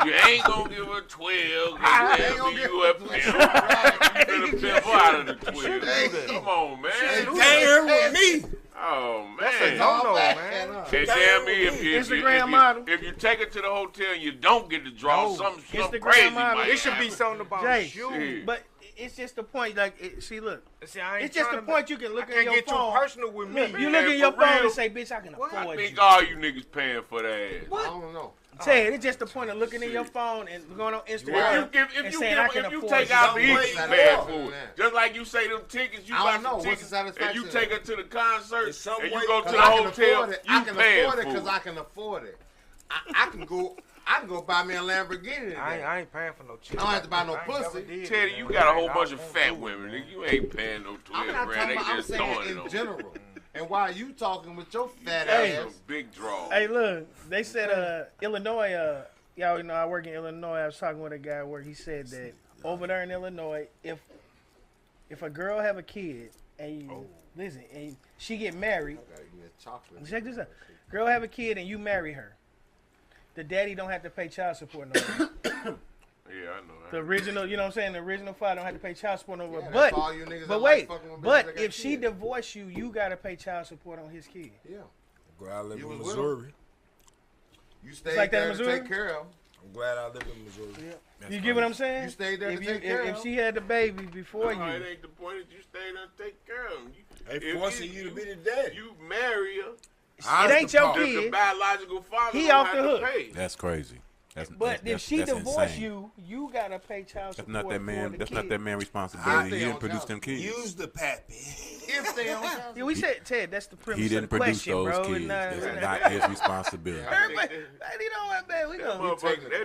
S6: You ain't gonna give her 12. You a pimp. You finna pimp her out of the 12. Come on, man.
S5: Came here with me.
S6: Oh man.
S4: No, man.
S6: And tell me
S1: Instagram model.
S6: if you take her to the hotel and you don't get the draw, something
S1: Instagram
S6: crazy
S1: model.
S6: might
S4: It should be
S6: happen.
S4: something about
S1: Jay,
S4: you.
S1: but it's just the point. Like, see, look,
S4: See, I ain't
S1: it's just the
S4: trying to-
S1: point you can look
S4: I
S1: at
S4: can't
S1: your
S4: get
S1: phone.
S4: too personal with me.
S1: You look at your
S6: for
S1: phone
S6: real.
S1: and say, "Bitch, I can
S6: I
S1: afford you."
S6: think all you niggas paying for that ass.
S7: I don't know.
S1: Say it. It's just the point of looking at your phone and going on Instagram and saying, "I can
S6: If you
S1: afford
S6: take
S1: you."
S6: out the
S7: Some
S6: eat
S7: ways
S6: bad
S7: to
S6: food,
S7: go.
S6: just like you say them tickets, you
S7: I
S6: buy
S7: don't know.
S6: some
S7: What's the
S6: tickets, and
S7: satisfaction
S6: you
S7: of
S6: take
S7: that?
S6: her to the concert,
S5: There's some
S6: and
S5: way-
S6: you go to
S7: Cause
S6: the
S7: I can
S6: hotel,
S7: afford it.
S6: you
S7: I can
S6: paying
S7: afford it
S6: food.
S7: because I can afford it. I can go buy me a Lamborghini today.
S4: I ain't paying for no chick.
S7: I don't have to buy no
S4: I ain't never
S7: pussy.
S4: did,
S6: Teddy,
S4: man.
S6: you got a whole
S4: I
S6: bunch of
S4: won't
S6: fat
S4: do it,
S6: women.
S4: man.
S6: Nigga. You ain't paying no 12
S7: I'm not
S6: grand.
S7: talking
S6: They
S7: about. I'm
S6: just
S7: saying
S6: throwing it
S7: in
S6: on.
S7: general. And while you talking with your fat
S1: Hey.
S7: ass,
S6: Some big draw.
S1: Hey, look, they said Illinois. Y'all know I work in Illinois. I was talking with a guy at work. He said that over there in Illinois, if a girl have a kid and you listen and she get married,
S7: gotta give me a chocolate.
S1: check this out. Girl have a kid and you marry her. The daddy don't have to pay child support no more.
S6: Yeah, I know.
S1: The original, you know what I'm saying? The original father don't have to pay child support no more.
S7: Yeah,
S1: But
S7: that's all you niggas
S1: but
S7: that
S1: wait,
S7: like fucking with bitches
S1: but
S7: that got
S1: if she
S7: kids.
S1: divorce you, you gotta pay child support on his kid.
S7: Yeah,
S5: I'm glad I live
S7: You
S5: in
S7: was with
S5: Missouri.
S7: you stayed
S1: like that in
S7: there to
S1: Missouri?
S7: take care of.
S5: I'm glad I live in Missouri.
S1: You get what I'm saying?
S7: You stayed there
S1: if
S7: to
S1: you,
S7: take care
S1: if
S7: of.
S1: she had the baby before
S6: No,
S1: you,
S6: it ain't the point that you stay there and take care of them.
S5: They forcing you to be the dad.
S6: You marry her.
S1: it ain't your
S6: The
S1: kid.
S6: biological father
S1: He
S6: don't
S1: off
S6: have
S1: the
S6: to
S1: hook.
S6: pay.
S3: That's crazy.
S1: But if she divorced you, you gotta pay child support.
S3: That's not that man.
S1: For
S3: that's
S1: the
S3: not
S1: kid.
S3: that man's responsibility. He didn't produce them kids.
S5: Use the pappy.
S7: If they don't have
S1: Yeah, we said Ted. That's the premise
S3: He didn't
S1: of the
S3: produce
S1: question,
S3: those
S1: bro.
S3: kids.
S1: And,
S3: That's not his responsibility.
S1: Everybody, you know what, man? We gonna.
S6: Motherfucker,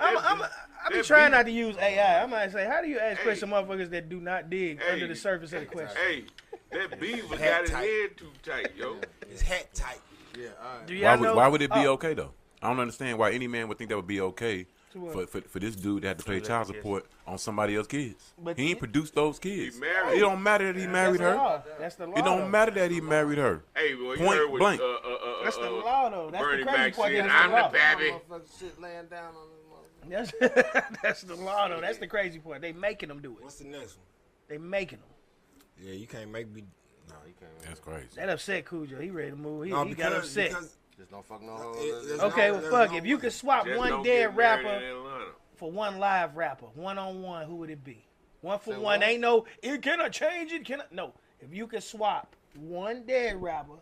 S1: I be trying not to use AI. I might say, how do you ask questions, motherfuckers that do not dig under the surface of the question?
S6: Hey, that beaver got his head too tight, yo.
S5: His hat tight.
S7: Yeah, all right.
S1: Do y'all know?
S3: Why would it be okay though? I don't understand why any man would think that would be okay for this dude to have to pay child support on somebody else's kids.
S1: But
S3: He ain't produced those kids.
S6: He married.
S3: It don't matter that he married her.
S1: That's the law.
S3: It don't matter that he married her.
S6: Hey, well, you
S3: Point
S6: heard what,
S3: blank.
S1: That's the law, though. That's
S6: Bernie
S1: the crazy
S6: Mac
S1: part.
S6: said,
S1: That's
S6: I'm
S1: the law.
S6: the pappy.
S7: Motherfucker shit laying down on this motherfucker.
S1: That's the law, though. That's the crazy part. They making them do it.
S5: What's the next one?
S1: They making them.
S5: Yeah, you can't make me.
S7: No, you can't.
S3: That's crazy.
S1: That upset Cujo. He ready to move. He
S5: No,
S1: got upset.
S7: Just don't fuck no
S5: There's
S1: Okay,
S5: no-
S1: well,
S5: there's
S1: fuck.
S5: no
S1: If you
S5: way.
S1: could swap
S6: Just
S1: one
S6: don't
S1: dead
S6: get married
S1: rapper
S6: in Atlanta.
S1: for one live rapper, 1-on-1, who would it be? One for
S7: Say
S1: one.
S7: what?
S1: Ain't no, can I change it? Can I? No. If you could swap one dead rapper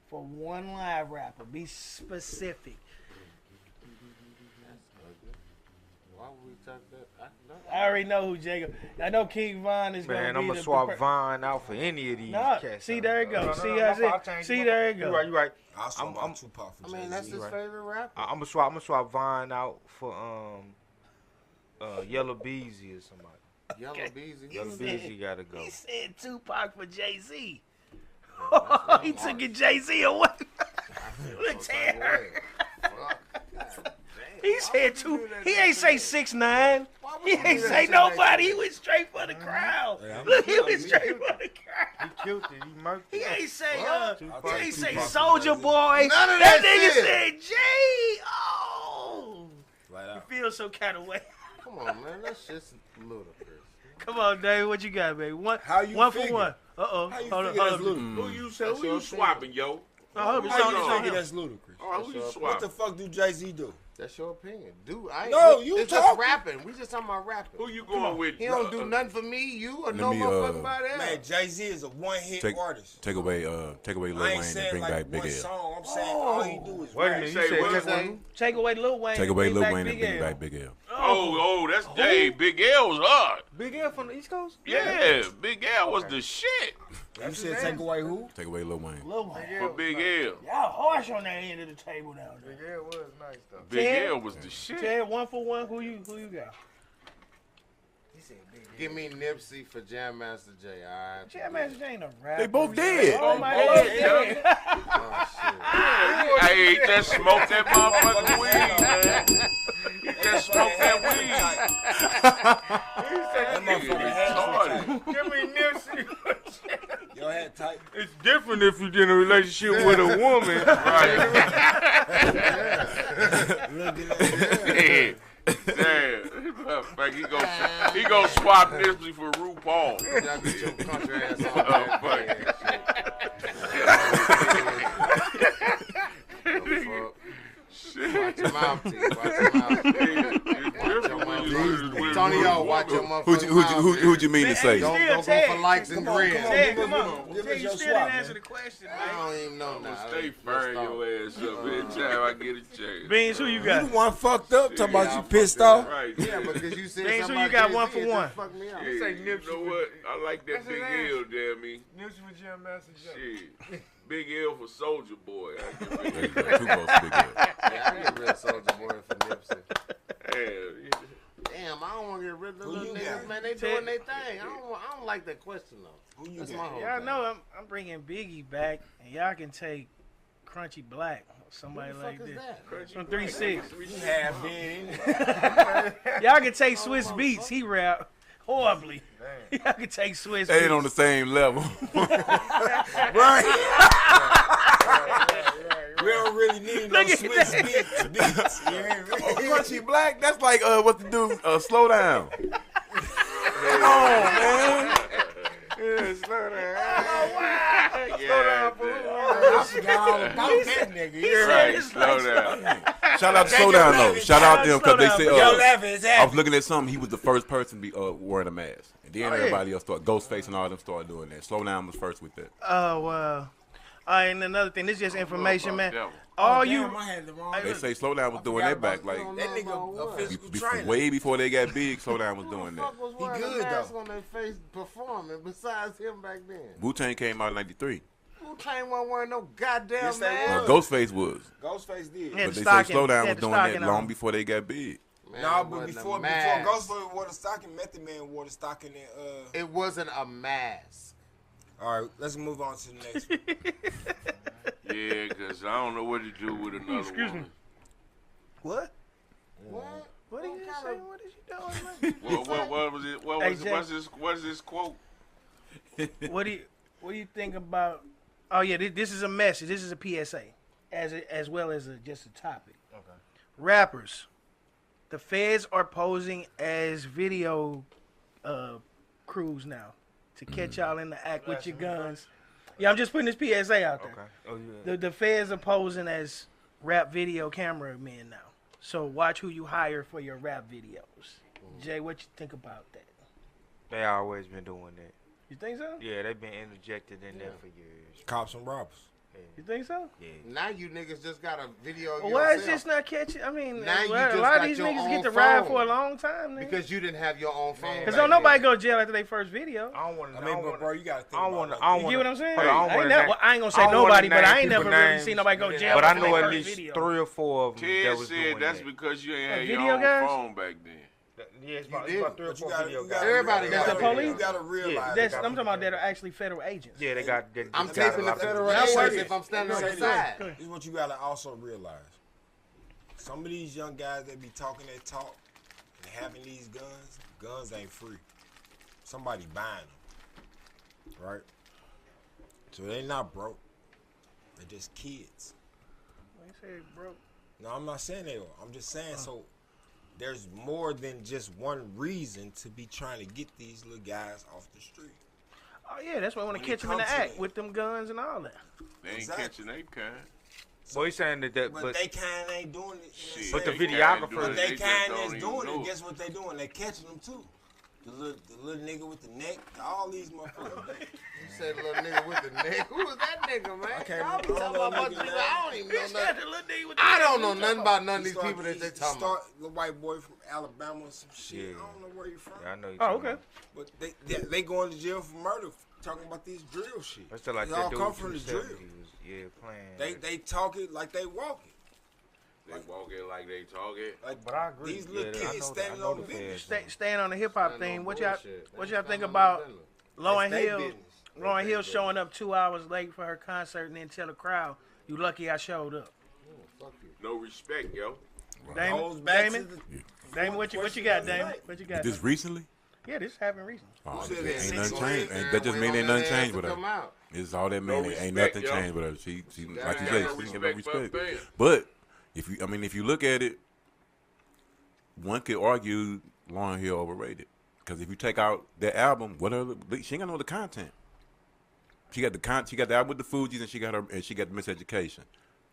S1: for one live rapper, be specific.
S7: Why would we talk that?
S1: I already know who Jacob. I know King Von is
S4: Man,
S1: gonna
S4: I'm
S1: be
S4: gonna
S1: the
S4: swap
S1: per-
S4: Von out for any of these
S1: Nah,
S4: cats.
S1: see, there you go.
S4: No,
S1: See,
S4: no,
S1: that's
S4: my
S1: it.
S4: fault. I changed
S1: See,
S4: my-
S1: there you go.
S4: You right.
S5: I'll swap
S4: I'm-
S5: out Tupac for
S7: I mean,
S5: Jay-Z.
S7: that's his favorite rapper.
S4: I'm gonna swap Von out for Yellow Beezy or somebody.
S7: Yellow Beezy.
S4: Yellow Beezy gotta go.
S1: He said Tupac for Jay-Z. He took it Jay-Z away. Look, Terry. He said two. He ain't say 6ix9ine. He ain't say nobody. He went straight for the crowd. Look, he went straight for the crowd.
S4: He killed it. He murked
S1: He
S4: it.
S1: ain't say
S4: Tupac.
S1: he ain't say Soldier Boy.
S7: None of
S1: that
S7: that
S1: nigga
S7: shit.
S1: said Jay. Oh,
S5: Right
S1: you
S5: out.
S1: feel some kind of way.
S7: Come on, man. That shit's ludicrous.
S1: Come on, Dave. What you got, baby? One
S5: How you
S1: for
S5: figure?
S1: one. Uh-oh.
S5: How you
S1: Hold on,
S5: figure
S1: hold
S5: that's
S1: on.
S5: ludicrous?
S6: Who you swapping, yo?
S1: Hold on,
S5: How
S1: it's
S5: you
S1: on
S5: figure
S1: him.
S5: that's ludicrous?
S6: All right, who you
S5: What
S6: swapping?
S5: the fuck do Jay-Z do?
S7: That's your opinion, dude. I ain't,
S5: No, you
S7: it's
S5: talking.
S7: just rapping. We just talking about rapping.
S6: Who you going with?
S7: He don't do nothing for me, you, or no
S3: me,
S7: motherfucking body else.
S5: Man, Jay-Z is a one-hit
S3: Take
S5: artist.
S3: away Lil
S5: I
S3: Wayne
S5: ain't
S3: and
S5: saying
S3: bring
S5: like
S3: back Big
S5: one
S3: L.
S5: song. I'm saying all he do is
S4: Wait a
S5: rap.
S4: minute,
S6: Say
S4: you said
S6: what?
S4: just one?
S1: Take away Lil Wayne.
S3: Take away
S1: bring
S3: Lil
S1: back
S3: Wayne and
S1: Big
S3: bring
S1: L.
S3: back Big L.
S6: Oh, that's Jay. Big L was hard.
S4: Big L from the East Coast?
S6: Yeah, Big L was the shit
S5: You said take away who?
S3: Take away Lil Wayne.
S1: Lil Wayne.
S6: for Big L.
S1: Y'all harsh on that end of the table down there.
S4: Big L was nice though.
S6: Big
S1: Ted?
S6: L was the shit.
S1: Ted, one for one. Who you got?
S4: He said Big L.
S7: Give me Nipsey for Jam Master J, alright?
S1: Jam Master Jay ain't a rapper.
S3: They both dead.
S1: Oh my
S6: both
S1: God.
S6: dead.
S7: Oh, shit.
S6: Hey, he just smoked that motherfucking weed, man. He just smoked that weed.
S5: That motherfucker had
S6: Retarded.
S4: Give me Nipsey.
S5: your head tight.
S4: It's different if you're in a relationship with a woman.
S6: Right. Damn. Like he go swap Nipsey for RuPaul.
S7: Y'all get your country ass on
S6: Oh,
S7: that. Watch your mouth, T. Watch your mouth. Tony, yo, watch your motherfucking mouth.
S3: Who'd you mean to say?
S7: Don't go for likes and grins.
S1: Ted, come
S5: Give
S1: on.
S5: us
S1: Ted, you
S5: your
S1: still
S5: swap,
S1: didn't answer
S5: man.
S1: the question,
S7: I
S1: man.
S7: don't even know now.
S6: Stay firing your ass up every time I get a chance.
S1: Beans, who you
S5: You
S1: got?
S5: the one fucked up talking about
S7: Yeah,
S5: you
S7: I
S5: pissed
S7: fucked
S5: off.
S6: Right.
S7: Yeah, because you said
S1: Dang, so
S7: something
S1: you
S7: about
S1: got one
S7: Jay-Z,
S1: for
S7: it
S1: one.
S7: just fucked me up.
S6: Yeah,
S4: say
S6: you
S4: Nipsey
S6: know
S4: for-
S6: what? I like that
S4: That's
S6: Big
S4: his
S6: L, damn me.
S4: Nipsey with Jam Master J.
S6: Shit. Big L for Soldier Boy. I give
S3: There
S6: it
S3: you go. Two votes, Big L.
S7: Yeah, I get real Soldier Boy for Nipsey.
S6: Damn.
S7: Damn, I don't want to get rid of
S5: Who
S7: those
S5: you
S7: niggas,
S5: got?
S7: man. They doing their thing. I don't like that question though.
S5: Who you
S7: That's my
S5: got?
S7: whole
S1: Y'all
S7: thing.
S1: know I'm bringing Biggie back, and y'all can take Crunchy Black or somebody
S7: Who the
S1: like
S7: fuck is
S1: this.
S7: that?
S1: From 3-6.
S5: You half dead.
S1: Y'all can take Swiss Beats. He rap horribly. Y'all can take Swiss
S3: They
S1: Beats.
S3: ain't on the same level.
S5: We don't really need no
S1: Look at
S5: Swiss
S1: that.
S5: beats. You ain't really-
S3: Crunchy Black, that's like what the dude slow down. Come on, man.
S4: Yeah, slow down.
S6: Yeah,
S5: I forgot all about that nigga.
S1: He
S5: You
S1: said
S6: right,
S1: it's
S6: slow
S1: like
S6: down.
S3: Shout out to Slow Down though. Shout out to them because they
S5: Your
S3: said
S5: laugh is
S3: I was
S5: happy.
S3: looking at something. He was the first person to be wearing a mask, and then everybody else started. Ghostface and all them started doing that. Slow Down was first with that.
S1: Oh wow. And another thing, this is just information, man.
S6: that one.
S1: All
S5: Damn,
S1: you,
S5: I had the wrong.
S3: They say Slowdown was doing that back like
S5: That nigga a physical trainer.
S3: way before they got big. Slowdown was doing
S7: Who the
S3: that.
S7: fuck was
S5: He
S7: wearing
S5: good,
S7: a mask
S5: though.
S7: on their face performing besides him back then?
S3: Wu-Tang came out in '93.
S7: Wu-Tang wasn't wearing no goddamn
S5: Yes, they
S7: mask.
S5: was.
S3: Ghostface was,
S5: Ghostface did.
S1: Yeah.
S3: but they say
S1: stocking-
S3: Slowdown
S1: had
S3: was
S1: the
S3: doing that
S1: stocking
S3: long
S1: on.
S3: before they got big.
S7: Man,
S5: Nah,
S7: it
S5: but
S7: wasn't a
S5: before
S7: mask.
S5: Ghostface wore the stocking, Method Man wore the stocking. And
S7: It wasn't a mask.
S5: all right, let's move on to the next one.
S6: Yeah, because I don't know what to do with another woman.
S1: what?
S7: What?
S1: What are you
S7: kind
S1: saying?
S7: of-
S1: What is you doing, man?
S6: What was it?
S1: Hey, Jay.
S6: What is this quote?
S1: What do you think about? Oh yeah, this is a message. This is a PSA, as well as just a topic.
S4: Okay.
S1: Rappers, the feds are posing as video crews now to catch y'all in the act with your guns. Yeah, I'm just putting this PSA out there.
S4: Okay. Oh yeah.
S1: The feds are posing as rap video cameramen now. So watch who you hire for your rap videos. Jay, what you think about that?
S4: They always been doing that.
S1: You think so?
S4: Yeah, they've been interjected in there for years.
S5: Cops and robbers.
S1: You think so?
S4: Yeah.
S7: Now you niggas just got a video of
S1: Well, why is
S7: yourself
S1: this not catching? I mean,
S7: Now you
S1: well,
S7: just
S1: a lot of
S7: got
S1: these
S7: your
S1: niggas get
S7: own
S1: to ride
S7: phone.
S1: for a long time. Nigga.
S7: because you didn't have your own phone.
S4: Man,
S1: Because
S7: back
S1: don't nobody
S7: then.
S1: go to jail after their first video.
S4: I don't want to.
S5: I mean, but bro, you gotta think
S4: I don't
S5: about
S4: wanna-
S5: it.
S4: I don't
S1: You get what I'm saying?
S4: Hold on, I don't
S1: I ain't,
S4: wanna
S1: never,
S4: name-
S1: well, I ain't gonna say
S4: I don't wanna
S1: nobody, but
S4: name
S1: I ain't
S4: people
S1: never really
S4: names.
S1: seen nobody go to jail.
S4: But I
S1: after
S4: know
S1: their
S4: at
S1: first
S4: least
S1: video.
S4: 3 or 4 of them that
S6: Ted
S4: was
S6: said
S4: doing
S6: that's
S4: that.
S6: because you ain't had
S1: video
S6: your own
S1: guys?
S6: phone back then.
S4: Yeah, it's
S7: You
S4: about,
S7: did,
S4: it's about 3 or
S5: But you
S4: 4
S5: gotta,
S4: video
S5: you
S4: guys.
S5: gotta,
S7: Everybody
S5: you
S1: got
S5: gotta,
S1: the police?
S5: You gotta realize.
S1: That's,
S5: that.
S1: I'm talking about that are actually federal agents.
S4: Yeah, they got.
S7: I'm
S4: got
S7: taping
S4: a
S7: the
S4: lot of-
S7: federal
S5: Let me say
S7: agents
S5: this.
S7: if I'm standing on
S5: Let
S7: the
S5: me say
S7: side.
S5: this. This is what you gotta also realize. Some of these young guys that be talking that talk and having these guns ain't free. Somebody buying them, right? So they not broke. They're just kids.
S1: They say, bro.
S5: No, I'm not saying they are. I'm just saying so. There's more than just one reason to be trying to get these little guys off the street.
S1: Oh yeah, that's why I want
S5: When
S1: to
S5: it
S1: catch them in the
S5: comes to
S1: act
S5: it.
S1: with them guns and all that.
S6: They ain't
S5: Exactly.
S6: catching they kind.
S4: Boy, he's saying that,
S5: But they kind ain't doing it.
S6: Shit,
S4: But the
S6: they
S4: videographer-
S6: kinda do
S5: But
S6: it,
S5: they
S6: just
S5: kind
S6: don't
S5: is
S6: even
S5: doing
S6: know
S5: it. Guess what they doing? They catching them too. The little nigga with the neck. All these motherfuckers.
S7: You said little nigga with the neck. Who was that nigga, man?
S5: I can't
S7: Y'all be
S5: remember.
S7: talking about a bunch of people. I don't even know nothing.
S1: the little nigga with
S7: I don't know nothing about none of these people that they talking about.
S5: The white boy from Alabama or some shit.
S4: Yeah.
S5: I don't know where you from.
S4: Yeah, I know. You
S1: Oh,
S4: talking
S1: okay.
S4: about.
S5: But they going to jail for murder. Talking about these drill shit.
S4: That's still like
S5: It
S4: that
S5: all
S4: dude
S5: come
S4: from
S5: from the
S4: 70s
S5: drill.
S4: was playing.
S5: They talk it like they walk it.
S6: They walk it like they talk it.
S5: Like
S4: But I agree.
S5: these little
S4: Yeah, I
S5: kids
S4: know that. I
S5: standing
S4: know
S5: on the
S4: the
S5: business.
S4: feds.
S1: Staying on the hip hop
S7: Ain't
S1: thing,
S7: no
S1: what y'all
S7: bullshit.
S1: what
S7: They
S1: y'all
S7: stand
S1: think
S7: on
S1: about
S7: the business.
S1: Lauren
S7: That's they
S1: Hill?
S7: business.
S1: Lauren
S7: That's
S1: Hill
S7: they
S1: showing up 2 hours late for her concert and then tell the crowd, "You lucky I showed up."
S7: Fuck you.
S6: No respect, yo.
S1: Damon,
S5: Goes back to
S1: Damon,
S5: the
S1: Damon, what you got, Damon? What you got?
S3: Just recently?
S1: Yeah, this happened recently.
S3: Oh,
S5: said
S3: ain't
S5: that?
S3: nothing
S5: 6
S3: changed.
S5: months?
S3: That just mean ain't nothing changed with
S7: Come
S3: her.
S7: out.
S3: It's all that mean.
S6: No
S3: Ain't
S6: respect,
S3: nothing
S6: yo.
S3: changed with her. She like you
S7: Got
S3: say,
S7: no
S3: she didn't get no
S6: respect for a
S3: respect.
S6: fan.
S3: But if you look at it, one could argue Lauryn Hill overrated because if you take out that album, she ain't got no other content. She got the album with the Fugees and she got the Miseducation.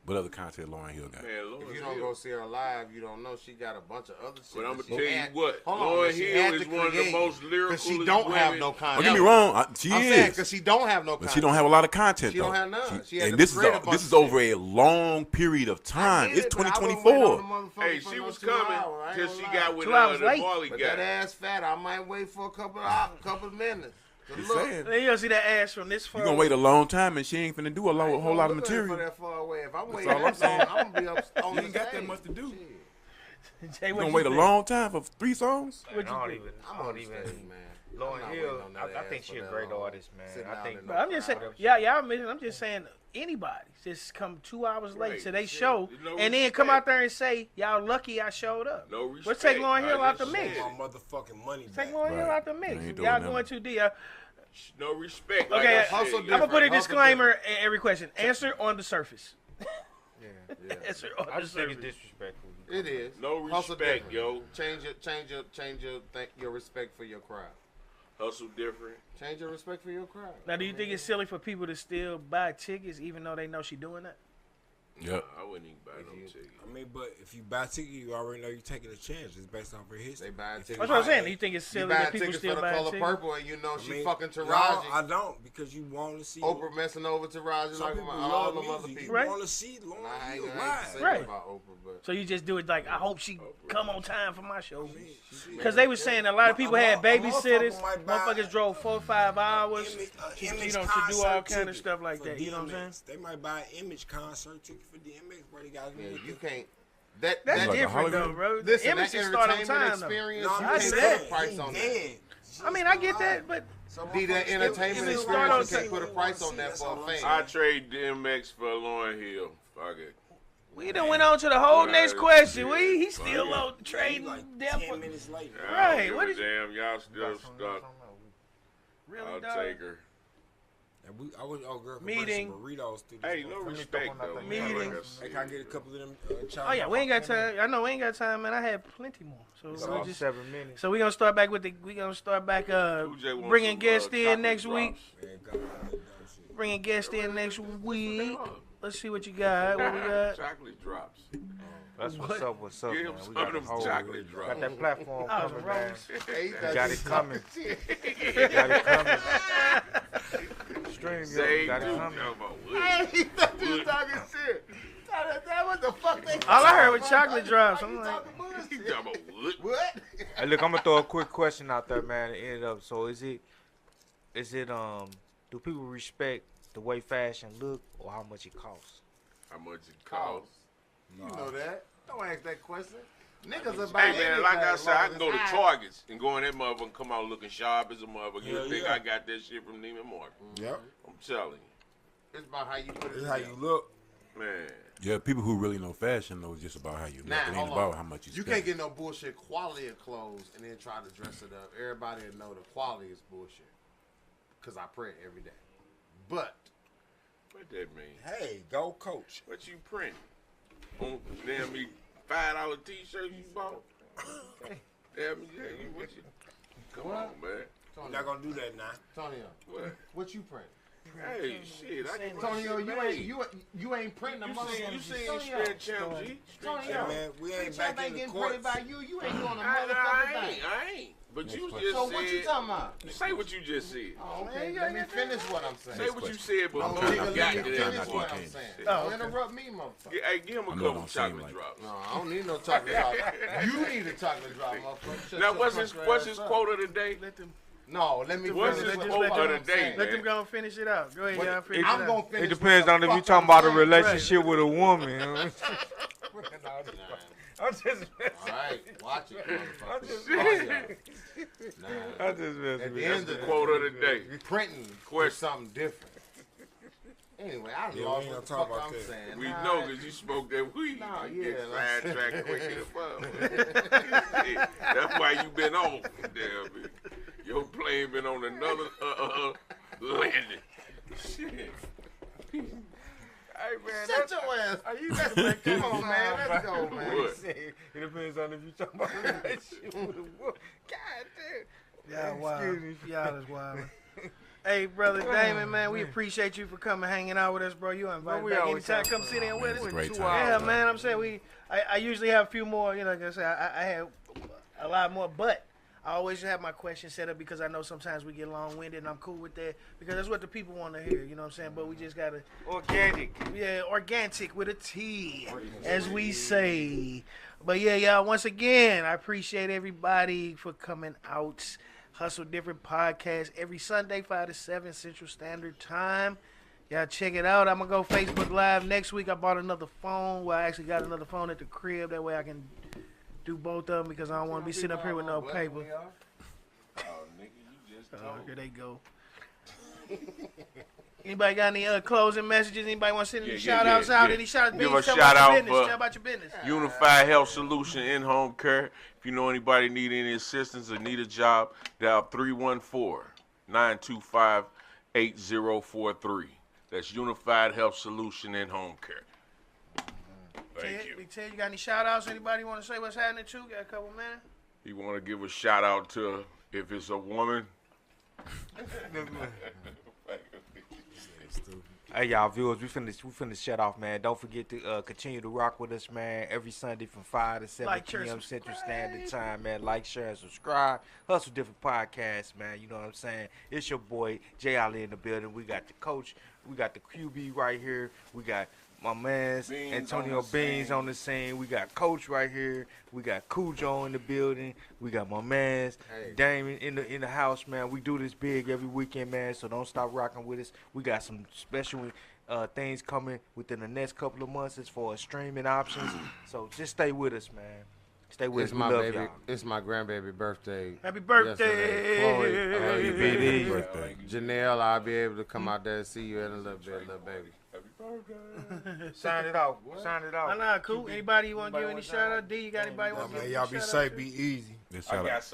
S3: What other content Lauryn Hill got?
S6: Man,
S7: If you don't go see her live, you don't know she got a bunch of other shit.
S6: But I'm
S7: that
S6: gonna
S7: she
S6: tell you
S7: had-
S6: what,
S7: Hold on,
S6: Lauryn
S7: that she
S6: Hill
S7: had
S6: is
S7: to
S6: one of the
S7: create,
S6: most lyrical.
S7: 'cause she don't have no
S3: Don't
S7: content.
S3: get me wrong, she
S7: I'm saying
S3: is.
S7: because she don't have no
S3: But
S7: content.
S3: she don't have a lot of content
S7: She
S3: though.
S7: don't have none. She had
S3: and
S7: to
S3: this
S7: create a bunch
S3: is
S7: of
S3: over
S7: shit.
S3: a long period of time. It's 2024.
S6: Hey, she was coming till she got with
S1: 2 hours
S6: the
S1: late.
S6: Marley
S7: But
S6: guy.
S7: that ass fat, I might wait for a couple of minutes. to
S3: Just
S7: look.
S3: saying.
S1: Then you'll see that ass from this far.
S3: You gonna wait a long time and she ain't finna do a
S7: I ain't
S3: whole
S7: gonna
S3: lot of
S7: look at her
S3: material.
S7: For that far away. If I'm waiting
S3: all I'm
S7: that
S3: saying.
S7: long, I'm gonna be up on
S3: You
S7: the
S3: ain't got that
S7: stage.
S3: much to do.
S7: Shit.
S1: Jay,
S3: You
S1: what
S3: gonna wait a
S1: think?
S3: long time for 3 songs?
S1: What you
S4: I don't
S1: think?
S4: even.
S7: I'm
S4: I
S7: on
S4: don't
S7: the
S4: even.
S7: stage, man. I'm
S4: Lauren
S7: not
S4: Hill,
S7: waiting on that
S4: I
S7: ass
S4: think
S7: for
S4: she a
S7: that
S4: great
S7: long.
S4: artist, man.
S7: Sitting
S4: I
S7: out
S4: think.
S7: in
S1: But I'm just saying, y'all mentioned. I'm just saying, anybody just come 2 hours late
S6: Right.
S1: to they show,
S6: There's no
S1: and then come
S6: respect.
S1: out there and say, "Y'all lucky I showed up."
S6: No
S1: Let's
S6: respect.
S1: take Lauryn Hill
S6: I
S1: out the
S6: just
S1: mix.
S6: said.
S5: My motherfucking money
S1: Take
S5: back.
S1: Lauryn Hill
S3: Right.
S1: out the mix.
S3: They ain't doing
S1: Y'all
S3: that.
S1: going too deep.
S6: No respect.
S1: Okay,
S6: like I
S7: hustle
S6: said, yo.
S1: I'm gonna put a
S7: Hustle
S1: disclaimer in every question. Answer on the surface.
S7: Yeah.
S1: Answer on
S4: I
S1: the
S4: just think it's
S1: surface.
S4: disrespectful.
S7: It is.
S6: No
S7: Hustle
S6: respect,
S7: different.
S6: yo.
S7: Change your respect for your crowd.
S6: Hustle different.
S7: Change your respect for your crowd.
S1: Now, do you think it's silly for people to still buy tickets even though they know she doing that?
S3: Yep.
S6: I wouldn't even buy no ticket.
S5: I mean, but if you buy a ticket, you already know you're taking a chance. It's based off her history.
S7: They buy tickets.
S1: That's what I'm saying. Do you think it's
S7: You
S1: silly
S7: buy
S1: that people
S7: tickets
S1: still
S7: for the
S1: buy
S7: color
S1: tickets?
S7: purple, and you know she fucking
S5: No,
S7: Taraji.
S5: I don't, because you want to see
S7: Oprah messing over Taraji
S5: Some
S7: like
S5: people
S7: all
S5: love
S7: them other
S5: music.
S7: people.
S1: Right.
S5: You want to see Lauren
S7: I ain't
S5: Hill
S7: gonna
S5: live.
S7: say
S1: Right.
S7: about Oprah, but
S1: So you just do it like, I hope she come on time for my show.
S5: She-
S1: Because they were saying a lot of people had
S5: a
S1: babysitters.
S5: motherfucker might buy
S1: Motherfuckers drove 4 or 5 hours.
S5: Image
S1: to do all
S5: concert
S1: kind of
S5: ticket
S1: stuff like
S5: for
S1: that. You know what I'm
S5: DMX. They might buy an Image concert ticket for DMX, bro. They got
S7: yeah, you can't.
S1: That's
S3: like a
S1: different though,
S3: hologram?
S1: bro.
S7: Listen,
S1: Images
S7: that
S1: start on
S7: entertainment
S1: time though.
S7: experience,
S5: No,
S7: you
S1: I
S7: can't
S1: see
S7: put
S1: that.
S7: a price on that.
S1: I mean, I get that, but
S7: D, that entertainment
S1: It start
S7: experience,
S1: on
S7: you can't put a price on that for a fan.
S6: I trade DMX for Lauryn Hill. Fuck it.
S1: we done went on to the whole next
S6: Right.
S1: question.
S6: Yeah.
S1: He still on trading
S5: like
S1: death
S5: 10
S1: for
S5: minutes later.
S1: Right,
S6: What
S1: what
S6: is
S1: is-
S6: damn? Y'all still stuck.
S1: really
S6: I'll
S1: dog.
S6: take her.
S5: And I was girl
S1: Meeting.
S5: burritos through
S6: Hey,
S5: this
S6: no
S5: motherfucker.
S6: respect though.
S1: Meeting.
S6: Like I
S5: Hey,
S6: said.
S5: can I get a couple of them?
S1: Oh yeah, we ain't got time. I know we ain't got time, man. I had plenty more. So
S4: It's
S1: we'll
S4: about
S1: just
S4: 7 minutes.
S1: so we gonna start back
S6: Who
S1: bringing
S6: some,
S1: guests in
S6: chocolate
S1: next
S6: drops?
S1: week.
S5: Man, God, that dumb shit.
S1: Bringing guests in next week. Let's see what you got. What we got?
S6: Chocolate drops.
S4: That's what's up. What's up,
S6: Give
S4: man?
S6: him
S4: We
S6: some
S4: got
S6: of
S4: the
S6: them
S4: whole.
S6: chocolate drops.
S4: Got that platform
S1: I was
S4: coming,
S1: wrong.
S4: man.
S7: Hey,
S4: Got it coming. Got it coming. Stream, yo.
S6: Say
S4: Got it
S6: dude,
S4: coming.
S6: talking about wood.
S7: He thought you was talking shit. What the fuck they
S1: All I heard was chocolate drops. I'm like,
S7: talking
S6: He
S7: bullshit?
S6: talking about wood.
S7: What?
S4: Hey, look, I'm gonna throw a quick question out there, man. And end it up. So is it do people respect the way fashion look or how much it costs?
S6: How much it costs?
S7: You know that. Don't ask that question. Niggas are buying
S6: Hey man, like I said, I can go to
S7: Target.
S6: Targets and go in that motherfucker and come out looking sharp as a motherfucker. You
S5: Hell
S6: think
S5: yeah.
S6: I got that shit from Neiman Marcus?
S5: Yep.
S6: I'm telling you,
S7: It's about how you put it
S5: It's how
S7: together.
S5: you look.
S6: man.
S3: Yeah, people who really know fashion know it's just about how you look.
S7: Now,
S3: It ain't
S7: hold
S3: about
S7: on.
S3: how much you
S7: You
S3: spend.
S7: can't get no bullshit quality of clothes and then try to dress it up. Everybody will know the quality is bullshit. Because I print every day. But,
S6: What that mean?
S5: Hey, go coach.
S6: What you print? On damn me $5 t-shirt you bought? Damn me, yeah, you what you? Come on, man.
S5: I'm not gonna do that now.
S7: Tonio, what you print?
S6: Hey, shit, I didn't
S7: Tonio, you ain't printing a
S6: You
S7: motherfucker.
S6: seen Street Champ G?
S7: Tonio,
S5: Man, we ain't
S7: Street
S5: back
S7: Champ
S5: in
S7: ain't
S5: the
S7: getting
S5: court.
S7: printed by you. You ain't doing a
S6: I
S7: motherfucking
S6: ain't,
S7: thing.
S6: I ain't. But you just
S7: So
S6: said.
S7: what you talking about?
S6: Say what you just said.
S7: Oh, okay, let me finish what I'm saying.
S6: Say what you said
S7: No,
S6: before you
S7: nigga,
S6: got
S7: let
S6: to
S7: me
S6: that
S7: finish
S6: point.
S7: what I'm saying.
S1: Oh,
S7: Don't
S1: okay.
S7: interrupt me, motherfucker.
S6: Hey, give him a
S3: I know it
S6: couple
S3: don't seem
S6: chocolate
S3: like
S6: drops.
S7: No, I don't need no chocolate drop. You need a chocolate drop, motherfucker. Shut
S6: Now,
S7: your
S6: what's his
S7: country ass up.
S6: quote of the day?
S1: let them
S7: No, let me
S6: What's
S7: finish
S6: his
S7: what
S6: quote
S7: the fuck
S6: of the
S7: I'm
S6: day,
S7: saying.
S1: let them go and finish it out. Go ahead,
S7: What-
S1: y'all. Finish
S7: I'm
S1: it out.
S7: gonna finish.
S4: It depends on if you're talking about a relationship with a woman. I'm just
S7: All right, watch it, motherfucker.
S4: I just messing
S7: At
S4: with
S7: the
S4: you.
S7: end
S6: That's
S7: of
S6: the
S7: the
S6: quote of the day.
S7: printing
S6: Question.
S7: is something different. Anyway, I
S5: we
S7: lost
S5: ain't
S7: what the
S5: gonna talk
S7: fuck
S5: about
S7: I'm
S5: that.
S7: saying.
S6: We
S7: Nah,
S6: know because you smoked that weed.
S7: Nah,
S6: You
S7: yeah,
S6: get
S7: like-
S6: sidetracked quick as fuck. Shit, that's why you been off. Damn it. Your plane been on another landing. Shit.
S4: Hey man,
S7: Shut your ass.
S4: are you got to
S7: Come on, man. Let's go, man.
S6: What?
S4: It depends on if you're talking about a relationship with a woman. God damn.
S1: Y'all wild.
S4: Excuse me.
S1: Y'all is wild. Hey, brother Damon, man, we appreciate you for coming, hanging out with us, bro. You invited
S4: we
S1: back
S4: always
S1: anytime.
S4: have
S1: Come
S4: fun.
S1: sit in with
S3: It's
S1: us.
S3: a great
S4: 2
S3: time.
S1: Yeah, man. I'm saying I usually have a few more. You know, like I said, I have a lot more, but I always have my questions set up because I know sometimes we get long-winded, and I'm cool with that because that's what the people want to hear. You know what I'm saying? But we just gotta,
S4: Organic.
S1: yeah, organic with a T, as we say. But yeah, y'all. Once again, I appreciate everybody for coming out. Hustle Different Podcast every Sunday, 5 to 7 Central Standard Time. Y'all check it out. I'm going to go Facebook Live next week. I bought another phone. Well, I actually got another phone at the crib. That way I can do both of them because I don't want to be sitting up here with no paper.
S6: Oh, nigga, you just
S1: Oh, here they go. Anybody got any closing messages? Anybody want to send any shout-outs out? Any shout-outs?
S6: Give
S1: Beans,
S6: a
S1: tell about your
S6: shout-out
S1: business.
S6: for-
S1: Tell about your business.
S6: Unified Health Solution in-home care. If you know anybody need any assistance or need a job, dial 314-925-8043. That's Unified Health Solution in-home care. Thank you.
S1: Big Ted, you got any shout-outs? Anybody want to say what's happening too? Got a couple minutes?
S6: You want to give a shout-out to, if it's a woman,
S4: Hey y'all viewers, we finna shut off, man. Don't forget to continue to rock with us, man. Every Sunday from 5 to 7 p.m. Central Standard Time, man. Like, share, and subscribe. Hustle different podcasts, man. You know what I'm saying? It's your boy Jay Ali in the building. We got the coach, we got the QB right here. We got my man's Antonio Beans on the scene. We got Coach right here. We got Cujo in the building. We got my man's Damon in the house, man. We do this big every weekend, man. So don't stop rocking with us. We got some special things coming within the next couple of months as far as streaming options. So just stay with us, man. Stay with us. We love y'all.
S7: It's my grandbaby birthday.
S1: Happy birthday,
S7: Chloe.
S4: BD.
S3: Birthday.
S7: Janelle, I'll be able to come out there and see you in a little bit, little baby.
S4: Sign it off. Sign it off.
S1: Nah, cool. Anybody you want to give any shout out? D, you got anybody want to give any
S5: Y'all be
S1: shout
S5: safe,
S1: out
S5: be easy.
S6: I got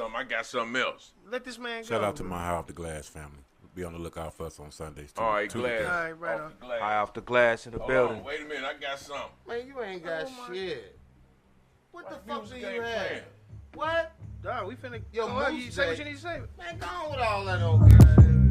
S6: something else.
S1: Let this man go.
S3: Shout out to my High Off the Glass family. Be on the lookout for us on Sundays too.
S6: All right,
S3: Tuesdays.
S6: Glass.
S1: All right, right on.
S4: High off the glass in the building.
S6: On, wait a minute, I got something.
S7: Man, you ain't got shit. What the fuck do you have?
S6: Playing?
S7: What?
S1: Dog, we finna.
S7: Yo,
S1: go on,
S7: Moose
S1: you say what
S7: Day.
S1: you need to say.
S7: Man, go on with all that old shit.